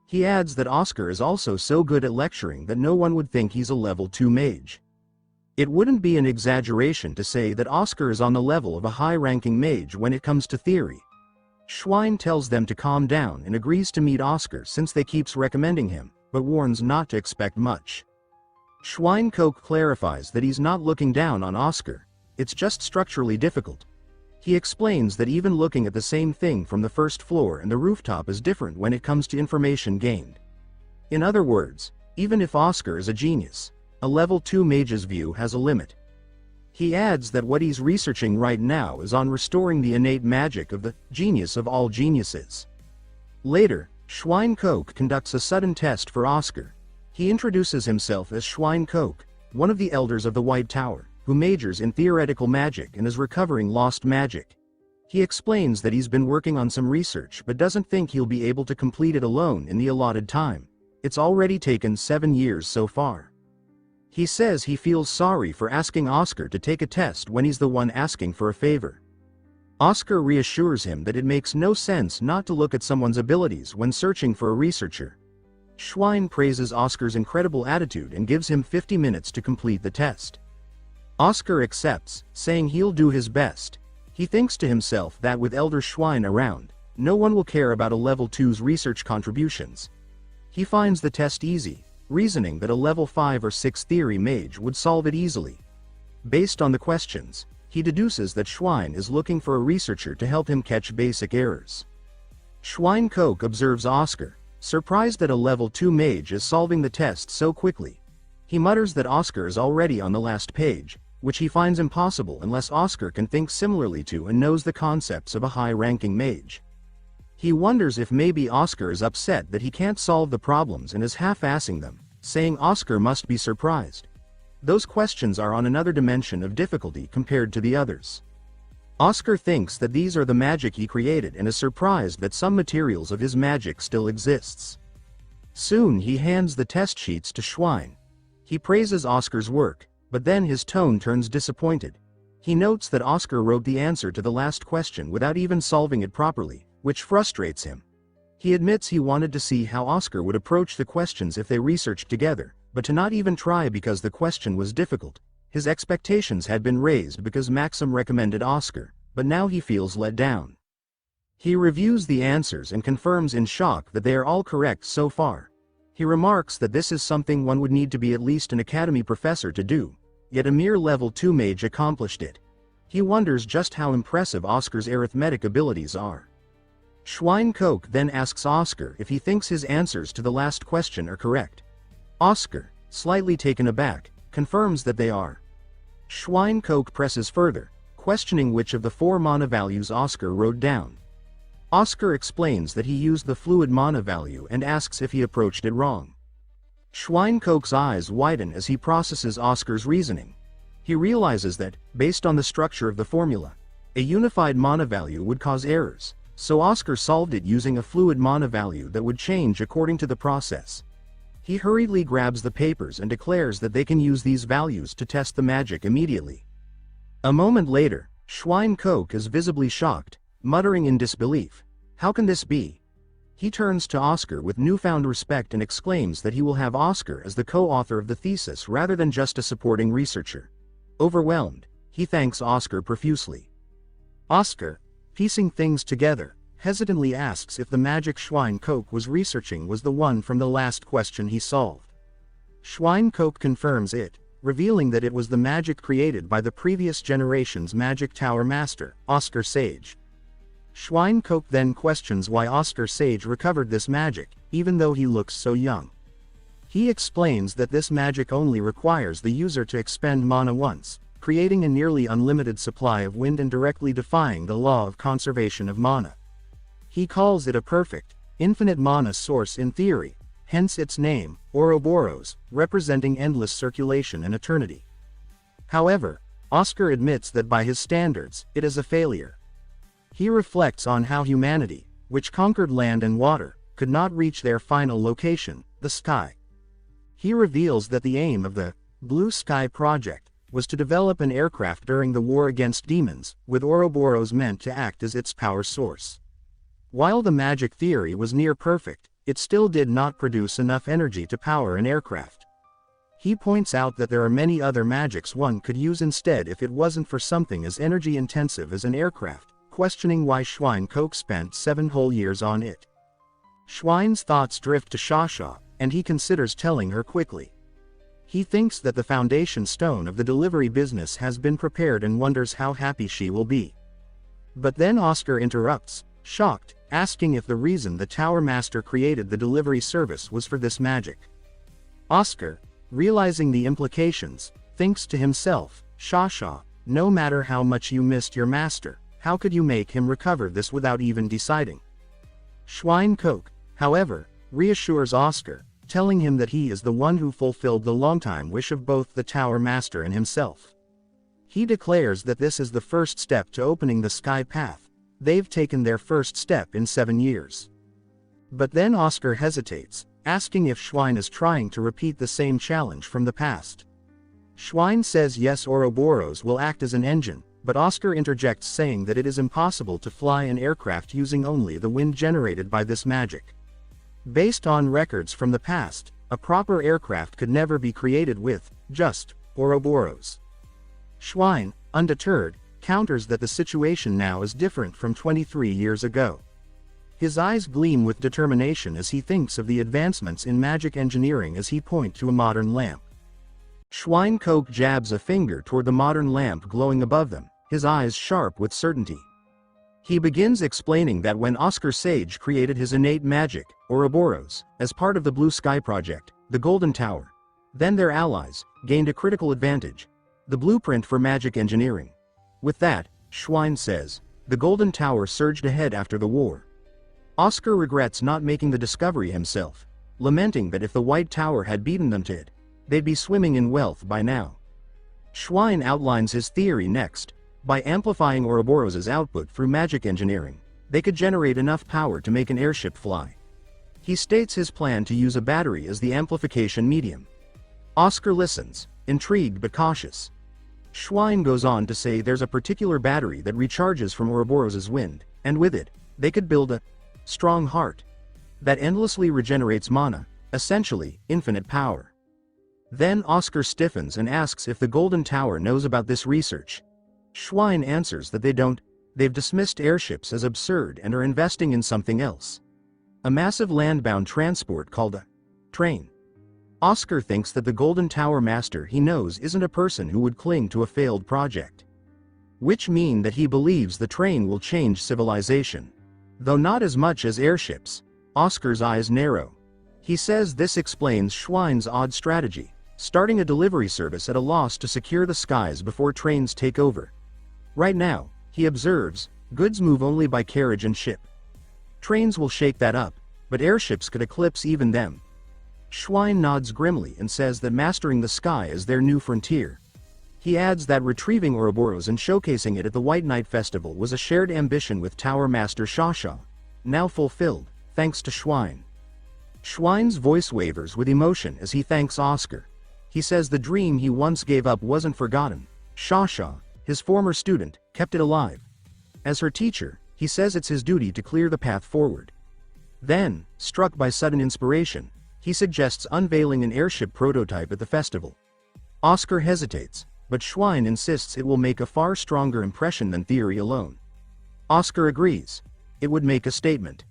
He adds that Oscar is also so good at lecturing that no one would think he's a level 2 mage. It wouldn't be an exaggeration to say that Oscar is on the level of a high-ranking mage when it comes to theory. Schwein tells them to calm down and agrees to meet Oscar since they keeps recommending him, but warns not to expect much. Schwein Koch clarifies that he's not looking down on Oscar, it's just structurally difficult. He explains that even looking at the same thing from the first floor and the rooftop is different when it comes to information gained. In other words, even if Oscar is a genius, a level 2 mage's view has a limit. He adds that what he's researching right now is on restoring the innate magic of the genius of all geniuses. Later, Schwein Koch conducts a sudden test for Oscar. He introduces himself as Schwein Koch, one of the elders of the White Tower, who majors in theoretical magic and is recovering lost magic. He explains that he's been working on some research but doesn't think he'll be able to complete it alone in the allotted time. It's already taken 7 years so far. He says he feels sorry for asking Oscar to take a test when he's the one asking for a favor. Oscar reassures him that it makes no sense not to look at someone's abilities when searching for a researcher. Schwein praises Oscar's incredible attitude and gives him 50 minutes to complete the test. Oscar accepts, saying he'll do his best. He thinks to himself that with Elder Schwein around, no one will care about a Level 2's research contributions. He finds the test easy, reasoning that a Level 5 or 6 theory mage would solve it easily. Based on the questions, he deduces that Schwein is looking for a researcher to help him catch basic errors. Schwein-Koch observes Oscar, surprised that a Level 2 mage is solving the test so quickly. He mutters that Oscar is already on the last page, which he finds impossible unless Oscar can think similarly to and knows the concepts of a high-ranking mage. He wonders if maybe Oscar is upset that he can't solve the problems and is half-assing them, saying Oscar must be surprised. Those questions are on another dimension of difficulty compared to the others. Oscar thinks that these are the magic he created and is surprised that some materials of his magic still exists. Soon he hands the test sheets to Schwein. He praises Oscar's work, but then his tone turns disappointed. He notes that Oscar wrote the answer to the last question without even solving it properly, which frustrates him. He admits he wanted to see how Oscar would approach the questions if they researched together, but to not even try because the question was difficult. His expectations had been raised because Maxim recommended Oscar, but now he feels let down. He reviews the answers and confirms in shock that they are all correct so far. He remarks that this is something one would need to be at least an academy professor to do, yet a mere level 2 mage accomplished it. He wonders just how impressive Oscar's arithmetic abilities are. Schwein-Koch then asks Oscar if he thinks his answers to the last question are correct. Oscar, slightly taken aback, confirms that they are. Schwein-Koch presses further, questioning which of the 4 mana values Oscar wrote down. Oscar explains that he used the fluid mana value and asks if he approached it wrong. Schwein-Koch's eyes widen as he processes Oscar's reasoning. He realizes that, based on the structure of the formula, a unified mana value would cause errors, so Oscar solved it using a fluid mana value that would change according to the process. He hurriedly grabs the papers and declares that they can use these values to test the magic immediately. A moment later, Schwein-Koch is visibly shocked, muttering in disbelief, "How can this be?" He turns to Oscar with newfound respect and exclaims that he will have Oscar as the co-author of the thesis rather than just a supporting researcher. Overwhelmed, he thanks Oscar profusely. Oscar, piecing things together, hesitantly asks if the magic Schwein-Koch was researching was the one from the last question he solved. Schwein-Koch confirms it, revealing that it was the magic created by the previous generation's magic tower master, Oscar Sage. Schwein-Koch then questions why Oscar Sage recovered this magic, even though he looks so young. He explains that this magic only requires the user to expend mana once, creating a nearly unlimited supply of wind and directly defying the law of conservation of mana. He calls it a perfect, infinite mana source in theory, hence its name, Ouroboros, representing endless circulation and eternity. However, Oscar admits that by his standards, it is a failure. He reflects on how humanity, which conquered land and water, could not reach their final location, the sky. He reveals that the aim of the Blue Sky Project was to develop an aircraft during the war against demons, with Ouroboros meant to act as its power source. While the magic theory was near perfect, it still did not produce enough energy to power an aircraft. He points out that there are many other magics one could use instead if it wasn't for something as energy-intensive as an aircraft, questioning why Schwein-Koch spent 7 whole years on it. Schwein's thoughts drift to Shasha, and he considers telling her quickly. He thinks that the foundation stone of the delivery business has been prepared and wonders how happy she will be. But then Oscar interrupts, shocked, asking if the reason the Tower Master created the delivery service was for this magic. Oscar, realizing the implications, thinks to himself, Shasha, no matter how much you missed your master, how could you make him recover this without even deciding? Schwein-Koch, however, reassures Oscar, telling him that he is the one who fulfilled the longtime wish of both the Tower Master and himself. He declares that this is the first step to opening the Sky Path. They've taken their first step in 7 years. But then Oscar hesitates, asking if Schwein is trying to repeat the same challenge from the past. Schwein says yes, Ouroboros will act as an engine, but Oscar interjects saying that it is impossible to fly an aircraft using only the wind generated by this magic. Based on records from the past, a proper aircraft could never be created with just Ouroboros. Schwein, undeterred, counters that the situation now is different from 23 years ago. His eyes gleam with determination as he thinks of the advancements in magic engineering as he points to a modern lamp. Schweinkoke jabs a finger toward the modern lamp glowing above them, his eyes sharp with certainty. He begins explaining that when Oscar Sage created his innate magic, Ouroboros, as part of the Blue Sky Project, the Golden Tower, then their allies, gained a critical advantage, the blueprint for magic engineering. With that, Schwein says, the Golden Tower surged ahead after the war. Oscar regrets not making the discovery himself, lamenting that if the White Tower had beaten them to it, they'd be swimming in wealth by now. Schwein outlines his theory next. By amplifying Ouroboros' output through magic engineering, they could generate enough power to make an airship fly. He states his plan to use a battery as the amplification medium. Oscar listens, intrigued but cautious. Schwein goes on to say there's a particular battery that recharges from Ouroboros' wind, and with it, they could build a strong heart that endlessly regenerates mana, essentially, infinite power. Then Oscar stiffens and asks if the Golden Tower knows about this research. Schwein answers that they don't, they've dismissed airships as absurd and are investing in something else. A massive land-bound transport called a train. Oscar thinks that the Golden Tower master he knows isn't a person who would cling to a failed project. Which mean that he believes the train will change civilization. Though not as much as airships. Oscar's eyes narrow. He says this explains Schwein's odd strategy, starting a delivery service at a loss to secure the skies before trains take over. Right now, he observes, goods move only by carriage and ship. Trains will shake that up, but airships could eclipse even them. Schwein nods grimly and says that mastering the sky is their new frontier. He adds that retrieving Ouroboros and showcasing it at the White Night Festival was a shared ambition with Tower Master Shasha, now fulfilled, thanks to Schwein. Schwein's voice wavers with emotion as he thanks Oscar. He says the dream he once gave up wasn't forgotten. Shasha, his former student, kept it alive. As her teacher, he says it's his duty to clear the path forward. Then, struck by sudden inspiration, he suggests unveiling an airship prototype at the festival. Oscar hesitates, but Schwein insists it will make a far stronger impression than theory alone. Oscar agrees. It would make a statement.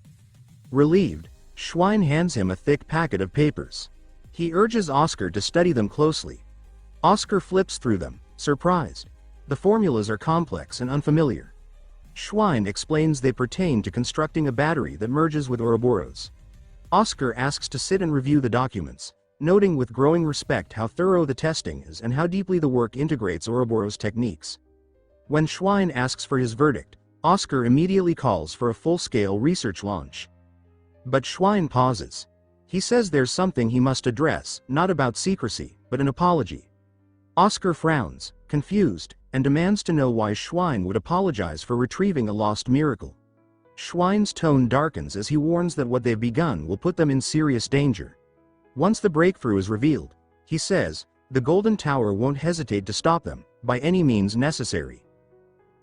Relieved, Schwein hands him a thick packet of papers. He urges Oscar to study them closely. Oscar flips through them, surprised. The formulas are complex and unfamiliar. Schwein explains they pertain to constructing a battery that merges with Ouroboros. Oscar asks to sit and review the documents, noting with growing respect how thorough the testing is and how deeply the work integrates Ouroboros techniques. When Schwein asks for his verdict, Oscar immediately calls for a full-scale research launch. But Schwein pauses. He says there's something he must address, not about secrecy, but an apology. Oscar frowns, confused, and demands to know why Schwein would apologize for retrieving a lost miracle. Schwein's tone darkens as he warns that what they've begun will put them in serious danger. Once the breakthrough is revealed, he says, the Golden Tower won't hesitate to stop them, by any means necessary.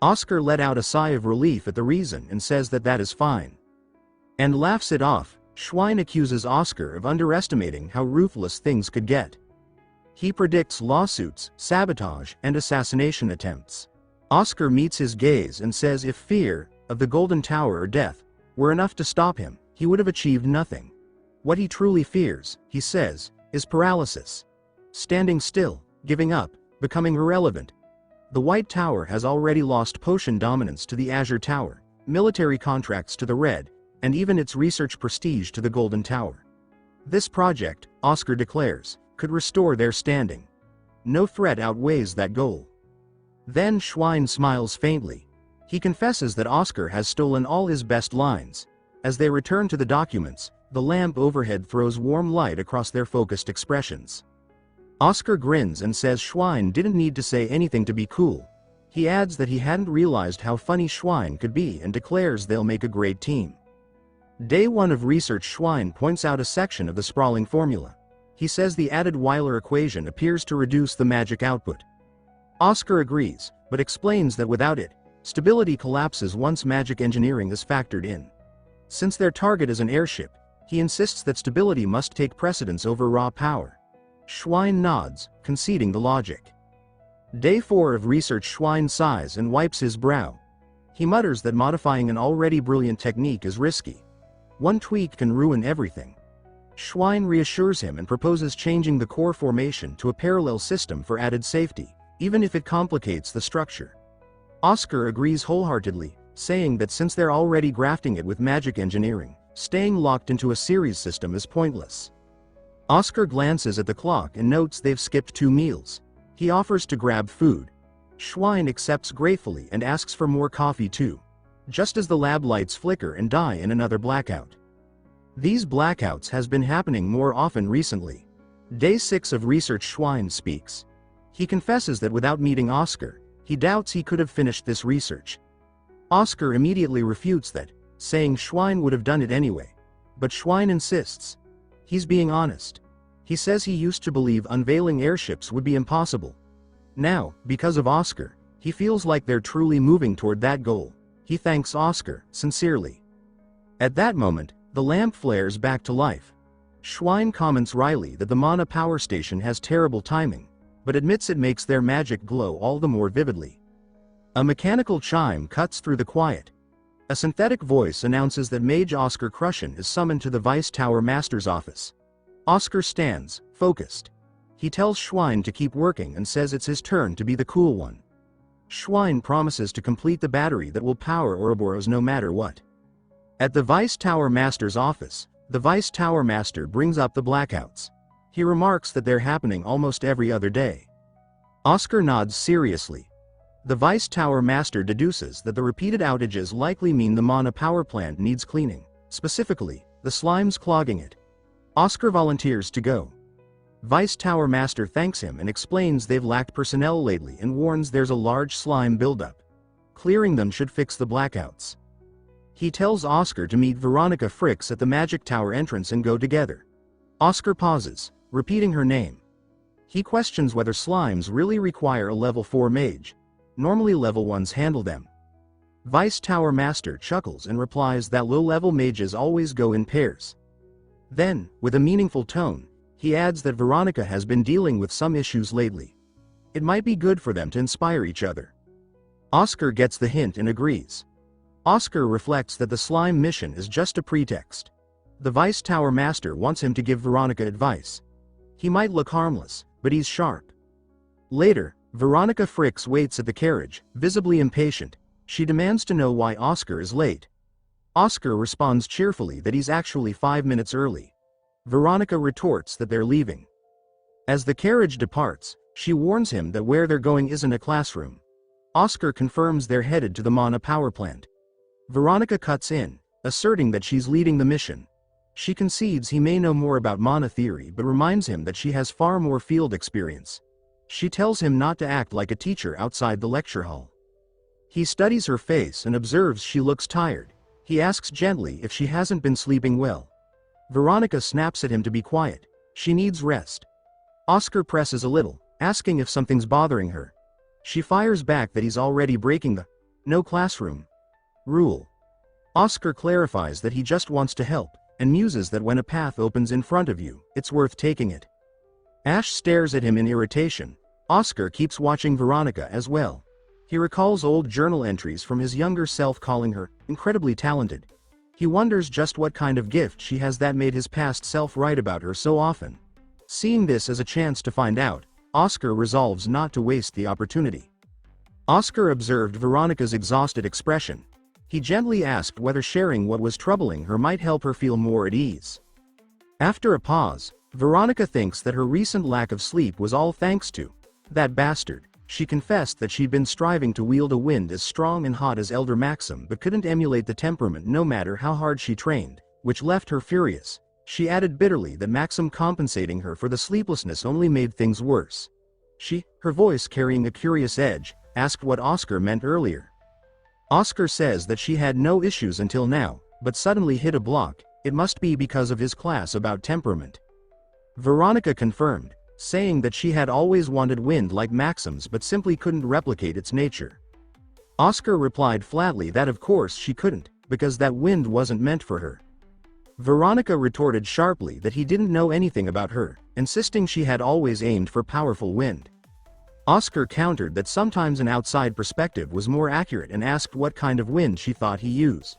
Oscar let out a sigh of relief at the reason and says that is fine. And laughs it off. Schwein accuses Oscar of underestimating how ruthless things could get. He predicts lawsuits, sabotage, and assassination attempts. Oscar meets his gaze and says if fear of the Golden Tower or death were enough to stop him, he would have achieved nothing. What he truly fears, he says, is paralysis. Standing still, giving up, becoming irrelevant. The White Tower has already lost potion dominance to the Azure Tower, military contracts to the Red, and even its research prestige to the Golden Tower. This project, Oscar declares, could restore their standing. No threat outweighs that goal. Then Schwein smiles faintly. He confesses that Oscar has stolen all his best lines. As they return to the documents, the lamp overhead throws warm light across their focused expressions. Oscar grins and says Schwein didn't need to say anything to be cool. He adds that he hadn't realized how funny Schwein could be and declares they'll make a great team. Day 1 of research. Schwein points out a section of the sprawling formula. He says the added Euler equation appears to reduce the magic output. Oscar agrees, but explains that without it, stability collapses once magic engineering is factored in. Since their target is an airship, he insists that stability must take precedence over raw power. Schwein nods, conceding the logic. Day 4 of research. Schwein sighs and wipes his brow. He mutters that modifying an already brilliant technique is risky. One tweak can ruin everything. Schwein reassures him and proposes changing the core formation to a parallel system for added safety, even if it complicates the structure. Oscar agrees wholeheartedly, saying that since they're already grafting it with magic engineering, staying locked into a series system is pointless. Oscar glances at the clock and notes they've skipped 2 meals. He offers to grab food. Schwein accepts gratefully and asks for more coffee too, just as the lab lights flicker and die in another blackout. These blackouts has been happening more often recently. Day 6 of research. Schwein speaks. He confesses that without meeting Oscar, he doubts he could have finished this research. Oscar immediately refutes that, saying Schwein would have done it anyway. But Schwein insists. He's being honest. He says he used to believe unveiling airships would be impossible. Now, because of Oscar, he feels like they're truly moving toward that goal. He thanks Oscar, sincerely. At that moment, the lamp flares back to life. Schwein comments wryly that the mana power station has terrible timing, but admits it makes their magic glow all the more vividly. A mechanical chime cuts through the quiet. A synthetic voice announces that Mage Oscar Crushen is summoned to the Vice Tower Master's office. Oscar stands, focused. He tells Schwein to keep working and says it's his turn to be the cool one. Schwein promises to complete the battery that will power Ouroboros no matter what. At the Vice Tower Master's office, the Vice Tower Master brings up the blackouts. He remarks that they're happening almost every other day. Oscar nods seriously. The Vice Tower Master deduces that the repeated outages likely mean the mana power plant needs cleaning, specifically, the slimes clogging it. Oscar volunteers to go. Vice Tower Master thanks him and explains they've lacked personnel lately and warns there's a large slime buildup. Clearing them should fix the blackouts. He tells Oscar to meet Veronica Fricks at the Magic Tower entrance and go together. Oscar pauses, repeating her name. He questions whether slimes really require a level 4 mage. Normally level 1s handle them. Vice Tower Master chuckles and replies that low-level mages always go in pairs. Then, with a meaningful tone, he adds that Veronica has been dealing with some issues lately. It might be good for them to inspire each other. Oscar gets the hint and agrees. Oscar reflects that the slime mission is just a pretext. The Vice Tower Master wants him to give Veronica advice. He might look harmless, but he's sharp. Later, Veronica Fricks waits at the carriage, visibly impatient. She demands to know why Oscar is late. Oscar responds cheerfully that he's actually 5 minutes early. Veronica retorts that they're leaving. As the carriage departs, she warns him that where they're going isn't a classroom. Oscar confirms they're headed to the mana power plant. Veronica cuts in, asserting that she's leading the mission. She concedes he may know more about mana theory but reminds him that she has far more field experience. She tells him not to act like a teacher outside the lecture hall. He studies her face and observes she looks tired. He asks gently if she hasn't been sleeping well. Veronica snaps at him to be quiet. She needs rest. Oscar presses a little, asking if something's bothering her. She fires back that he's already breaking the no classroom rule. Oscar clarifies that he just wants to help, and muses that when a path opens in front of you, it's worth taking it. Ash stares at him in irritation. Oscar keeps watching Veronica as well. He recalls old journal entries from his younger self calling her incredibly talented. He wonders just what kind of gift she has that made his past self write about her so often. Seeing this as a chance to find out, Oscar resolves not to waste the opportunity. Oscar observed Veronica's exhausted expression. He gently asked whether sharing what was troubling her might help her feel more at ease. After a pause, Veronica thinks that her recent lack of sleep was all thanks to that bastard. She confessed that she'd been striving to wield a wind as strong and hot as Elder Maxim but couldn't emulate the temperament no matter how hard she trained, which left her furious. She added bitterly that Maxim compensating her for the sleeplessness only made things worse. She, her voice carrying a curious edge, asked what Oscar meant earlier. Oscar says that she had no issues until now, but suddenly hit a block. It must be because of his class about temperament. Veronica confirmed. saying that she had always wanted wind like Maxim's but simply couldn't replicate its nature. Oscar replied flatly that of course she couldn't, because that wind wasn't meant for her. Veronica retorted sharply that he didn't know anything about her, insisting she had always aimed for powerful wind. Oscar countered that sometimes an outside perspective was more accurate and asked what kind of wind she thought he used.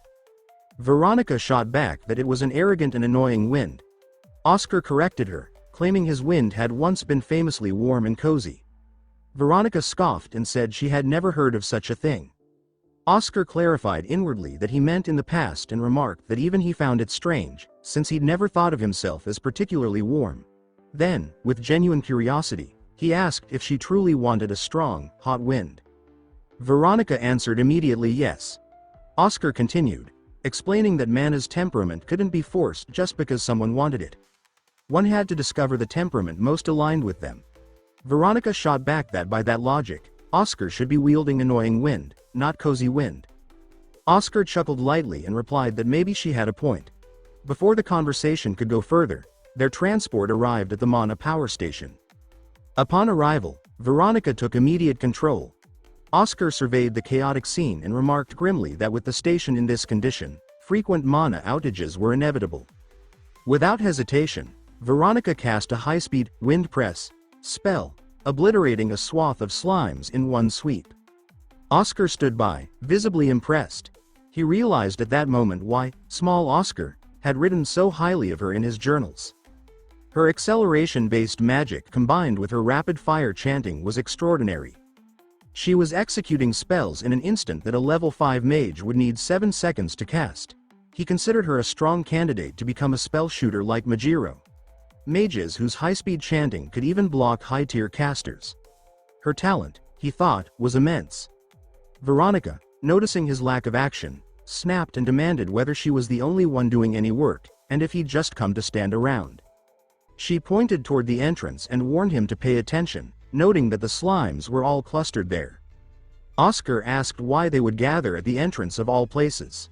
Veronica shot back that it was an arrogant and annoying wind. Oscar corrected her, claiming his wind had once been famously warm and cozy. Veronica scoffed and said she had never heard of such a thing. Oscar clarified inwardly that he meant in the past and remarked that even he found it strange, since he'd never thought of himself as particularly warm. Then, with genuine curiosity, he asked if she truly wanted a strong, hot wind. Veronica answered immediately yes. Oscar continued, explaining that man's temperament couldn't be forced just because someone wanted it. One had to discover the temperament most aligned with them. Veronica shot back that by that logic, Oscar should be wielding annoying wind, not cozy wind. Oscar chuckled lightly and replied that maybe she had a point. Before the conversation could go further, their transport arrived at the Mana power station. Upon arrival, Veronica took immediate control. Oscar surveyed the chaotic scene and remarked grimly that with the station in this condition, frequent Mana outages were inevitable. Without hesitation, Veronica cast a high-speed wind press spell, obliterating a swath of slimes in one sweep. Oscar stood by, visibly impressed. He realized at that moment why small Oscar had written so highly of her in his journals. Her acceleration-based magic combined with her rapid-fire chanting was extraordinary. She was executing spells in an instant that a level 5 mage would need 7 seconds to cast. He considered her a strong candidate to become a spell shooter like Majiro. Mages whose high-speed chanting could even block high-tier casters. Her talent, he thought, was immense. Veronica, noticing his lack of action, snapped and demanded whether she was the only one doing any work, and if he'd just come to stand around. She pointed toward the entrance and warned him to pay attention, noting that the slimes were all clustered there. Oscar asked why they would gather at the entrance of all places.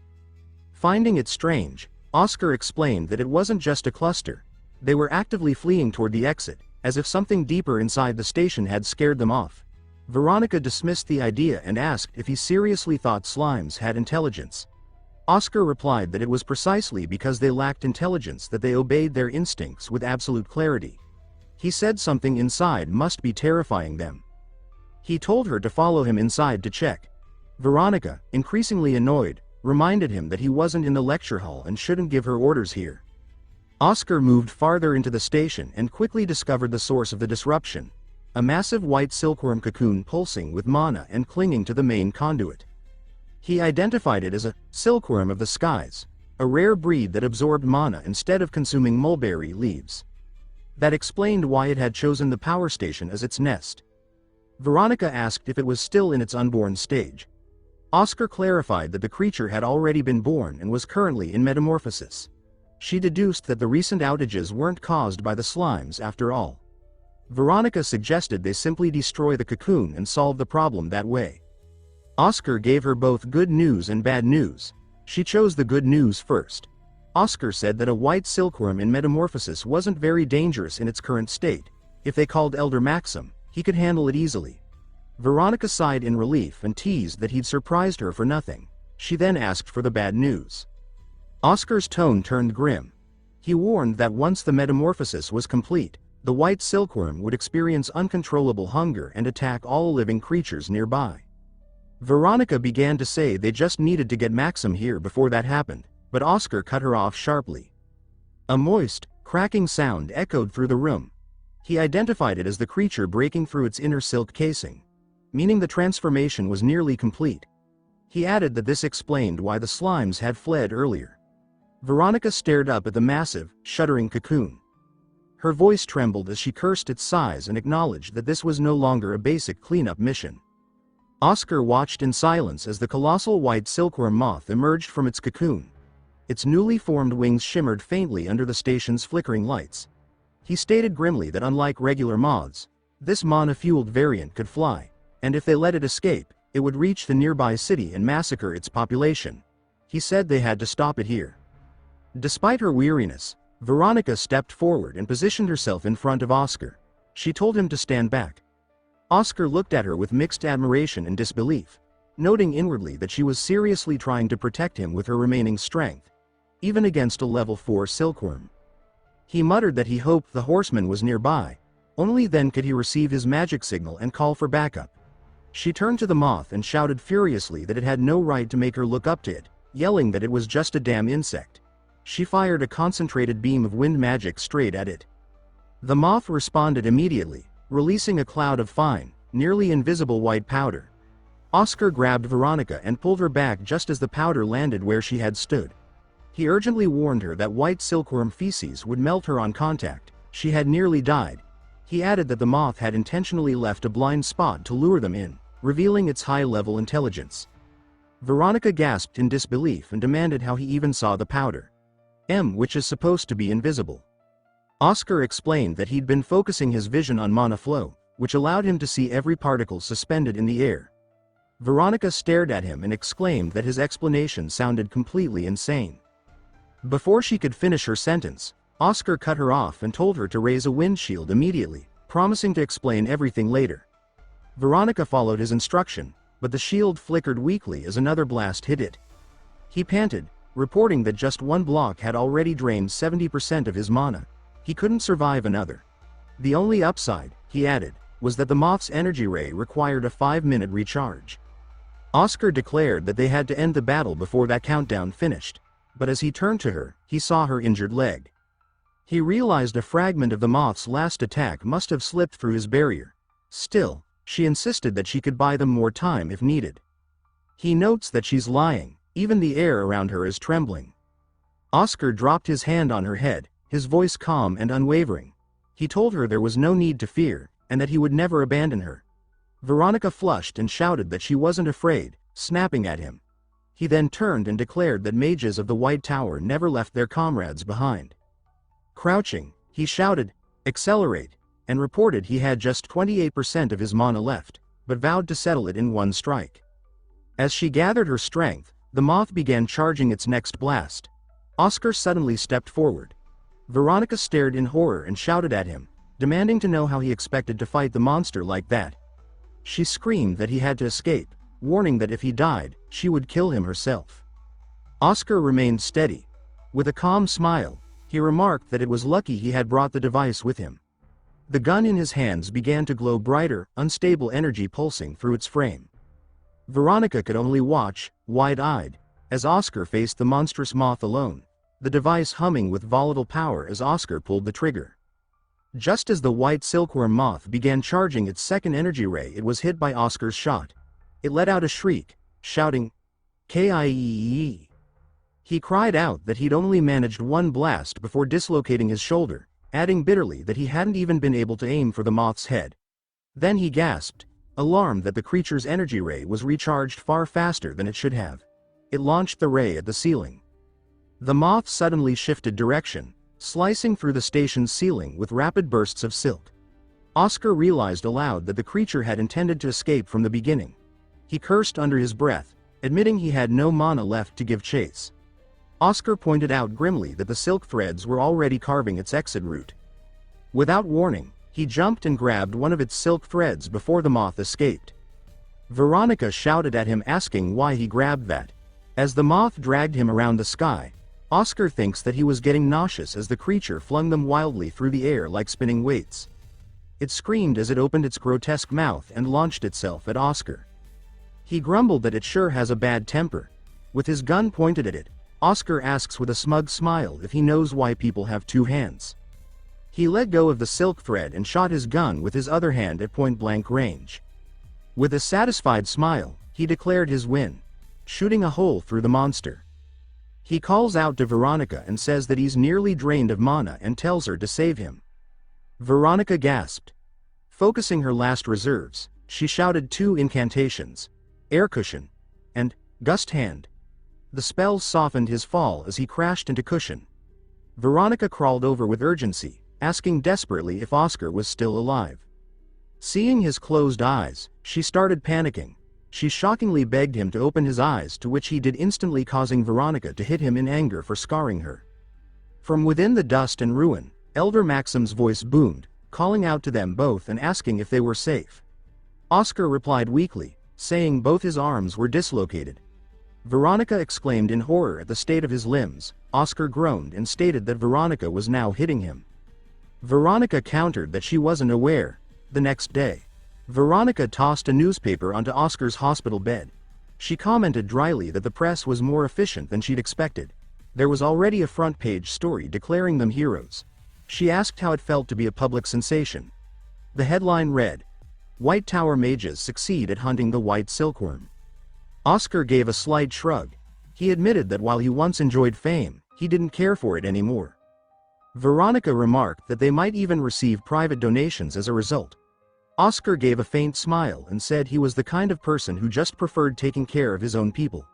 Finding it strange, Oscar explained that it wasn't just a cluster. They were actively fleeing toward the exit, as if something deeper inside the station had scared them off. Veronica dismissed the idea and asked if he seriously thought slimes had intelligence. Oscar replied that it was precisely because they lacked intelligence that they obeyed their instincts with absolute clarity. He said something inside must be terrifying them. He told her to follow him inside to check. Veronica, increasingly annoyed, reminded him that he wasn't in the lecture hall and shouldn't give her orders here. Oscar moved farther into the station and quickly discovered the source of the disruption. A massive white silkworm cocoon pulsing with mana and clinging to the main conduit. He identified it as a silkworm of the skies, a rare breed that absorbed mana instead of consuming mulberry leaves. That explained why it had chosen the power station as its nest. Veronica asked if it was still in its unborn stage. Oscar clarified that the creature had already been born and was currently in metamorphosis. She deduced that the recent outages weren't caused by the slimes after all. Veronica suggested they simply destroy the cocoon and solve the problem that way. Oscar gave her both good news and bad news. She chose the good news first. Oscar said that a white silkworm in metamorphosis wasn't very dangerous in its current state. If they called Elder Maxim, he could handle it easily. Veronica sighed in relief and teased that he'd surprised her for nothing. She then asked for the bad news. Oscar's tone turned grim. He warned that once the metamorphosis was complete, the white silkworm would experience uncontrollable hunger and attack all living creatures nearby. Veronica began to say they just needed to get Maxim here before that happened, but Oscar cut her off sharply. A moist, cracking sound echoed through the room. He identified it as the creature breaking through its inner silk casing, meaning the transformation was nearly complete. He added that this explained why the slimes had fled earlier. Veronica stared up at the massive, shuddering cocoon. Her voice trembled as she cursed its size and acknowledged that this was no longer a basic cleanup mission. Oscar watched in silence as the colossal white silkworm moth emerged from its cocoon. Its newly formed wings shimmered faintly under the station's flickering lights. He stated grimly that unlike regular moths, this mana-fueled variant could fly, and if they let it escape, it would reach the nearby city and massacre its population. He said they had to stop it here. Despite her weariness, Veronica stepped forward and positioned herself in front of Oscar. She told him to stand back. Oscar looked at her with mixed admiration and disbelief, noting inwardly that she was seriously trying to protect him with her remaining strength, even against a level 4 silkworm. He muttered that he hoped the horseman was nearby, only then could he receive his magic signal and call for backup. She turned to the moth and shouted furiously that it had no right to make her look up to it, yelling that it was just a damn insect. She fired a concentrated beam of wind magic straight at it. The moth responded immediately, releasing a cloud of fine, nearly invisible white powder. Oscar grabbed Veronica and pulled her back just as the powder landed where she had stood. He urgently warned her that white silkworm feces would melt her on contact. She had nearly died. He added that the moth had intentionally left a blind spot to lure them in, revealing its high-level intelligence. Veronica gasped in disbelief and demanded how he even saw the powder, which is supposed to be invisible. Oscar explained that he'd been focusing his vision on mana flow, which allowed him to see every particle suspended in the air. Veronica stared at him and exclaimed that his explanation sounded completely insane. Before she could finish her sentence, Oscar cut her off and told her to raise a windshield immediately, promising to explain everything later. Veronica followed his instruction, but the shield flickered weakly as another blast hit it. He panted, reporting that just one block had already drained 70% of his mana. He couldn't survive another. The only upside, he added, was that the moth's energy ray required a 5-minute recharge. Oscar declared that they had to end the battle before that countdown finished, but as he turned to her, he saw her injured leg. He realized a fragment of the moth's last attack must have slipped through his barrier. Still, she insisted that she could buy them more time if needed. He notes that she's lying, even the air around her is trembling. Oscar dropped his hand on her head, his voice calm and unwavering. He told her there was no need to fear, and that he would never abandon her. Veronica flushed and shouted that she wasn't afraid, snapping at him. He then turned and declared that mages of the White Tower never left their comrades behind. Crouching, he shouted, "Accelerate," and reported he had just 28% of his mana left, but vowed to settle it in one strike. As she gathered her strength, the moth began charging its next blast. Oscar suddenly stepped forward. Veronica stared in horror and shouted at him, demanding to know how he expected to fight the monster like that. She screamed that he had to escape, warning that if he died, she would kill him herself. Oscar remained steady. With a calm smile, he remarked that it was lucky he had brought the device with him. The gun in his hands began to glow brighter, unstable energy pulsing through its frame. Veronica could only watch, wide-eyed, as Oscar faced the monstrous moth alone, the device humming with volatile power as Oscar pulled the trigger. Just as the white silkworm moth began charging its second energy ray, it was hit by Oscar's shot. It let out a shriek, shouting, "K-I-E-E." He cried out that he'd only managed one blast before dislocating his shoulder, adding bitterly that he hadn't even been able to aim for the moth's head. Then he gasped, alarmed that the creature's energy ray was recharged far faster than it should have. It launched the ray at the ceiling. The moth suddenly shifted direction, slicing through the station's ceiling with rapid bursts of silk. Oscar realized aloud that the creature had intended to escape from the beginning. He cursed under his breath, admitting he had no mana left to give chase. Oscar pointed out grimly that the silk threads were already carving its exit route. Without warning, he jumped and grabbed one of its silk threads before the moth escaped. Veronica shouted at him, asking why he grabbed that. As the moth dragged him around the sky, Oscar thinks that he was getting nauseous as the creature flung them wildly through the air like spinning weights. It screamed as it opened its grotesque mouth and launched itself at Oscar. He grumbled that it sure has a bad temper. With his gun pointed at it, Oscar asks with a smug smile if he knows why people have two hands. He let go of the silk thread and shot his gun with his other hand at point-blank range. With a satisfied smile, he declared his win, shooting a hole through the monster. He calls out to Veronica and says that he's nearly drained of mana and tells her to save him. Veronica gasped. Focusing her last reserves, she shouted two incantations, Air Cushion and Gust Hand. The spells softened his fall as he crashed into cushion. Veronica crawled over with urgency, asking desperately if Oscar was still alive. Seeing his closed eyes, she started panicking. She shockingly begged him to open his eyes, to which he did, instantly causing Veronica to hit him in anger for scarring her. From within the dust and ruin, Elder Maxim's voice boomed, calling out to them both and asking if they were safe. Oscar replied weakly, saying both his arms were dislocated. Veronica exclaimed in horror at the state of his limbs. Oscar groaned and stated that Veronica was now hitting him. Veronica countered that she wasn't aware. The next day, Veronica tossed a newspaper onto Oscar's hospital bed. She commented dryly that the press was more efficient than she'd expected. There was already a front-page story declaring them heroes. She asked how it felt to be a public sensation. The headline read, "White Tower Mages Succeed at Hunting the White Silkworm." Oscar gave a slight shrug. He admitted that while he once enjoyed fame, he didn't care for it anymore. Veronica remarked that they might even receive private donations as a result. Oscar gave a faint smile and said he was the kind of person who just preferred taking care of his own people.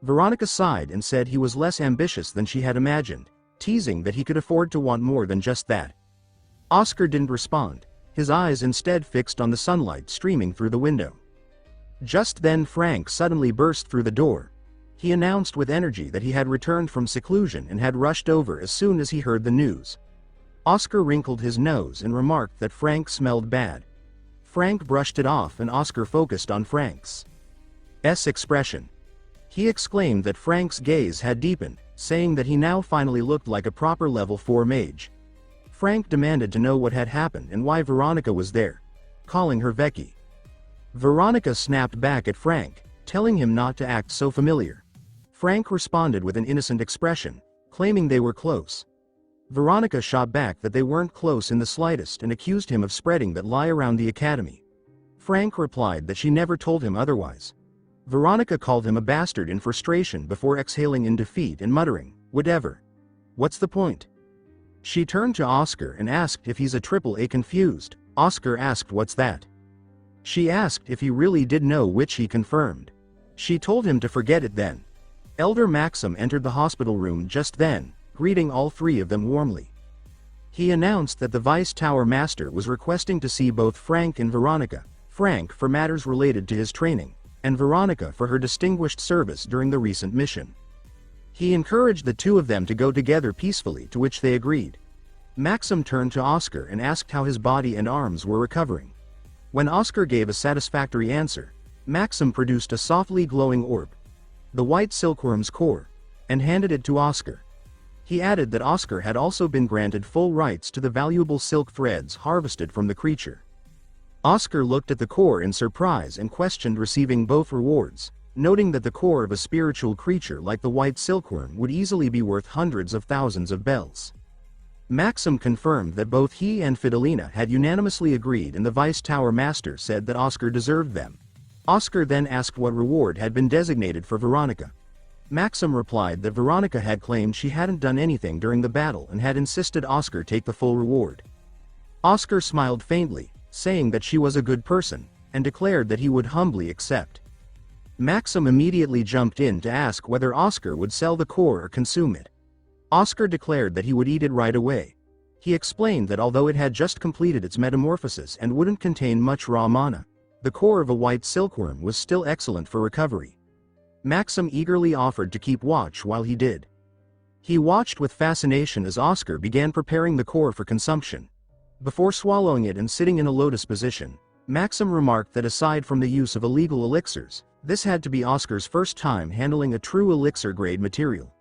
Veronica sighed and said he was less ambitious than she had imagined, teasing that he could afford to want more than just that. Oscar didn't respond, his eyes instead fixed on the sunlight streaming through the window. Just then Frank suddenly burst through the door. He announced with energy that he had returned from seclusion and had rushed over as soon as he heard the news. Oscar wrinkled his nose and remarked that Frank smelled bad. Frank brushed it off and Oscar focused on Frank's expression. He exclaimed that Frank's gaze had deepened, saying that he now finally looked like a proper level 4 mage. Frank demanded to know what had happened and why Veronica was there, calling her Becky. Veronica snapped back at Frank, telling him not to act so familiar. Frank responded with an innocent expression, claiming they were close. Veronica shot back that they weren't close in the slightest and accused him of spreading that lie around the academy. Frank replied that she never told him otherwise. Veronica called him a bastard in frustration before exhaling in defeat and muttering, "Whatever. What's the point?" She turned to Oscar and asked if he's a AAA confused. Oscar asked what's that. She asked if he really did know, which he confirmed. She told him to forget it then. Elder Maxim entered the hospital room just then, greeting all three of them warmly. He announced that the Vice Tower Master was requesting to see both Frank and Veronica, Frank for matters related to his training, and Veronica for her distinguished service during the recent mission. He encouraged the two of them to go together peacefully, to which they agreed. Maxim turned to Oscar and asked how his body and arms were recovering. When Oscar gave a satisfactory answer, Maxim produced a softly glowing orb, the white silkworm's core, and handed it to Oscar. He added that Oscar had also been granted full rights to the valuable silk threads harvested from the creature. Oscar looked at the core in surprise and questioned receiving both rewards, noting that the core of a spiritual creature like the white silkworm would easily be worth hundreds of thousands of bells. Maxim confirmed that both he and Fidelina had unanimously agreed, and the Vice Tower Master said that Oscar deserved them. Oscar then asked what reward had been designated for Veronica. Maxim replied that Veronica had claimed she hadn't done anything during the battle and had insisted Oscar take the full reward. Oscar smiled faintly, saying that she was a good person, and declared that he would humbly accept. Maxim immediately jumped in to ask whether Oscar would sell the core or consume it. Oscar declared that he would eat it right away. He explained that although it had just completed its metamorphosis and wouldn't contain much raw mana, the core of a white silkworm was still excellent for recovery. Maxim eagerly offered to keep watch while he did. He watched with fascination as Oscar began preparing the core for consumption. Before swallowing it and sitting in a lotus position, Maxim remarked that aside from the use of illegal elixirs, this had to be Oscar's first time handling a true elixir-grade material.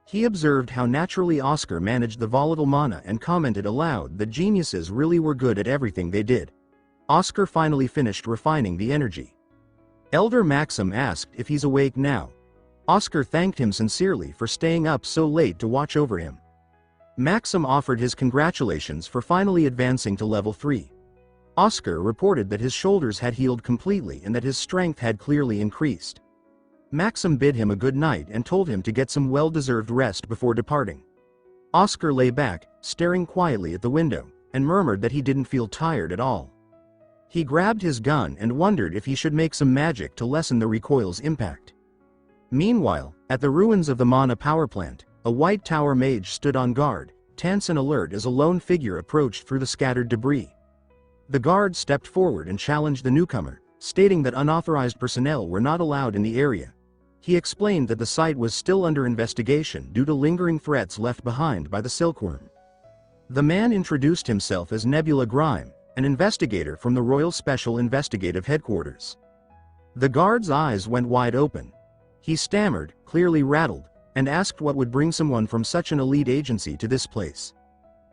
He observed how naturally Oscar managed the volatile mana and commented aloud that geniuses really were good at everything they did. Oscar finally finished refining the energy. Elder Maxim asked if he's awake now. Oscar thanked him sincerely for staying up so late to watch over him. Maxim offered his congratulations for finally advancing to level 3. Oscar reported that his shoulders had healed completely and that his strength had clearly increased. Maxim bid him a good night and told him to get some well-deserved rest before departing. Oscar lay back, staring quietly at the window, and murmured that he didn't feel tired at all. He grabbed his gun and wondered if he should make some magic to lessen the recoil's impact. Meanwhile, at the ruins of the mana power plant, a white tower mage stood on guard, tense and alert as a lone figure approached through the scattered debris. The guard stepped forward and challenged the newcomer, stating that unauthorized personnel were not allowed in the area. He explained that the site was still under investigation due to lingering threats left behind by the silkworm. The man introduced himself as Nebula Grime, an investigator from the Royal Special Investigative Headquarters. The guard's eyes went wide open. He stammered, clearly rattled, and asked what would bring someone from such an elite agency to this place.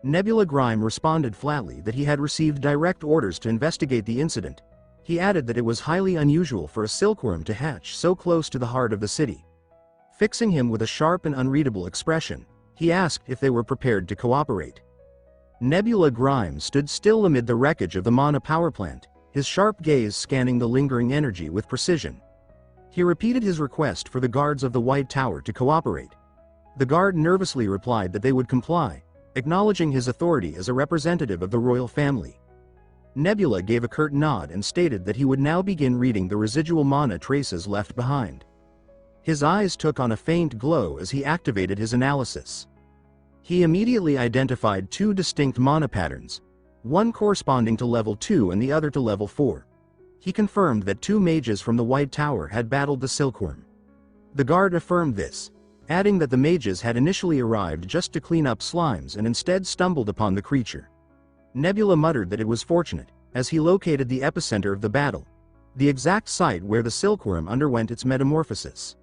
Nebula Grime responded flatly that he had received direct orders to investigate the incident. He added that it was highly unusual for a silkworm to hatch so close to the heart of the city. Fixing him with a sharp and unreadable expression, he asked if they were prepared to cooperate. Nebula Grime stood still amid the wreckage of the mana power plant, his sharp gaze scanning the lingering energy with precision. He repeated his request for the guards of the White Tower to cooperate. The guard nervously replied that they would comply, acknowledging his authority as a representative of the royal family. Nebula gave a curt nod and stated that he would now begin reading the residual mana traces left behind. His eyes took on a faint glow as he activated his analysis. He immediately identified two distinct mana patterns, one corresponding to level 2 and the other to level 4. He confirmed that two mages from the White Tower had battled the silkworm. The guard affirmed this, adding that the mages had initially arrived just to clean up slimes and instead stumbled upon the creature. Nebula muttered that it was fortunate, as he located the epicenter of the battle, the exact site where the silkworm underwent its metamorphosis.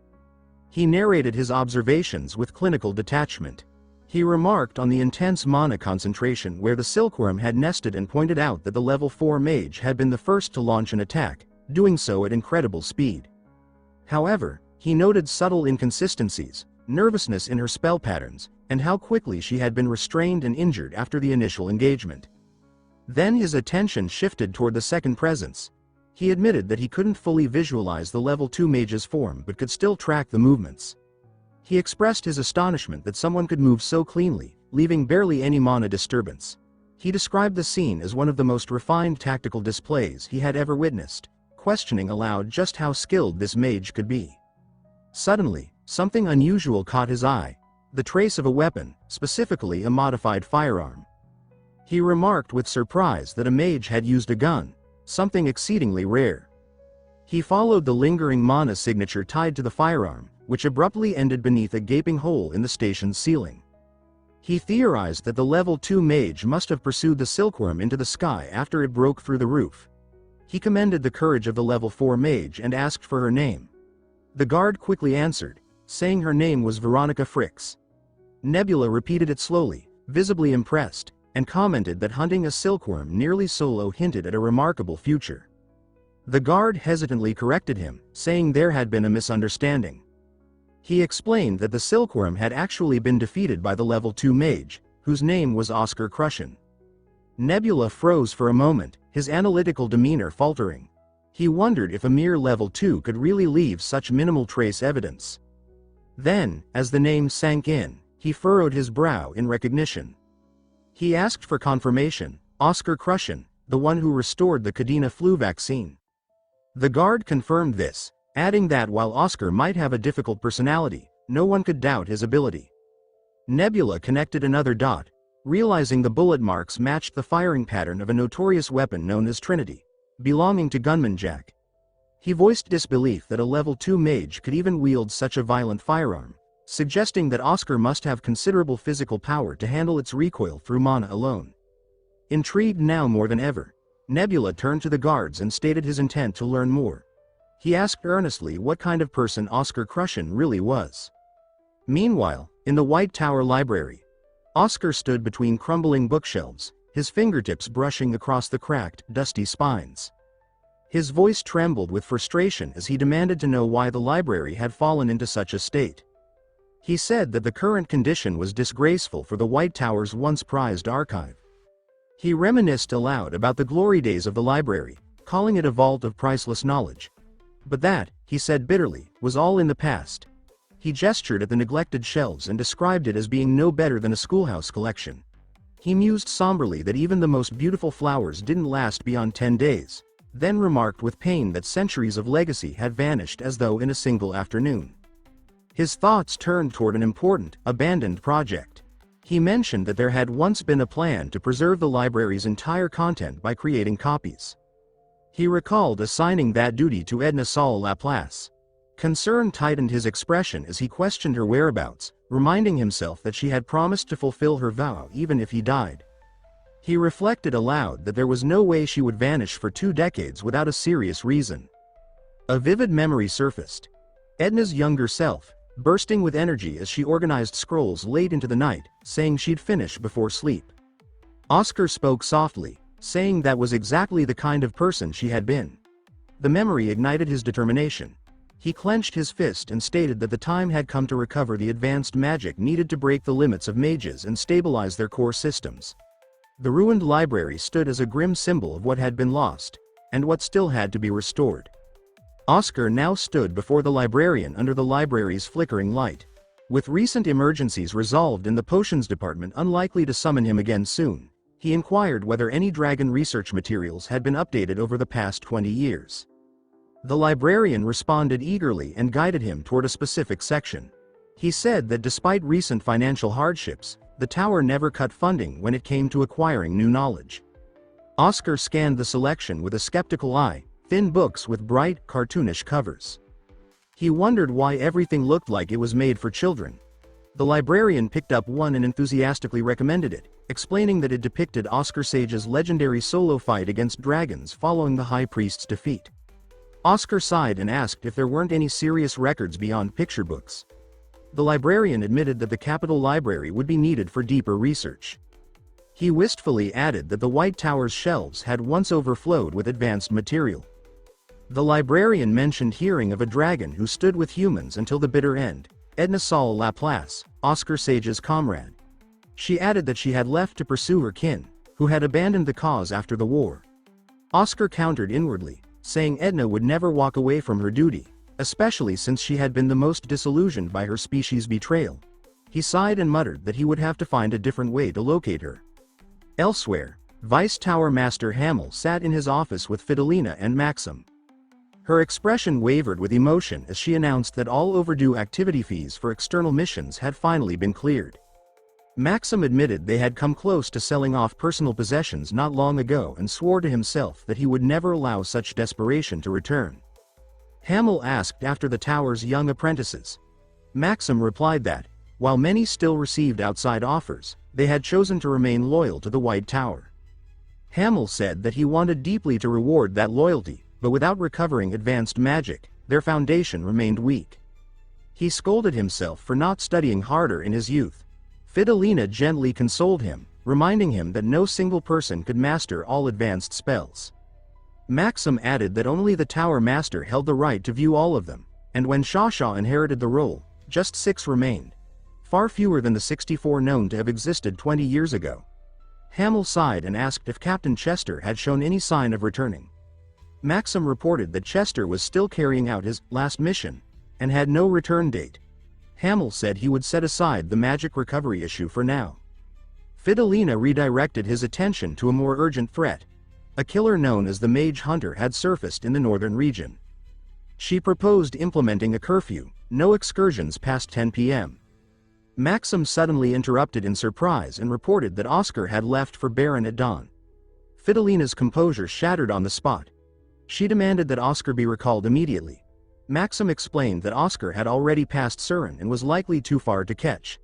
He narrated his observations with clinical detachment. He remarked on the intense mana concentration where the silkworm had nested and pointed out that the level 4 mage had been the first to launch an attack, doing so at incredible speed. However, he noted subtle inconsistencies, nervousness in her spell patterns, and how quickly she had been restrained and injured after the initial engagement. Then his attention shifted toward the second presence. He admitted that he couldn't fully visualize the level 2 mage's form but could still track the movements. He expressed his astonishment that someone could move so cleanly, leaving barely any mana disturbance. He described the scene as one of the most refined tactical displays he had ever witnessed, questioning aloud just how skilled this mage could be. Suddenly, something unusual caught his eye, the trace of a weapon, specifically a modified firearm. He remarked with surprise that a mage had used a gun, something exceedingly rare. He followed the lingering mana signature tied to the firearm, which abruptly ended beneath a gaping hole in the station's ceiling. He theorized that the level 2 mage must have pursued the silkworm into the sky after it broke through the roof. He commended the courage of the level 4 mage and asked for her name. The guard quickly answered, saying her name was Veronica Fricks. Nebula repeated it slowly, visibly impressed, and commented that hunting a silkworm nearly solo hinted at a remarkable future. The guard hesitantly corrected him, saying there had been a misunderstanding. He explained that the silkworm had actually been defeated by the level 2 mage, whose name was Oscar Crushin. Nebula froze for a moment, his analytical demeanor faltering. He wondered if a mere level 2 could really leave such minimal trace evidence. Then, as the name sank in, he furrowed his brow in recognition. He asked for confirmation, Oscar Crushin, the one who restored the Cadena flu vaccine. The guard confirmed this, adding that while Oscar might have a difficult personality, no one could doubt his ability. Nebula connected another dot, realizing the bullet marks matched the firing pattern of a notorious weapon known as Trinity, belonging to Gunman Jack. He voiced disbelief that a level 2 mage could even wield such a violent firearm, suggesting that Oscar must have considerable physical power to handle its recoil through mana alone. Intrigued now more than ever, Nebula turned to the guards and stated his intent to learn more. He asked earnestly what kind of person Oscar Crushin really was. Meanwhile, in the White Tower library, Oscar stood between crumbling bookshelves, his fingertips brushing across the cracked, dusty spines. His voice trembled with frustration as he demanded to know why the library had fallen into such a state. He said that the current condition was disgraceful for the White Tower's once prized archive. He reminisced aloud about the glory days of the library, calling it a vault of priceless knowledge. But that, he said bitterly, was all in the past. He gestured at the neglected shelves and described it as being no better than a schoolhouse collection. He mused somberly that even the most beautiful flowers didn't last beyond 10 days, then remarked with pain that centuries of legacy had vanished as though in a single afternoon. His thoughts turned toward an important, abandoned project. He mentioned that there had once been a plan to preserve the library's entire content by creating copies. He recalled assigning that duty to Edna Saul Laplace. Concern tightened his expression as he questioned her whereabouts, reminding himself that she had promised to fulfill her vow even if he died. He reflected aloud that there was no way she would vanish for 2 decades without a serious reason. A vivid memory surfaced. Edna's younger self, bursting with energy as she organized scrolls late into the night, saying she'd finish before sleep. Oscar spoke softly, saying that was exactly the kind of person she had been. The memory ignited his determination. He clenched his fist and stated that the time had come to recover the advanced magic needed to break the limits of mages and stabilize their core systems. The ruined library stood as a grim symbol of what had been lost, and what still had to be restored. Oscar now stood before the librarian under the library's flickering light. With recent emergencies resolved and the potions department unlikely to summon him again soon, he inquired whether any dragon research materials had been updated over the past 20 years. The librarian responded eagerly and guided him toward a specific section. He said that despite recent financial hardships, the tower never cut funding when it came to acquiring new knowledge. Oscar scanned the selection with a skeptical eye, thin books with bright, cartoonish covers. He wondered why everything looked like it was made for children. The librarian picked up one and enthusiastically recommended it, explaining that it depicted Oscar Sage's legendary solo fight against dragons following the High Priest's defeat. Oscar sighed and asked if there weren't any serious records beyond picture books. The librarian admitted that the Capital Library would be needed for deeper research. He wistfully added that the White Tower's shelves had once overflowed with advanced material. The librarian mentioned hearing of a dragon who stood with humans until the bitter end, Edna Saul Laplace, Oscar Sage's comrade. She added that she had left to pursue her kin, who had abandoned the cause after the war. Oscar countered inwardly, saying Edna would never walk away from her duty, especially since she had been the most disillusioned by her species' betrayal. He sighed and muttered that he would have to find a different way to locate her. Elsewhere, Vice Tower Master Hamel sat in his office with Fidelina and Maxim. Her expression wavered with emotion as she announced that all overdue activity fees for external missions had finally been cleared. Maxim admitted they had come close to selling off personal possessions not long ago and swore to himself that he would never allow such desperation to return. Hamel asked after the tower's young apprentices. Maxim replied that, while many still received outside offers, they had chosen to remain loyal to the White Tower. Hamel said that he wanted deeply to reward that loyalty, but without recovering advanced magic, their foundation remained weak. He scolded himself for not studying harder in his youth. Fidelina gently consoled him, reminding him that no single person could master all advanced spells. Maxim added that only the Tower Master held the right to view all of them, and when Shasha inherited the role, just 6 remained. Far fewer than the 64 known to have existed 20 years ago. Hamel sighed and asked if Captain Chester had shown any sign of returning. Maxim reported that Chester was still carrying out his last mission, and had no return date. Hamel said he would set aside the magic recovery issue for now. Fidelina redirected his attention to a more urgent threat. A killer known as the Mage Hunter had surfaced in the northern region. She proposed implementing a curfew, no excursions past 10 p.m. Maxim suddenly interrupted in surprise and reported that Oscar had left for Baron at dawn. Fidelina's composure shattered on the spot. She demanded that Oscar be recalled immediately. Maxim explained that Oscar had already passed Surin and was likely too far to catch.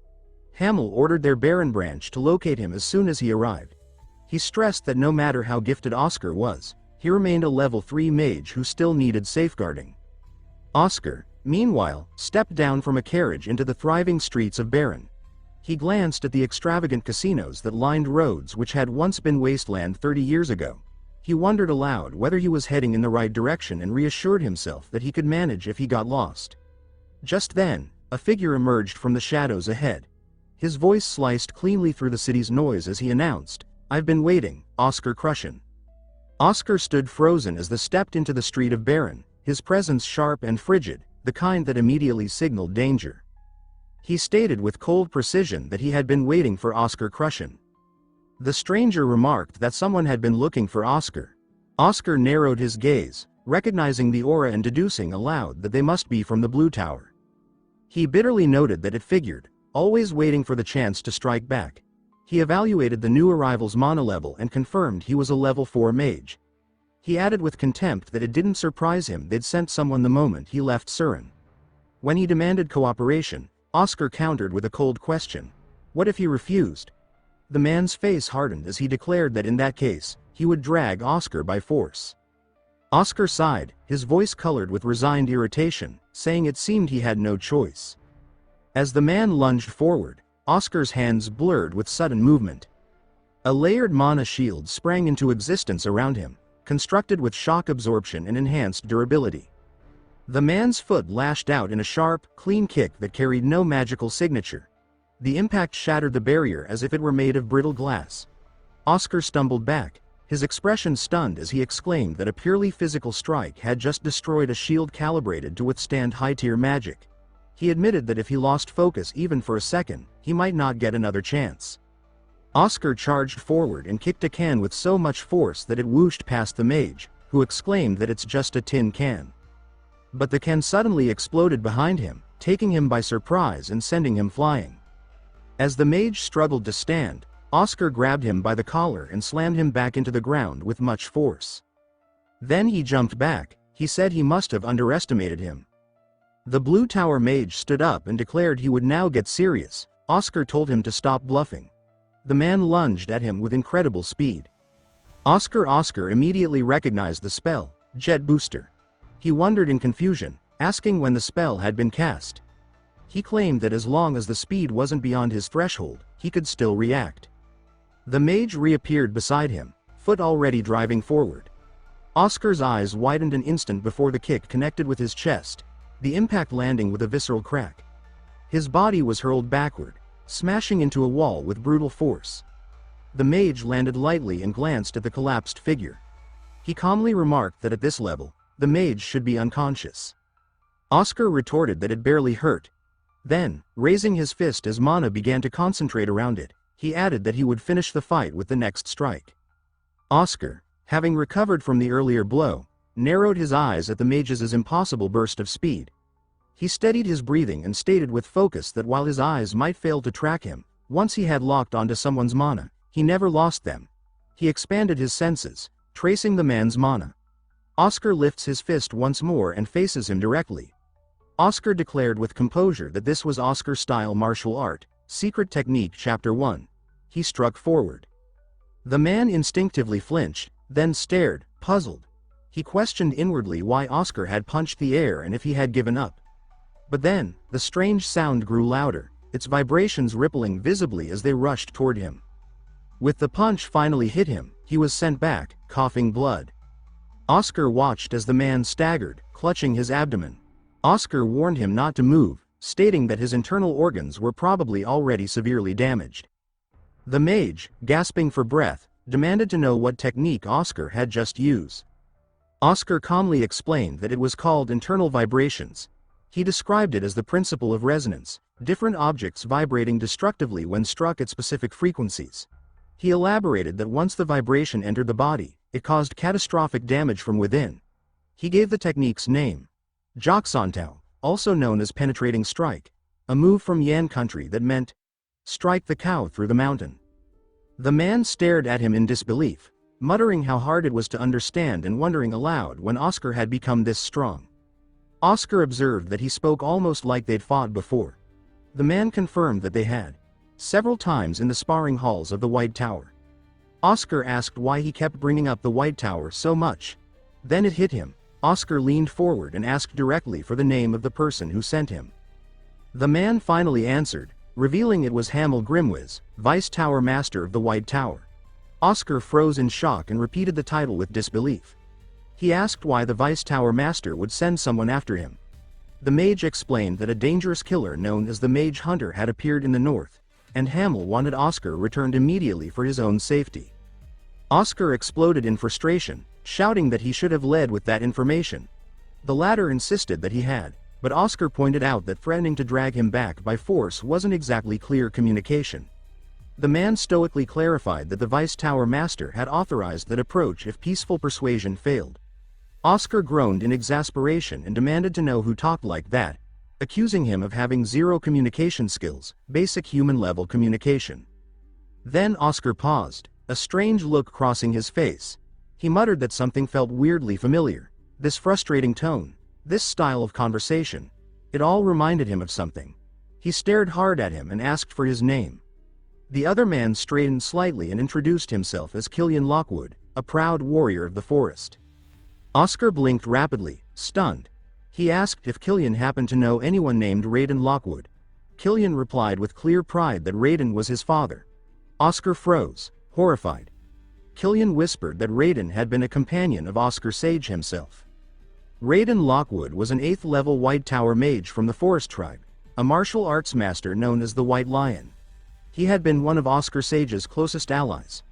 Hamel ordered their Baron branch to locate him as soon as he arrived. He stressed that no matter how gifted Oscar was, he remained a level 3 mage who still needed safeguarding. Oscar, meanwhile, stepped down from a carriage into the thriving streets of Baron. He glanced at the extravagant casinos that lined roads which had once been wasteland 30 years ago. He wondered aloud whether he was heading in the right direction and reassured himself that he could manage if he got lost. Just then, a figure emerged from the shadows ahead. His voice sliced cleanly through the city's noise as he announced, "I've been waiting, Oscar Crushin." Oscar stood frozen as they stepped into the street of Baron, his presence sharp and frigid, the kind that immediately signaled danger. He stated with cold precision that he had been waiting for Oscar Crushin. The stranger remarked that someone had been looking for Oscar. Oscar narrowed his gaze, recognizing the aura and deducing aloud that they must be from the Blue Tower. He bitterly noted that it figured, always waiting for the chance to strike back. He evaluated the new arrival's monolevel and confirmed he was a level 4 mage. He added with contempt that it didn't surprise him they'd sent someone the moment he left Surin. When he demanded cooperation, Oscar countered with a cold question. What if he refused? The man's face hardened as he declared that in that case, he would drag Oscar by force. Oscar sighed, his voice colored with resigned irritation, saying it seemed he had no choice. As the man lunged forward, Oscar's hands blurred with sudden movement. A layered mana shield sprang into existence around him, constructed with shock absorption and enhanced durability. The man's foot lashed out in a sharp, clean kick that carried no magical signature. The impact shattered the barrier as if it were made of brittle glass. Oscar stumbled back, his expression stunned as he exclaimed that a purely physical strike had just destroyed a shield calibrated to withstand high-tier magic. He admitted that if he lost focus even for a second, he might not get another chance. Oscar charged forward and kicked a can with so much force that it whooshed past the mage, who exclaimed that it's just a tin can. But the can suddenly exploded behind him, taking him by surprise and sending him flying. As the mage struggled to stand, Oscar grabbed him by the collar and slammed him back into the ground with much force. Then he jumped back. He said he must have underestimated him. The Blue Tower mage stood up and declared he would now get serious. Oscar told him to stop bluffing. The man lunged at him with incredible speed. Oscar immediately recognized the spell, Jet Booster. He wondered in confusion, asking when the spell had been cast. He claimed that as long as the speed wasn't beyond his threshold, he could still react. The mage reappeared beside him, foot already driving forward. Oscar's eyes widened an instant before the kick connected with his chest, the impact landing with a visceral crack. His body was hurled backward, smashing into a wall with brutal force. The mage landed lightly and glanced at the collapsed figure. He calmly remarked that at this level, the mage should be unconscious. Oscar retorted that it barely hurt. Then, raising his fist as mana began to concentrate around it, he added that he would finish the fight with the next strike. Oscar, having recovered from the earlier blow, narrowed his eyes at the mage's impossible burst of speed. He steadied his breathing and stated with focus that while his eyes might fail to track him, once he had locked onto someone's mana, he never lost them. He expanded his senses, tracing the man's mana. Oscar lifts his fist once more and faces him directly. Oscar declared with composure that this was Oscar-style martial art, Secret Technique Chapter 1. He struck forward. The man instinctively flinched, then stared, puzzled. He questioned inwardly why Oscar had punched the air and if he had given up. But then, the strange sound grew louder, its vibrations rippling visibly as they rushed toward him. With the punch finally hit him, he was sent back, coughing blood. Oscar watched as the man staggered, clutching his abdomen. Oscar warned him not to move, stating that his internal organs were probably already severely damaged. The mage, gasping for breath, demanded to know what technique Oscar had just used. Oscar calmly explained that it was called internal vibrations. He described it as the principle of resonance, different objects vibrating destructively when struck at specific frequencies. He elaborated that once the vibration entered the body, it caused catastrophic damage from within. He gave the technique's name, Joksantao, also known as penetrating strike, a move from Yan country that meant, strike the cow through the mountain. The man stared at him in disbelief, muttering how hard it was to understand and wondering aloud when Oscar had become this strong. Oscar observed that he spoke almost like they'd fought before. The man confirmed that they had, several times in the sparring halls of the White Tower. Oscar asked why he kept bringing up the White Tower so much. Then it hit him. Oscar leaned forward and asked directly for the name of the person who sent him. The man finally answered, revealing it was Hamel Grimwiz, Vice Tower Master of the White Tower. Oscar froze in shock and repeated the title with disbelief. He asked why the Vice Tower Master would send someone after him. The mage explained that a dangerous killer known as the Mage Hunter had appeared in the north, and Hamel wanted Oscar returned immediately for his own safety. Oscar exploded in frustration, shouting that he should have led with that information. The latter insisted that he had, but Oscar pointed out that threatening to drag him back by force wasn't exactly clear communication. The man stoically clarified that the Vice Tower Master had authorized that approach if peaceful persuasion failed. Oscar groaned in exasperation and demanded to know who talked like that, accusing him of having zero communication skills, basic human-level communication. Then Oscar paused, a strange look crossing his face. He muttered that something felt weirdly familiar, this frustrating tone, this style of conversation. It all reminded him of something. He stared hard at him and asked for his name. The other man straightened slightly and introduced himself as Killian Lockwood, a proud warrior of the forest. Oscar blinked rapidly, stunned. He asked if Killian happened to know anyone named Raiden Lockwood. Killian replied with clear pride that Raiden was his father. Oscar froze, horrified. Killian whispered that Raiden had been a companion of Oscar Sage himself. Raiden Lockwood was an 8th-level White Tower mage from the Forest Tribe, a martial arts master known as the White Lion. He had been one of Oscar Sage's closest allies.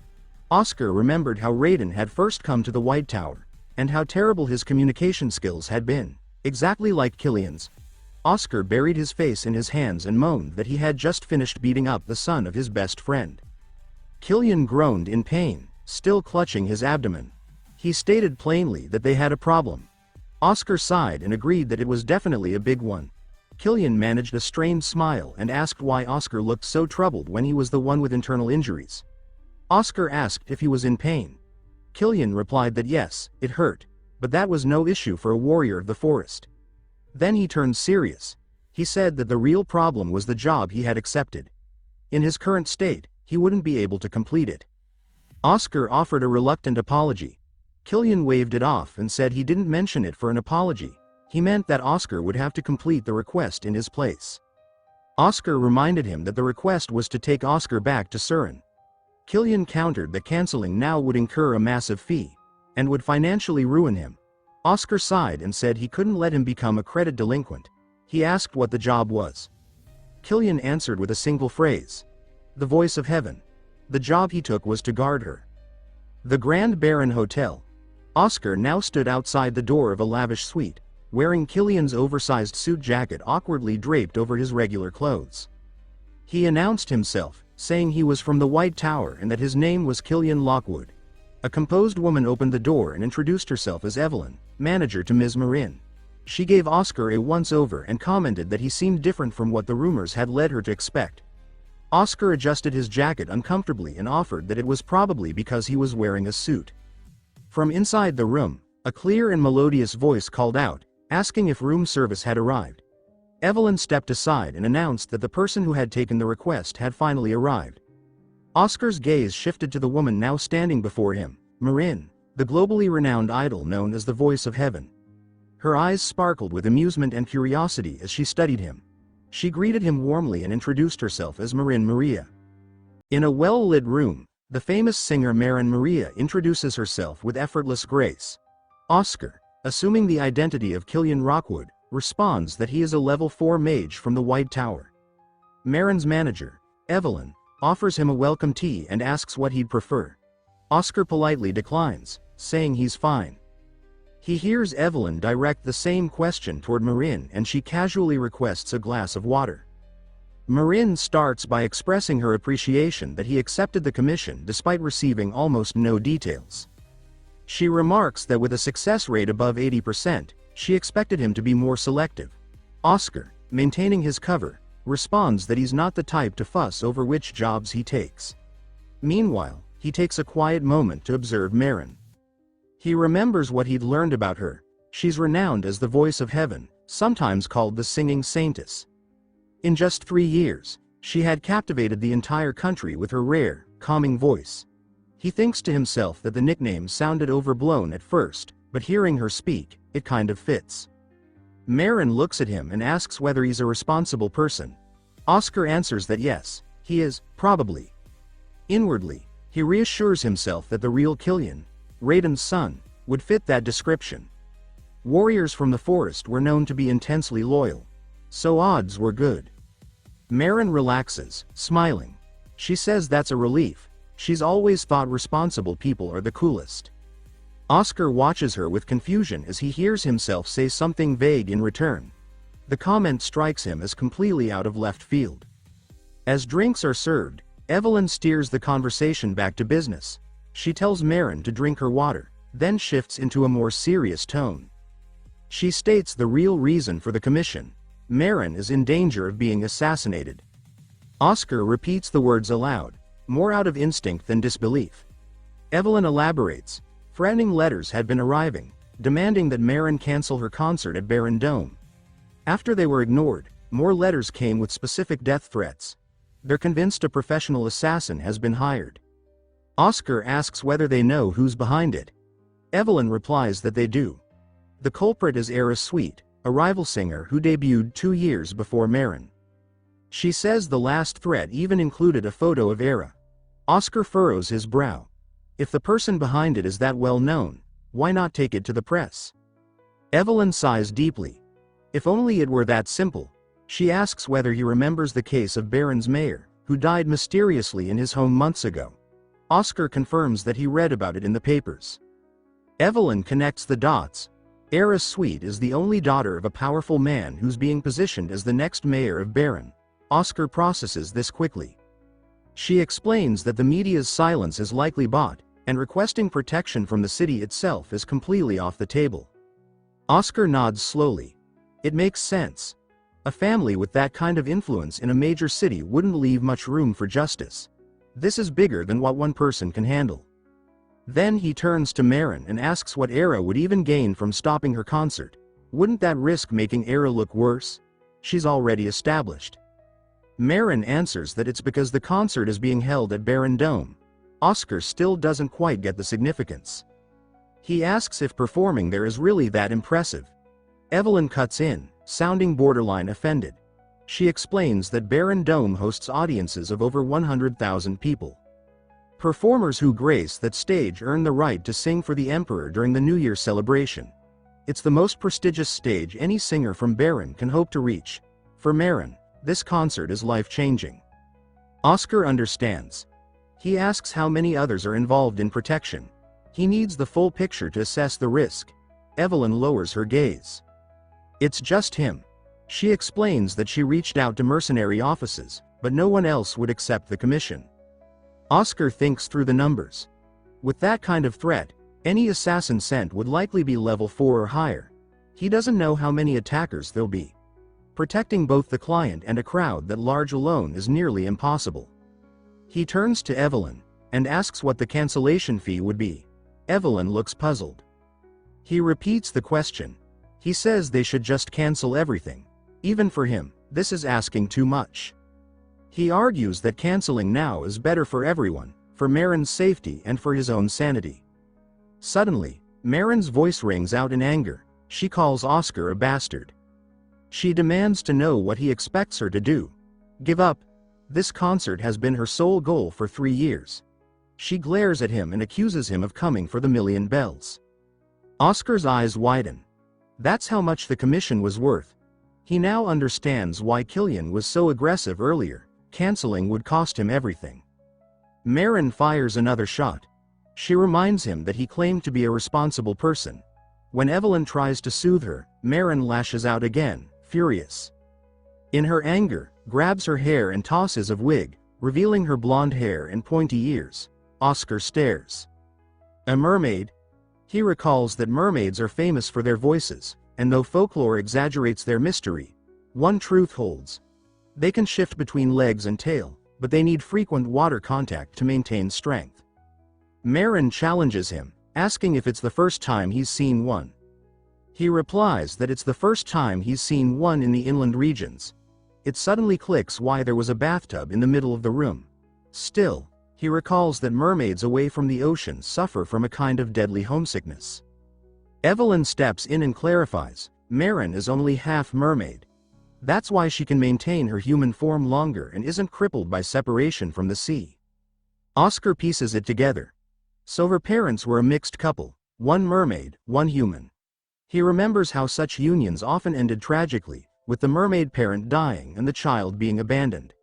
Oscar remembered how Raiden had first come to the White Tower, and how terrible his communication skills had been, exactly like Killian's. Oscar buried his face in his hands and moaned that he had just finished beating up the son of his best friend. Killian groaned in pain, still clutching his abdomen. He stated plainly that they had a problem. Oscar sighed and agreed that it was definitely a big one. Killian managed a strained smile and asked why Oscar looked so troubled when he was the one with internal injuries. Oscar asked if he was in pain. Killian replied that yes, it hurt, but that was no issue for a warrior of the forest. Then he turned serious. He said that the real problem was the job he had accepted. In his current state, he wouldn't be able to complete it. Oscar offered a reluctant apology. Killian waved it off and said he didn't mention it for an apology. He meant that Oscar would have to complete the request in his place. Oscar reminded him that the request was to take Oscar back to Surin. Killian countered that canceling now would incur a massive fee, and would financially ruin him. Oscar sighed and said he couldn't let him become a credit delinquent. He asked what the job was. Killian answered with a single phrase. The voice of heaven. The job he took was to guard her. The Grand Baron Hotel. Oscar now stood outside the door of a lavish suite, wearing Killian's oversized suit jacket awkwardly draped over his regular clothes. He announced himself, saying he was from the White Tower and that his name was Killian Lockwood. A composed woman opened the door and introduced herself as Evelyn, manager to Ms. Marin. She gave Oscar a once-over and commented that he seemed different from what the rumors had led her to expect. Oscar adjusted his jacket uncomfortably and offered that it was probably because he was wearing a suit. From inside the room, a clear and melodious voice called out, asking if room service had arrived. Evelyn stepped aside and announced that the person who had taken the request had finally arrived. Oscar's gaze shifted to the woman now standing before him, Marin, the globally renowned idol known as the Voice of Heaven. Her eyes sparkled with amusement and curiosity as she studied him. She greeted him warmly and introduced herself as Marin Maria. In a well-lit room, the famous singer Marin Maria introduces herself with effortless grace. Oscar, assuming the identity of Killian Lockwood, responds that he is a level 4 mage from the White Tower. Marin's manager, Evelyn, offers him a welcome tea and asks what he'd prefer. Oscar politely declines, saying he's fine. He hears Evelyn direct the same question toward Marin and she casually requests a glass of water. Marin starts by expressing her appreciation that he accepted the commission despite receiving almost no details. She remarks that with a success rate above 80%, she expected him to be more selective. Oscar, maintaining his cover, responds that he's not the type to fuss over which jobs he takes. Meanwhile, he takes a quiet moment to observe Marin. He remembers what he'd learned about her. She's renowned as the Voice of Heaven, sometimes called the Singing Saintess. In just 3 years, she had captivated the entire country with her rare, calming voice. He thinks to himself that the nickname sounded overblown at first, but hearing her speak, it kind of fits. Marin looks at him and asks whether he's a responsible person. Oscar answers that yes, he is, probably. Inwardly, he reassures himself that the real Killian, Raiden's son, would fit that description. Warriors from the forest were known to be intensely loyal, so odds were good. Marin relaxes, smiling. She says that's a relief. She's always thought responsible people are the coolest. Oscar watches her with confusion as he hears himself say something vague in return. The comment strikes him as completely out of left field. As drinks are served, Evelyn steers the conversation back to business. She tells Marin to drink her water, then shifts into a more serious tone. She states the real reason for the commission. Marin is in danger of being assassinated. Oscar repeats the words aloud, more out of instinct than disbelief. Evelyn elaborates. Threatening letters had been arriving, demanding that Marin cancel her concert at Baron Dome. After they were ignored, more letters came with specific death threats. They're convinced a professional assassin has been hired. Oscar asks whether they know who's behind it. Evelyn replies that they do. The culprit is Era Sweet, a rival singer who debuted 2 years before Marin. She says the last threat even included a photo of Era. Oscar furrows his brow. If the person behind it is that well known, why not take it to the press? Evelyn sighs deeply. If only it were that simple. She asks whether he remembers the case of Baron's mayor, who died mysteriously in his home months ago. Oscar confirms that he read about it in the papers. Evelyn connects the dots. Era Sweet is the only daughter of a powerful man who's being positioned as the next mayor of Baron. Oscar processes this quickly. She explains that the media's silence is likely bought, and requesting protection from the city itself is completely off the table. Oscar nods slowly. It makes sense. A family with that kind of influence in a major city wouldn't leave much room for justice. This is bigger than what one person can handle. Then he turns to Marin and asks what Era would even gain from stopping her concert. Wouldn't that risk making Era look worse? She's already established. Marin answers that it's because the concert is being held at Baron Dome. Oscar still doesn't quite get the significance. He asks if performing there is really that impressive. Evelyn cuts in, sounding borderline offended. She explains that Baron Dome hosts audiences of over 100,000 people. Performers who grace that stage earn the right to sing for the Emperor during the New Year celebration. It's the most prestigious stage any singer from Baron can hope to reach. For Marin, this concert is life-changing. Oscar understands. He asks how many others are involved in protection. He needs the full picture to assess the risk. Evelyn lowers her gaze. It's just him. She explains that she reached out to mercenary offices, but no one else would accept the commission. Oscar thinks through the numbers. With that kind of threat, any assassin sent would likely be level 4 or higher. He doesn't know how many attackers there'll be. Protecting both the client and a crowd that large alone is nearly impossible. He turns to Evelyn and asks what the cancellation fee would be. Evelyn looks puzzled. He repeats the question. He says they should just cancel everything. Even for him, this is asking too much. He argues that canceling now is better for everyone, for Marin's safety and for his own sanity. Suddenly, Marin's voice rings out in anger. She calls Oscar a bastard. She demands to know what he expects her to do. Give up. This concert has been her sole goal for 3 years. She glares at him and accuses him of coming for the million bells. Oscar's eyes widen. That's how much the commission was worth. He now understands why Killian was so aggressive earlier. Canceling would cost him everything. Marin fires another shot. She reminds him that he claimed to be a responsible person. When Evelyn tries to soothe her, Marin lashes out again, furious. In her anger, grabs her hair and tosses a wig, revealing her blonde hair and pointy ears. Oscar stares. A mermaid? He recalls that mermaids are famous for their voices, and though folklore exaggerates their mystery, one truth holds. They can shift between legs and tail, but they need frequent water contact to maintain strength. Marin challenges him, asking if it's the first time he's seen one. He replies that it's the first time he's seen one in the inland regions. It suddenly clicks why there was a bathtub in the middle of the room. Still, he recalls that mermaids away from the ocean suffer from a kind of deadly homesickness. Evelyn steps in and clarifies, Marin is only half mermaid. That's why she can maintain her human form longer and isn't crippled by separation from the sea. Oscar pieces it together. So her parents were a mixed couple, one mermaid, one human. He remembers how such unions often ended tragically, with the mermaid parent dying and the child being abandoned.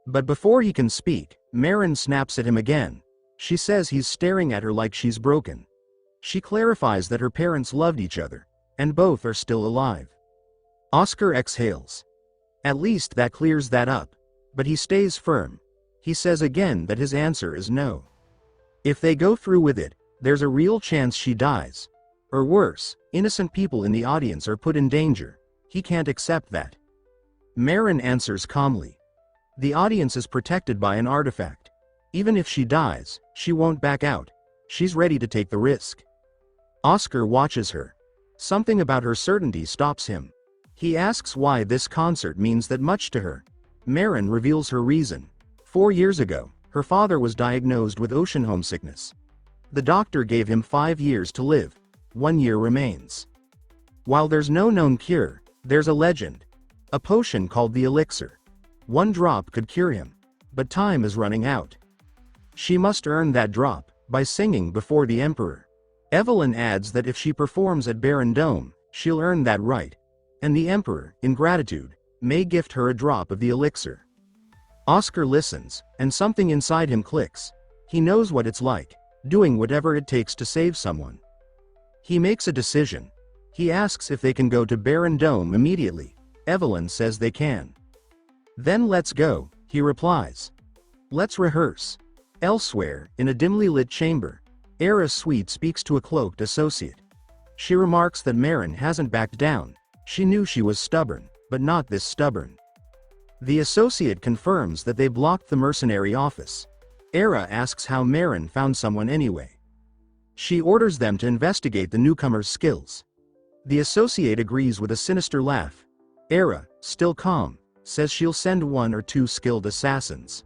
But before he can speak, Marin snaps at him again. She says he's staring at her like she's broken. She clarifies that her parents loved each other, and both are still alive. Oscar exhales. At least that clears that up. But he stays firm. He says again that his answer is no. If they go through with it, there's a real chance she dies. Or worse, innocent people in the audience are put in danger. He can't accept that. Marin answers calmly. The audience is protected by an artifact. Even if she dies, she won't back out. She's ready to take the risk. Oscar watches her. Something about her certainty stops him. He asks why this concert means that much to her. Maren reveals her reason. 4 years ago, her father was diagnosed with ocean homesickness. The doctor gave him 5 years to live. 1 year remains. While there's no known cure, there's a legend. A potion called the elixir. 1 drop could cure him. But time is running out. She must earn that drop, by singing before the emperor. Evelyn adds that if she performs at Barren Dome, she'll earn that right. And the emperor, in gratitude, may gift her a drop of the elixir. Oscar listens, and something inside him clicks. He knows what it's like, doing whatever it takes to save someone. He makes a decision. He asks if they can go to Barren Dome immediately. Evelyn says they can. Then let's go, he replies. Let's rehearse. Elsewhere, in a dimly lit chamber, Era Sweet speaks to a cloaked associate. She remarks that Maren hasn't backed down. She knew she was stubborn, but not this stubborn. The associate confirms that they blocked the mercenary office. Era asks how Maren found someone anyway. She orders them to investigate the newcomer's skills. The associate agrees with a sinister laugh. Era, still calm, says she'll send 1 or 2 skilled assassins.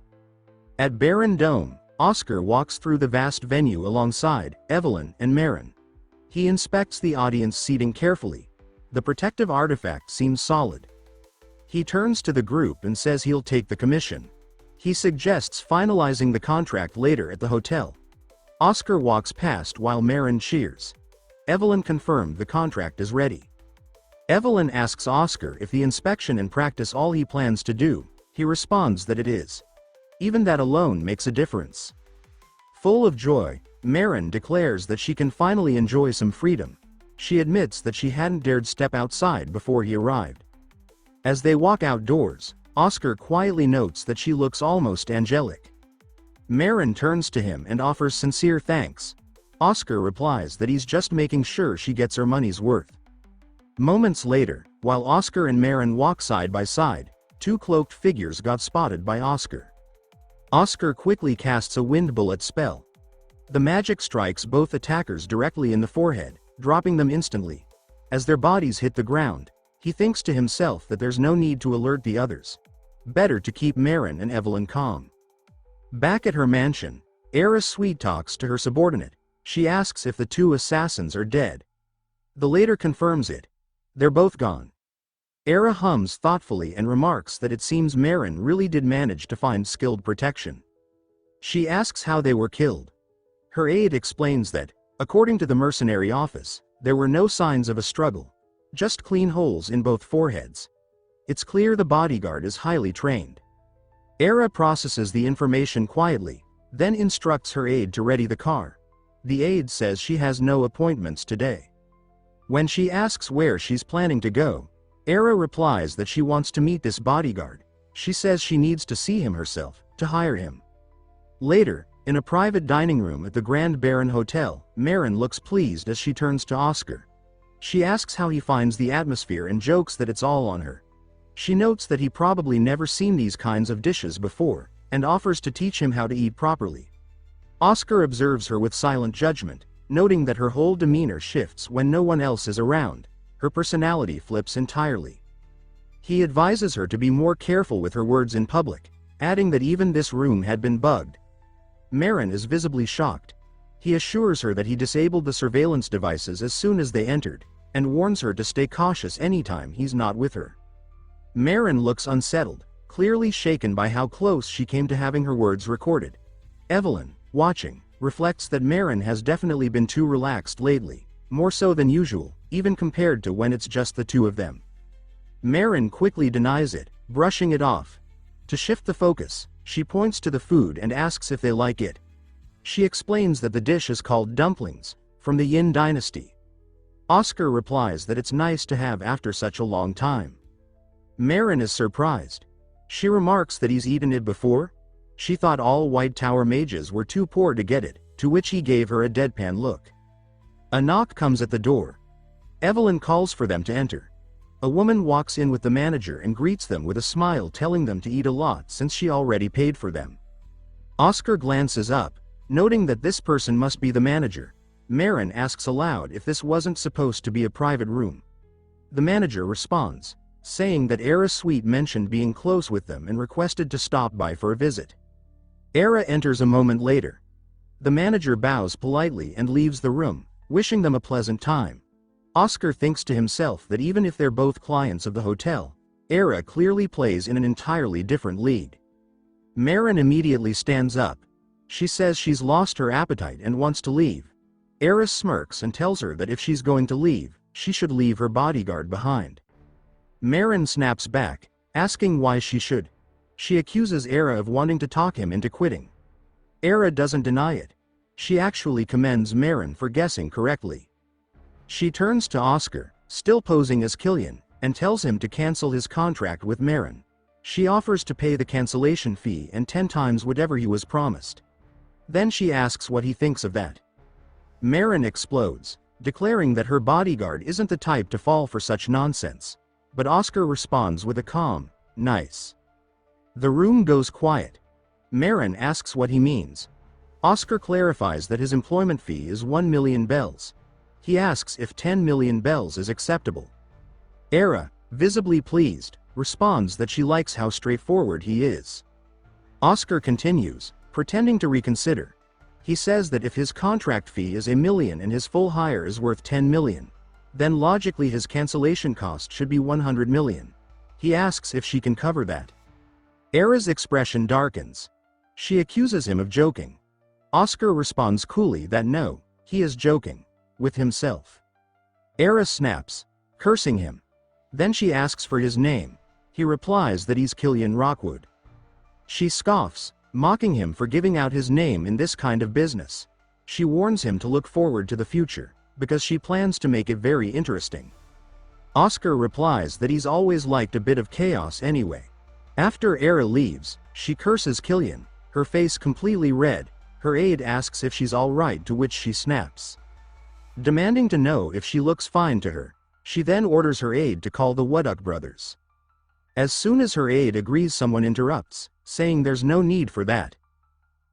At Barren Dome, Oscar walks through the vast venue alongside Evelyn and Maren. He inspects the audience seating carefully. The protective artifact seems solid. He turns to the group and says he'll take the commission. He suggests finalizing the contract later at the hotel. Oscar walks past while Maren cheers. Evelyn confirmed the contract is ready. Evelyn asks Oscar if the inspection and practice all he plans to do. He responds that it is. Even that alone makes a difference. Full of joy, Maren declares that she can finally enjoy some freedom. She admits that she hadn't dared step outside before he arrived. As they walk outdoors, Oscar quietly notes that she looks almost angelic. Maren turns to him and offers sincere thanks. Oscar replies that he's just making sure she gets her money's worth. Moments later, while Oscar and Maren walk side by side, 2 cloaked figures got spotted by Oscar. Oscar quickly casts a wind bullet spell. The magic strikes both attackers directly in the forehead, dropping them instantly. As their bodies hit the ground, he thinks to himself that there's no need to alert the others. Better to keep Maren and Evelyn calm. Back at her mansion, Era Sweet talks to her subordinate. She asks if the 2 assassins are dead. The latter confirms it. They're both gone. Era hums thoughtfully and remarks that it seems Maren really did manage to find skilled protection. She asks how they were killed. Her aide explains that, according to the mercenary office, there were no signs of a struggle. Just clean holes in both foreheads. It's clear the bodyguard is highly trained. Era processes the information quietly, then instructs her aide to ready the car. The aide says she has no appointments today. When she asks where she's planning to go, Era replies that she wants to meet this bodyguard. She says she needs to see him herself, to hire him. Later, in a private dining room at the Grand Baron Hotel, Maren looks pleased as she turns to Oscar. She asks how he finds the atmosphere and jokes that it's all on her. She notes that he probably never seen these kinds of dishes before, and offers to teach him how to eat properly. Oscar observes her with silent judgment, noting that her whole demeanor shifts when no one else is around. Her personality flips entirely. He advises her to be more careful with her words in public, adding that even this room had been bugged. Maren is visibly shocked. He assures her that he disabled the surveillance devices as soon as they entered, and warns her to stay cautious anytime he's not with her. Maren looks unsettled, clearly shaken by how close she came to having her words recorded. Evelyn, watching, reflects that Maren has definitely been too relaxed lately, more so than usual, even compared to when it's just the 2 of them. Maren quickly denies it, brushing it off. To shift the focus, she points to the food and asks if they like it. She explains that the dish is called dumplings, from the Yin dynasty. Oscar replies that it's nice to have after such a long time. Maren is surprised. She remarks that he's eaten it before. She thought all White Tower mages were too poor to get it, to which he gave her a deadpan look. A knock comes at the door. Evelyn calls for them to enter. A woman walks in with the manager and greets them with a smile, telling them to eat a lot since she already paid for them. Oscar glances up, noting that this person must be the manager. Maren asks aloud if this wasn't supposed to be a private room. The manager responds, saying that Era Sweet mentioned being close with them and requested to stop by for a visit. Era enters a moment later. The manager bows politely and leaves the room, wishing them a pleasant time. Oscar thinks to himself that even if they're both clients of the hotel, Era clearly plays in an entirely different league. Marin immediately stands up. She says she's lost her appetite and wants to leave. Era smirks and tells her that if she's going to leave, she should leave her bodyguard behind. Marin snaps back, asking why she should. She accuses Era of wanting to talk him into quitting. Era doesn't deny it. She actually commends Marin for guessing correctly. She turns to Oscar, still posing as Killian, and tells him to cancel his contract with Marin. She offers to pay the cancellation fee and 10 times whatever he was promised. Then she asks what he thinks of that. Marin explodes, declaring that her bodyguard isn't the type to fall for such nonsense. But Oscar responds with a calm, "Nice." The room goes quiet. Marin asks what he means. Oscar clarifies that his employment fee is 1 million bells. He asks if 10 million bells is acceptable. Era, visibly pleased, responds that she likes how straightforward he is. Oscar continues, pretending to reconsider. He says that if his contract fee is $1 million and his full hire is worth 10 million, then logically his cancellation cost should be 100 million. He asks if she can cover that. Era's expression darkens. She accuses him of joking. Oscar responds coolly that no, he is joking. With himself. Era snaps, cursing him. Then she asks for his name. He replies that he's Killian Rockwood. She scoffs, mocking him for giving out his name in this kind of business. She warns him to look forward to the future, because she plans to make it very interesting. Oscar replies that he's always liked a bit of chaos anyway. After Era leaves, she curses Killian, her face completely red. Her aide asks if she's alright, to which she snaps. Demanding to know if she looks fine to her, she then orders her aide to call the Wooduk brothers. As soon as her aide agrees, someone interrupts, saying there's no need for that.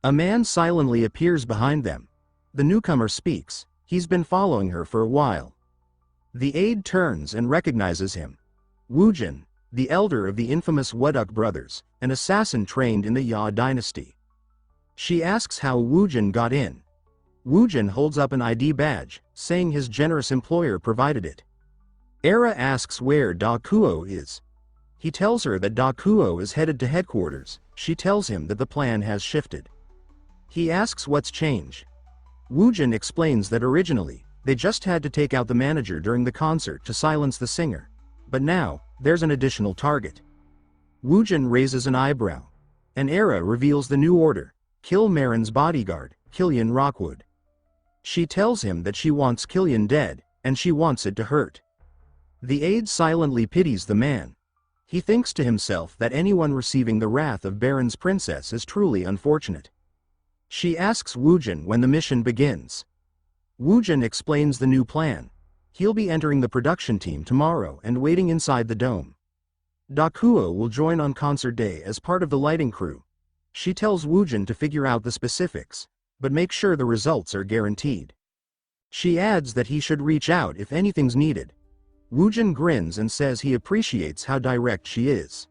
A man silently appears behind them. The newcomer speaks. He's been following her for a while. The aide turns and recognizes him. Woojin, the elder of the infamous Wooduk brothers, an assassin trained in the Ya dynasty. She asks how Woojin got in. Woojin holds up an ID badge, saying his generous employer provided it. Era asks where Da Kuo is. He tells her that Da Kuo is headed to headquarters. She tells him that the plan has shifted. He asks what's changed. Woojin explains that originally, they just had to take out the manager during the concert to silence the singer. But now, there's an additional target. Woojin raises an eyebrow. And Era reveals the new order: kill Marin's bodyguard, Killian Rockwood. She tells him that she wants Killian dead, and she wants it to hurt. The aide silently pities the man. He thinks to himself that anyone receiving the wrath of Baron's princess is truly unfortunate. She asks Woojin when the mission begins. Woojin explains the new plan. He'll be entering the production team tomorrow and waiting inside the dome. Da Kuo will join on concert day as part of the lighting crew. She tells Woojin to figure out the specifics, but make sure the results are guaranteed. She adds that he should reach out if anything's needed. Woojin grins and says he appreciates how direct she is.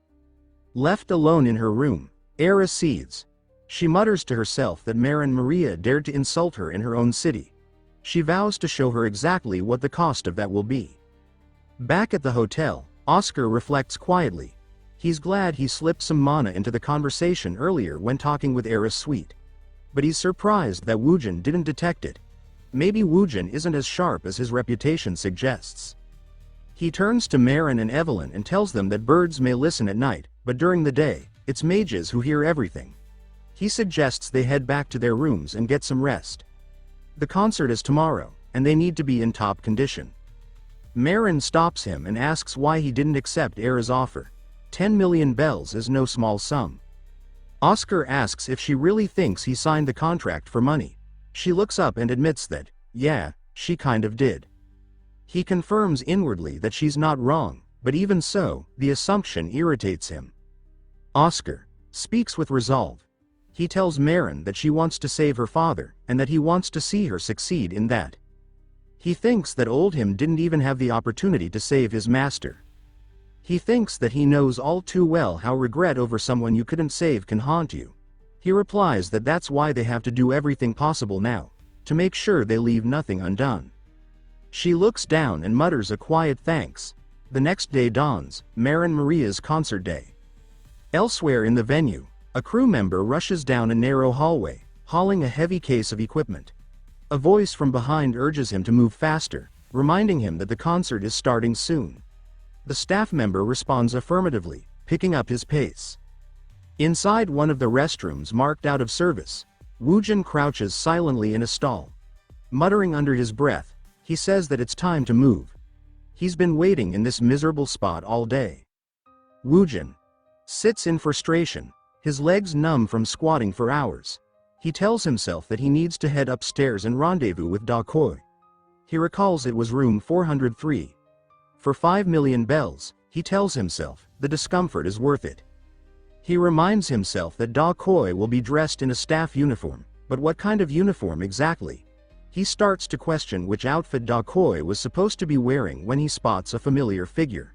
Left alone in her room, Era seethes. She mutters to herself that Marin Maria dared to insult her in her own city. She vows to show her exactly what the cost of that will be. Back at the hotel, Oscar reflects quietly. He's glad he slipped some mana into the conversation earlier when talking with Era Sweet. But he's surprised that Woojin didn't detect it. Maybe Woojin isn't as sharp as his reputation suggests. He turns to Marin and Evelyn and tells them that birds may listen at night, but during the day, it's mages who hear everything. He suggests they head back to their rooms and get some rest. The concert is tomorrow, and they need to be in top condition. Marin stops him and asks why he didn't accept Era's offer. 10 million bells is no small sum. Oscar asks if she really thinks he signed the contract for money. She looks up and admits that, yeah, she kind of did. He confirms inwardly that she's not wrong, but even so, the assumption irritates him. Oscar speaks with resolve. He tells Marin that she wants to save her father, and that he wants to see her succeed in that. He thinks that old him didn't even have the opportunity to save his master. He thinks that he knows all too well how regret over someone you couldn't save can haunt you. He replies that that's why they have to do everything possible now, to make sure they leave nothing undone. She looks down and mutters a quiet thanks. The next day dawns, Marin Maria's concert day. Elsewhere in the venue, a crew member rushes down a narrow hallway, hauling a heavy case of equipment. A voice from behind urges him to move faster, reminding him that the concert is starting soon. The staff member responds affirmatively, picking up his pace. Inside one of the restrooms marked out of service, Woojin crouches silently in a stall. Muttering under his breath, he says that it's time to move. He's been waiting in this miserable spot all day. Woojin sits in frustration, his legs numb from squatting for hours. He tells himself that he needs to head upstairs and rendezvous with Da Koi. He recalls it was room 403. For 5 million bells, he tells himself, the discomfort is worth it. He reminds himself that Da Koi will be dressed in a staff uniform, but what kind of uniform exactly? He starts to question which outfit Da Koi was supposed to be wearing when he spots a familiar figure.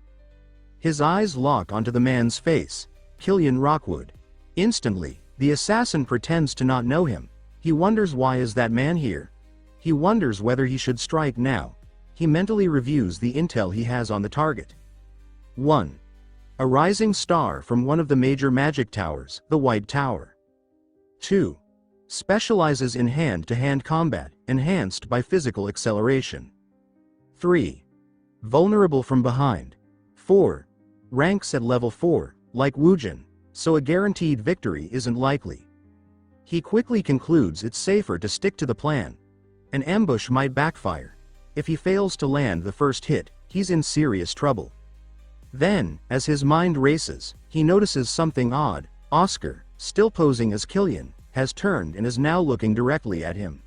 His eyes lock onto the man's face, Killian Rockwood. Instantly, the assassin pretends to not know him. He wonders why is that man here? He wonders whether he should strike now. He mentally reviews the intel he has on the target. 1. A rising star from one of the major magic towers, the White Tower. 2. Specializes in hand-to-hand combat, enhanced by physical acceleration. 3. Vulnerable from behind. 4. Ranks at level 4, like Woojin, so a guaranteed victory isn't likely. He quickly concludes it's safer to stick to the plan. An ambush might backfire. If he fails to land the first hit, he's in serious trouble. Then, as his mind races, he notices something odd. Oscar, still posing as Killian, has turned and is now looking directly at him.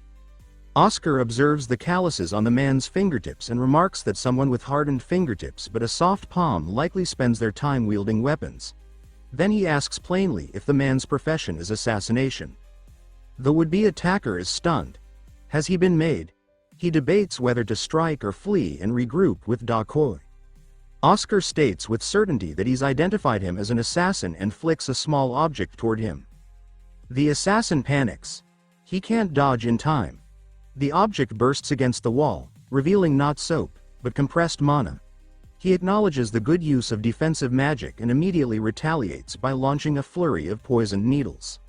Oscar observes the calluses on the man's fingertips and remarks that someone with hardened fingertips but a soft palm likely spends their time wielding weapons. Then he asks plainly if the man's profession is assassination. The would-be attacker is stunned. Has he been made? He debates whether to strike or flee and regroup with Da Koi. Oscar states with certainty that he's identified him as an assassin and flicks a small object toward him. The assassin panics. He can't dodge in time. The object bursts against the wall, revealing not soap, but compressed mana. He acknowledges the good use of defensive magic and immediately retaliates by launching a flurry of poisoned needles.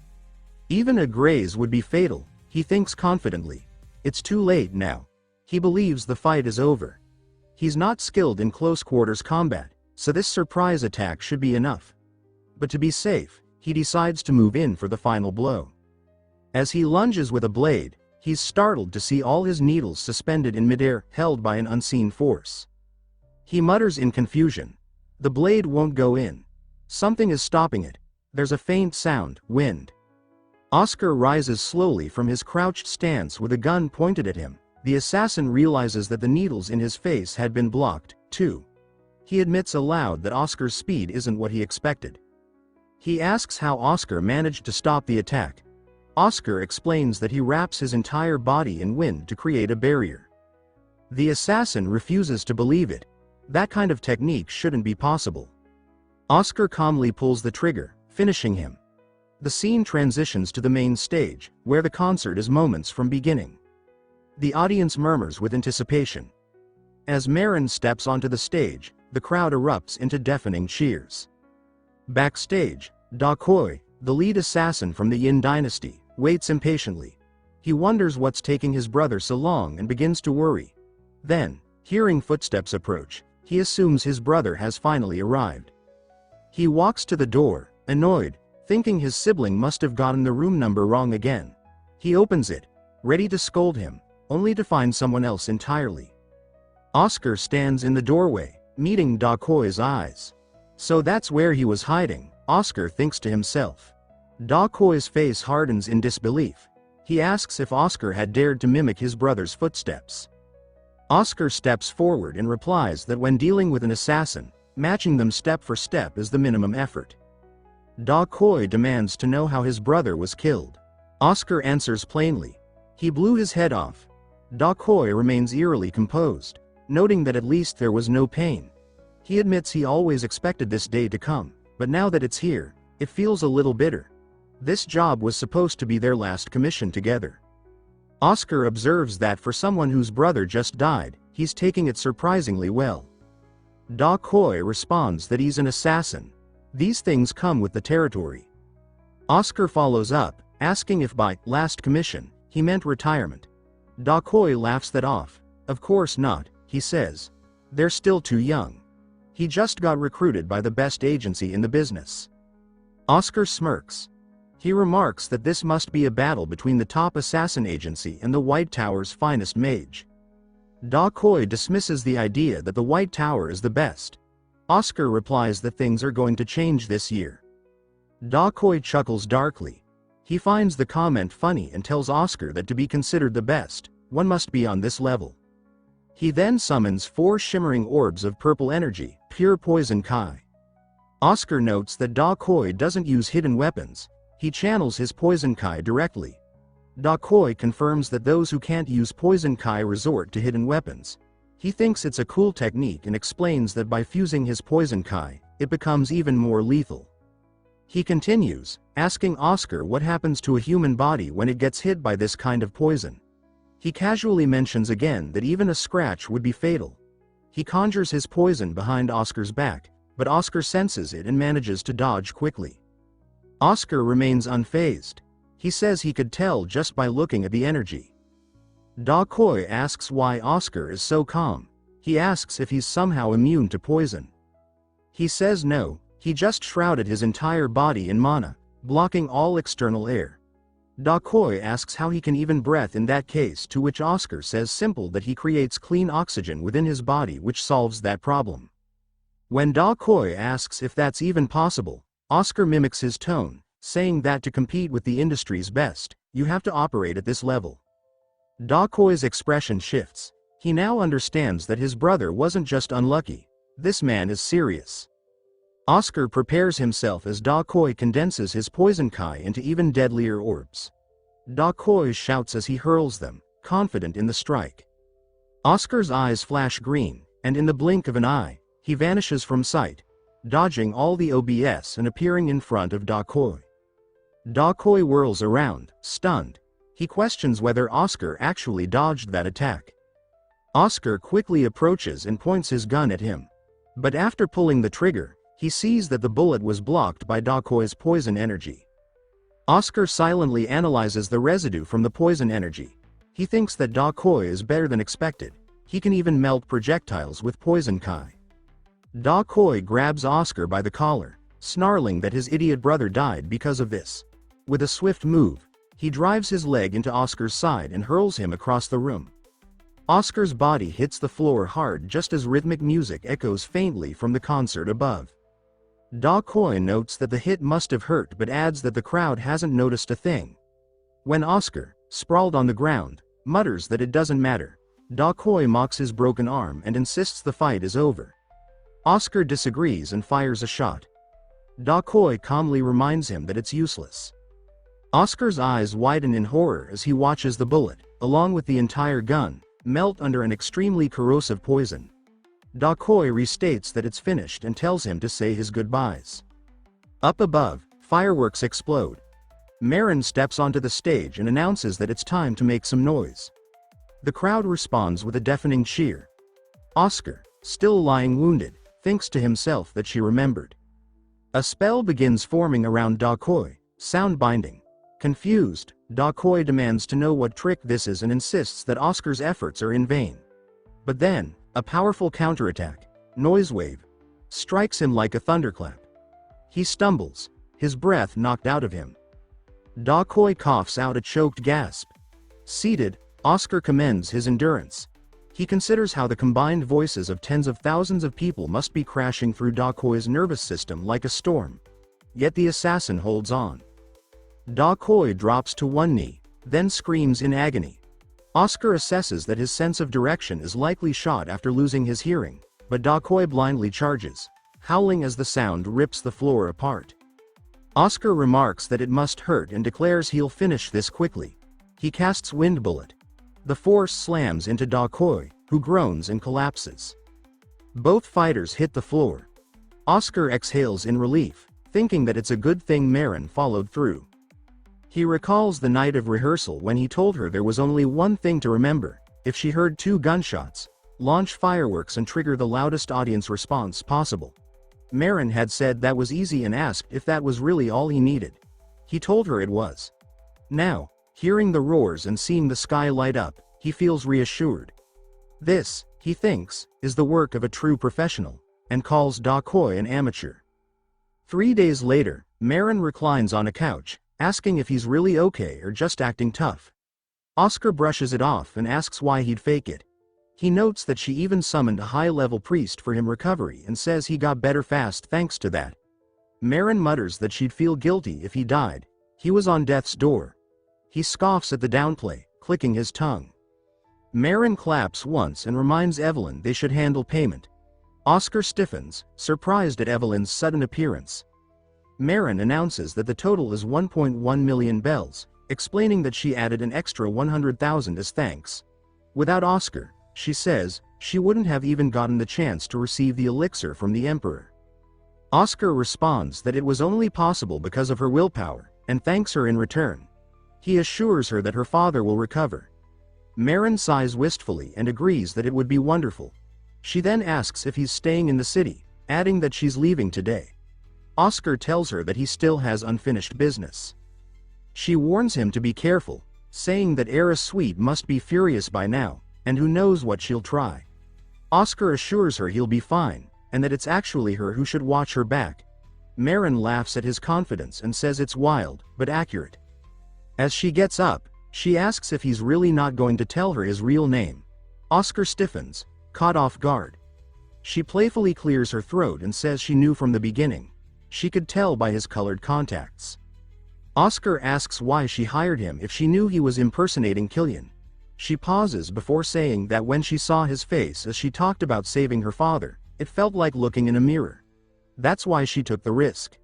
Even a graze would be fatal, he thinks confidently. It's too late now. He believes the fight is over. He's not skilled in close-quarters combat, so this surprise attack should be enough. But to be safe, he decides to move in for the final blow. As he lunges with a blade, he's startled to see all his needles suspended in midair, held by an unseen force. He mutters in confusion. The blade won't go in. Something is stopping it. There's a faint sound, wind. Oscar rises slowly from his crouched stance with a gun pointed at him. The assassin realizes that the needles in his face had been blocked, too. He admits aloud that Oscar's speed isn't what he expected. He asks how Oscar managed to stop the attack. Oscar explains that he wraps his entire body in wind to create a barrier. The assassin refuses to believe it. That kind of technique shouldn't be possible. Oscar calmly pulls the trigger, finishing him. The scene transitions to the main stage, where the concert is moments from beginning. The audience murmurs with anticipation. As Marin steps onto the stage, the crowd erupts into deafening cheers. Backstage, Da Koi, the lead assassin from the Yin dynasty, waits impatiently. He wonders what's taking his brother so long and begins to worry. Then, hearing footsteps approach, he assumes his brother has finally arrived. He walks to the door, annoyed, thinking his sibling must have gotten the room number wrong again. He opens it, ready to scold him, only to find someone else entirely. Oscar stands in the doorway, meeting Da Koi's eyes. So that's where he was hiding, Oscar thinks to himself. Da Koi's face hardens in disbelief. He asks if Oscar had dared to mimic his brother's footsteps. Oscar steps forward and replies that when dealing with an assassin, matching them step for step is the minimum effort. Da Koi demands to know how his brother was killed. Oscar answers plainly. He blew his head off. Da Koi remains eerily composed, noting that at least there was no pain. He admits he always expected this day to come, but now that it's here, it feels a little bitter. This job was supposed to be their last commission together. Oscar observes that for someone whose brother just died, he's taking it surprisingly well. Da Koi responds that he's an assassin. These things come with the territory. Oscar follows up, asking if by last commission, he meant retirement. Da Koi laughs that off. Of course not, he says. They're still too young. He just got recruited by the best agency in the business. Oscar smirks. He remarks that this must be a battle between the top assassin agency and the White Tower's finest mage. Da Koi dismisses the idea that the White Tower is the best. Oscar replies that things are going to change this year. Da Koi chuckles darkly. He finds the comment funny and tells Oscar that to be considered the best, one must be on this level. He then summons 4 shimmering orbs of purple energy, pure poison kai. Oscar notes that Da Koi doesn't use hidden weapons, he channels his poison kai directly. Da Koi confirms that those who can't use poison kai resort to hidden weapons. He thinks it's a cool technique and explains that by fusing his poison kai, it becomes even more lethal. He continues, asking Oscar what happens to a human body when it gets hit by this kind of poison. He casually mentions again that even a scratch would be fatal. He conjures his poison behind Oscar's back, but Oscar senses it and manages to dodge quickly. Oscar remains unfazed. He says he could tell just by looking at the energy. Da Koi asks why Oscar is so calm. He asks if he's somehow immune to poison. He says no, he just shrouded his entire body in mana, blocking all external air. Da Koi asks how he can even breathe in that case, to which Oscar says simple that he creates clean oxygen within his body which solves that problem. When Da Koi asks if that's even possible, Oscar mimics his tone, saying that to compete with the industry's best, you have to operate at this level. Da Koi's expression shifts. He now understands that his brother wasn't just unlucky. This man is serious. Oscar prepares himself as Da Koi condenses his poison kai into even deadlier orbs. Da Koi shouts as he hurls them, confident in the strike. Oscar's eyes flash green, and in the blink of an eye, he vanishes from sight, dodging all the OBS and appearing in front of Da Koi. Da Koi whirls around, stunned. He questions whether Oscar actually dodged that attack. Oscar quickly approaches and points his gun at him. But after pulling the trigger, he sees that the bullet was blocked by Da Koi's poison energy. Oscar silently analyzes the residue from the poison energy. He thinks that Da Koi is better than expected. He can even melt projectiles with poison kai. Da Koi grabs Oscar by the collar, snarling that his idiot brother died because of this. With a swift move, he drives his leg into Oscar's side and hurls him across the room. Oscar's body hits the floor hard just as rhythmic music echoes faintly from the concert above. Da Koi notes that the hit must have hurt but adds that the crowd hasn't noticed a thing. When Oscar, sprawled on the ground, mutters that it doesn't matter, Da Koi mocks his broken arm and insists the fight is over. Oscar disagrees and fires a shot. Da Koi calmly reminds him that it's useless. Oscar's eyes widen in horror as he watches the bullet, along with the entire gun, melt under an extremely corrosive poison. Da Koi restates that it's finished and tells him to say his goodbyes. Up above, fireworks explode. Marin steps onto the stage and announces that it's time to make some noise. The crowd responds with a deafening cheer. Oscar, still lying wounded, thinks to himself that she remembered. A spell begins forming around Da Koi, sound binding. Confused, Da Koi demands to know what trick this is and insists that Oscar's efforts are in vain. But then, a powerful counterattack, Noise Wave, strikes him like a thunderclap. He stumbles, his breath knocked out of him. Da Koi coughs out a choked gasp. Seated, Oscar commends his endurance. He considers how the combined voices of tens of thousands of people must be crashing through Da Koi's nervous system like a storm. Yet the assassin holds on. Da Koi drops to one knee, then screams in agony. Oscar assesses that his sense of direction is likely shot after losing his hearing, but Da Koi blindly charges, howling as the sound rips the floor apart. Oscar remarks that it must hurt and declares he'll finish this quickly. He casts Wind Bullet. The force slams into Da Koi, who groans and collapses. Both fighters hit the floor. Oscar exhales in relief, thinking that it's a good thing Maren followed through. He recalls the night of rehearsal when he told her there was only one thing to remember: if she heard 2 gunshots, launch fireworks and trigger the loudest audience response possible. Maren had said that was easy and asked if that was really all he needed. He told her it was. Now, hearing the roars and seeing the sky light up, he feels reassured. This, he thinks, is the work of a true professional, and calls Da Koi an amateur. 3 days later, Maren reclines on a couch, asking if he's really okay or just acting tough. Oscar brushes it off and asks why he'd fake it. He notes that she even summoned a high-level priest for him recovery and says he got better fast thanks to that. Maren mutters that she'd feel guilty if he died. He was on death's door. He scoffs at the downplay, clicking his tongue. Maren claps once and reminds Evelyn they should handle payment. Oscar stiffens, surprised at Evelyn's sudden appearance. Maren announces that the total is 1.1 million bells, explaining that she added an extra 100,000 as thanks. Without Oscar, she says, she wouldn't have even gotten the chance to receive the elixir from the Emperor. Oscar responds that it was only possible because of her willpower, and thanks her in return. He assures her that her father will recover. Maren sighs wistfully and agrees that it would be wonderful. She then asks if he's staying in the city, adding that she's leaving today. Oscar tells her that he still has unfinished business. She warns him to be careful, saying that Era Sweet must be furious by now, and who knows what she'll try. Oscar assures her he'll be fine, and that it's actually her who should watch her back. Maren laughs at his confidence and says it's wild, but accurate. As she gets up, she asks if he's really not going to tell her his real name. Oscar stiffens, caught off guard. She playfully clears her throat and says she knew from the beginning. She could tell by his colored contacts. Oscar asks why she hired him if she knew he was impersonating Killian. She pauses before saying that when she saw his face as she talked about saving her father, it felt like looking in a mirror. That's why she took the risk.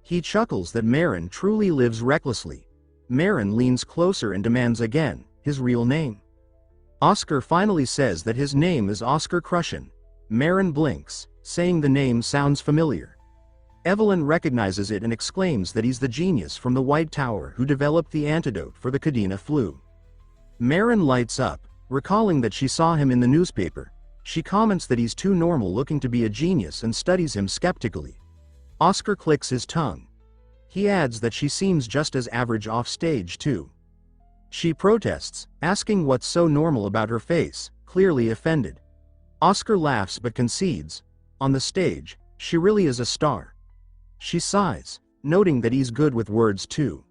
He chuckles that Maren truly lives recklessly. Maren leans closer and demands again his real name. Oscar finally says that his name is Oscar Crushin. Maren blinks, saying the name sounds familiar. Evelyn recognizes it and exclaims that he's the genius from the White Tower who developed the antidote for the Kadena flu. Maren lights up, recalling that she saw him in the newspaper. She comments that he's too normal looking to be a genius and studies him skeptically. Oscar clicks his tongue. He adds that she seems just as average off stage too. She protests, asking what's so normal about her face, clearly offended. Oscar laughs but concedes. On the stage, she really is a star. She sighs, noting that he's good with words too.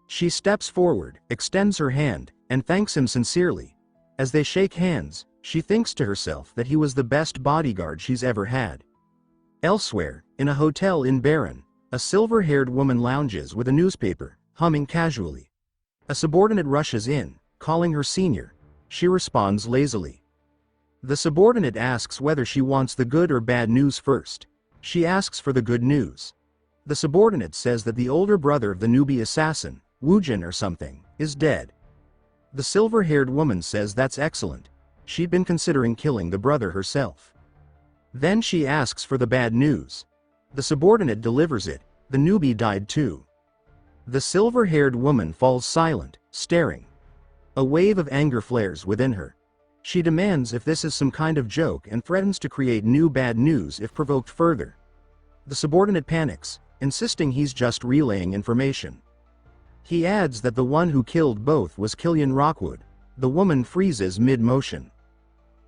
She steps forward, extends her hand, and thanks him sincerely. As they shake hands, she thinks to herself that he was the best bodyguard she's ever had. Elsewhere, in a hotel in Baron, a silver-haired woman lounges with a newspaper, humming casually. A subordinate rushes in, calling her senior. She responds lazily. The subordinate asks whether she wants the good or bad news first. She asks for the good news. The subordinate says that the older brother of the newbie assassin, Woojin or something, is dead. The silver-haired woman says that's excellent. She'd been considering killing the brother herself. Then she asks for the bad news. The subordinate delivers it. The newbie died too. The silver-haired woman falls silent, staring. A wave of anger flares within her. She demands if this is some kind of joke and threatens to create new bad news if provoked further. The subordinate panics, insisting he's just relaying information. He adds that the one who killed both was Killian Rockwood. The woman freezes mid-motion.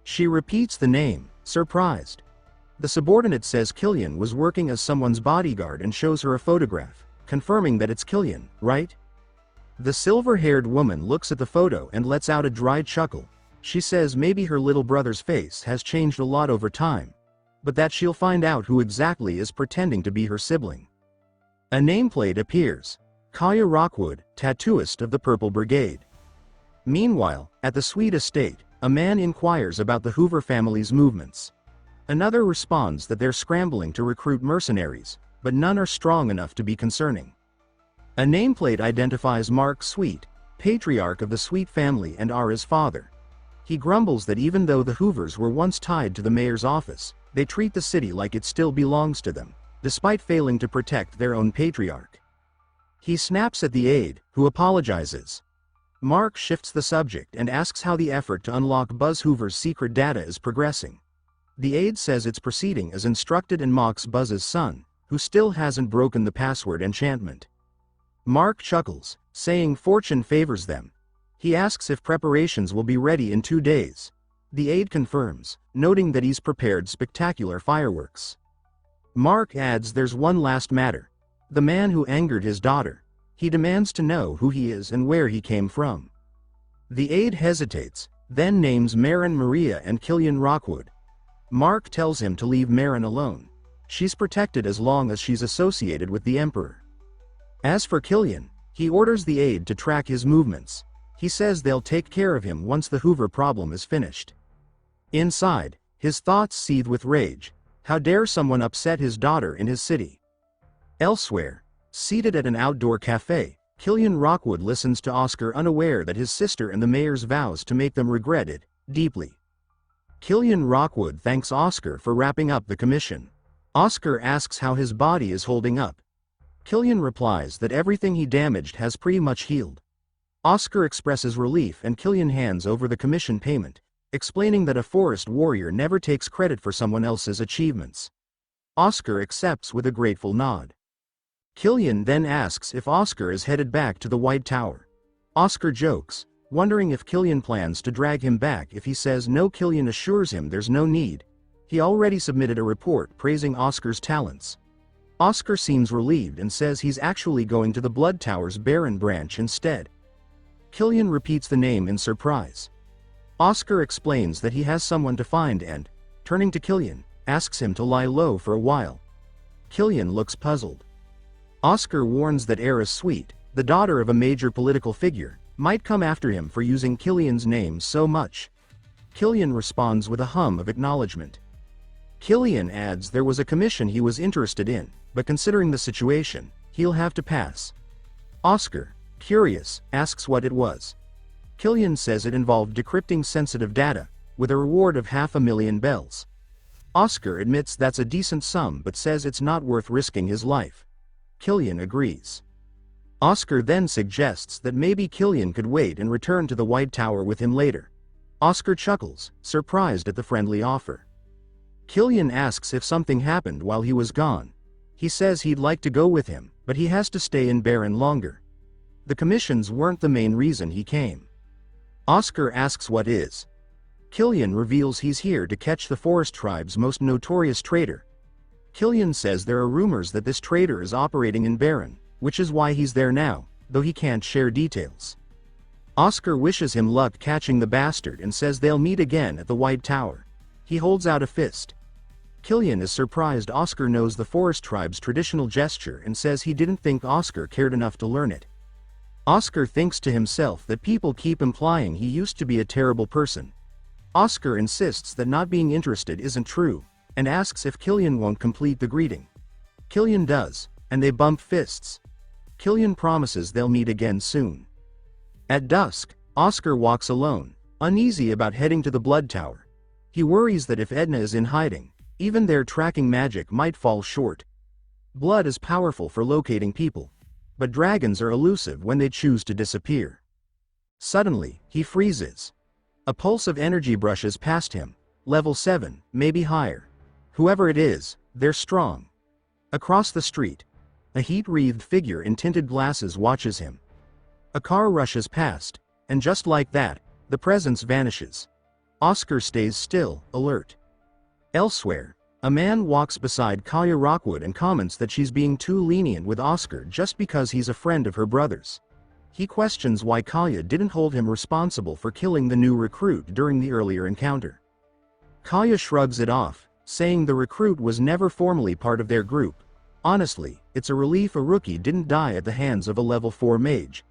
She repeats the name, surprised. The subordinate says Killian was working as someone's bodyguard and shows her a photograph, confirming that it's Killian, right? The silver-haired woman looks at the photo and lets out a dry chuckle. She says maybe her little brother's face has changed a lot over time, but that she'll find out who exactly is pretending to be her sibling. A nameplate appears. Kaya Rockwood, tattooist of the Purple Brigade. Meanwhile, at the Sweet estate, a man inquires about the Hoover family's movements. Another responds that they're scrambling to recruit mercenaries, but none are strong enough to be concerning. A nameplate identifies Mark Sweet, patriarch of the Sweet family and Ara's father. He grumbles that even though the Hoovers were once tied to the mayor's office, they treat the city like it still belongs to them, despite failing to protect their own patriarch. He snaps at the aide, who apologizes. Mark shifts the subject and asks how the effort to unlock Buzz Hoover's secret data is progressing. The aide says it's proceeding as instructed and mocks Buzz's son, who still hasn't broken the password enchantment. Mark chuckles, saying fortune favors them. He asks if preparations will be ready in 2 days. The aide confirms, noting that he's prepared spectacular fireworks. Mark adds there's one last matter. The man who angered his daughter. He demands to know who he is and where he came from. The aide hesitates, then names Marin Maria and Killian Rockwood. Mark tells him to leave Marin alone. She's protected as long as she's associated with the Emperor. As for Killian, he orders the aide to track his movements. He says they'll take care of him once the Hoover problem is finished. Inside, his thoughts seethe with rage. How dare someone upset his daughter in his city? Elsewhere, seated at an outdoor cafe, Killian Rockwood listens to Oscar, unaware that his sister and the mayor's vows to make them regret it deeply. Killian Rockwood thanks Oscar for wrapping up the commission. Oscar asks how his body is holding up. Killian replies that everything he damaged has pretty much healed. Oscar expresses relief and Killian hands over the commission payment, explaining that a forest warrior never takes credit for someone else's achievements. Oscar accepts with a grateful nod. Killian then asks if Oscar is headed back to the White Tower. Oscar jokes, wondering if Killian plans to drag him back if he says no. Killian assures him there's no need. He already submitted a report praising Oscar's talents. Oscar seems relieved and says he's actually going to the Blood Tower's Baron branch instead. Killian repeats the name in surprise. Oscar explains that he has someone to find and, turning to Killian, asks him to lie low for a while. Killian looks puzzled. Oscar warns that Eris Sweet, the daughter of a major political figure, might come after him for using Killian's name so much. Killian responds with a hum of acknowledgement. Killian adds there was a commission he was interested in, but considering the situation, he'll have to pass. Oscar, curious, asks what it was. Killian says it involved decrypting sensitive data, with a reward of 500,000 bells. Oscar admits that's a decent sum but says it's not worth risking his life. Killian agrees. Oscar then suggests that maybe Killian could wait and return to the White Tower with him later. Oscar chuckles, surprised at the friendly offer. Killian asks if something happened while he was gone. He says he'd like to go with him, but he has to stay in Baron longer. The commissions weren't the main reason he came. Oscar asks what is. Killian reveals he's here to catch the Forest Tribe's most notorious traitor. Killian says there are rumors that this traitor is operating in Baron, which is why he's there now, though he can't share details. Oscar wishes him luck catching the bastard and says they'll meet again at the White Tower. He holds out a fist. Killian is surprised Oscar knows the Forest Tribe's traditional gesture and says he didn't think Oscar cared enough to learn it. Oscar thinks to himself that people keep implying he used to be a terrible person. Oscar insists that not being interested isn't true, and asks if Killian won't complete the greeting. Killian does, and they bump fists. Killian promises they'll meet again soon. At dusk, Oscar walks alone, uneasy about heading to the Blood Tower. He worries that if Edna is in hiding, even their tracking magic might fall short. Blood is powerful for locating people, but dragons are elusive when they choose to disappear. Suddenly, he freezes. A pulse of energy brushes past him, level 7, maybe higher. Whoever it is, they're strong. Across the street, a heat-wreathed figure in tinted glasses watches him. A car rushes past, and just like that, the presence vanishes. Oscar stays still, alert. Elsewhere, a man walks beside Kalia Rockwood and comments that she's being too lenient with Oscar just because he's a friend of her brother's. He questions why Kalia didn't hold him responsible for killing the new recruit during the earlier encounter. Kalia shrugs it off, saying the recruit was never formally part of their group. Honestly, it's a relief a rookie didn't die at the hands of a level 4 mage.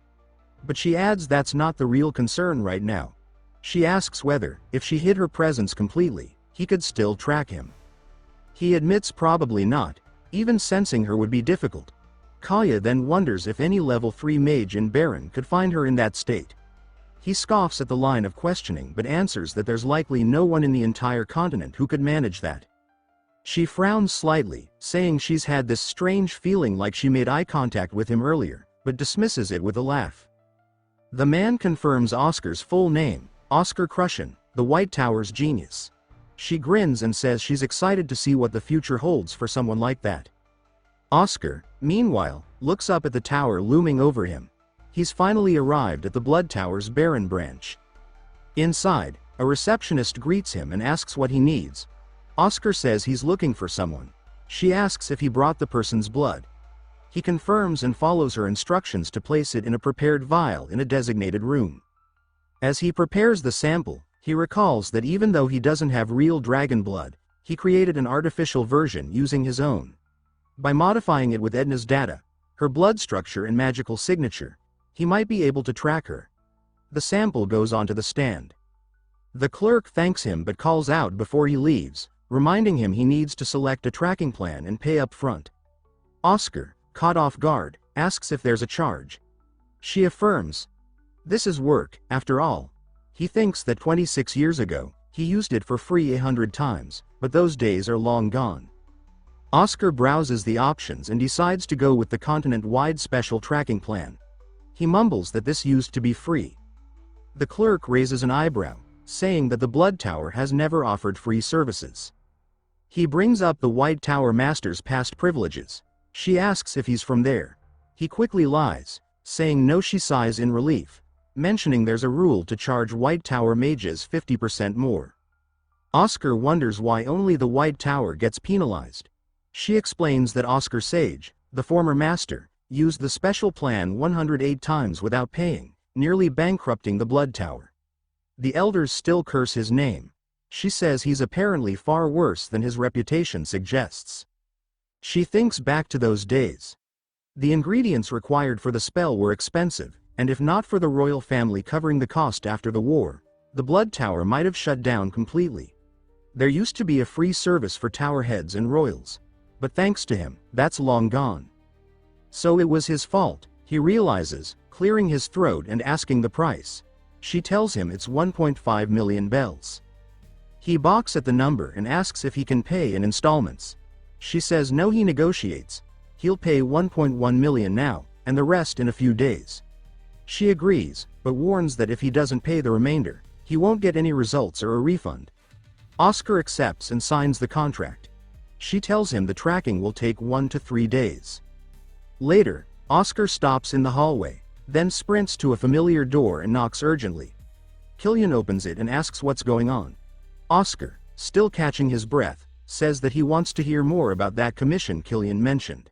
But she adds that's not the real concern right now. She asks whether, if she hid her presence completely, he could still track him. He admits probably not, even sensing her would be difficult. Kalia then wonders if any level 3 mage in Baron could find her in that state. He scoffs at the line of questioning but answers that there's likely no one in the entire continent who could manage that. She frowns slightly, saying she's had this strange feeling like she made eye contact with him earlier, but dismisses it with a laugh. The man confirms Oscar's full name, Oscar Crushen, the White Tower's genius. She grins and says she's excited to see what the future holds for someone like that. Oscar, meanwhile, looks up at the tower looming over him. He's finally arrived at the Blood Tower's barren branch. Inside, a receptionist greets him and asks what he needs. Oscar says he's looking for someone. She asks if he brought the person's blood. He confirms and follows her instructions to place it in a prepared vial in a designated room. As he prepares the sample, he recalls that even though he doesn't have real dragon blood, he created an artificial version using his own. By modifying it with Edna's data, her blood structure and magical signature, he might be able to track her. The sample goes onto the stand. The clerk thanks him but calls out before he leaves, reminding him he needs to select a tracking plan and pay up front. Oscar, caught off guard, asks if there's a charge. She affirms. This is work, after all. He thinks that 26 years ago, he used it for free 100 times, but those days are long gone. Oscar browses the options and decides to go with the continent-wide special tracking plan. He mumbles that this used to be free. The clerk raises an eyebrow, saying that the Blood Tower has never offered free services. He brings up the White Tower Master's past privileges. She asks if he's from there. He quickly lies, saying no. She sighs in relief, mentioning there's a rule to charge White Tower mages 50% more. Oscar wonders why only the White Tower gets penalized. She explains that Oscar Sage, the former master, used the special plan 108 times without paying, nearly bankrupting the Blood Tower. The elders still curse his name. She says he's apparently far worse than his reputation suggests. She thinks back to those days. The ingredients required for the spell were expensive, and if not for the royal family covering the cost after the war, the Blood Tower might have shut down completely. There used to be a free service for tower heads and royals, but thanks to him, that's long gone. So it was his fault, he realizes, clearing his throat and asking the price. She tells him it's 1.5 million bells. He balks at the number and asks if he can pay in installments. She says no. He negotiates. He'll pay 1.1 million now, and the rest in a few days. She agrees, but warns that if he doesn't pay the remainder, he won't get any results or a refund. Oscar accepts and signs the contract. She tells him the tracking will take 1 to 3 days. Later, Oscar stops in the hallway, then sprints to a familiar door and knocks urgently. Killian opens it and asks what's going on. Oscar, still catching his breath, says that he wants to hear more about that commission Killian mentioned.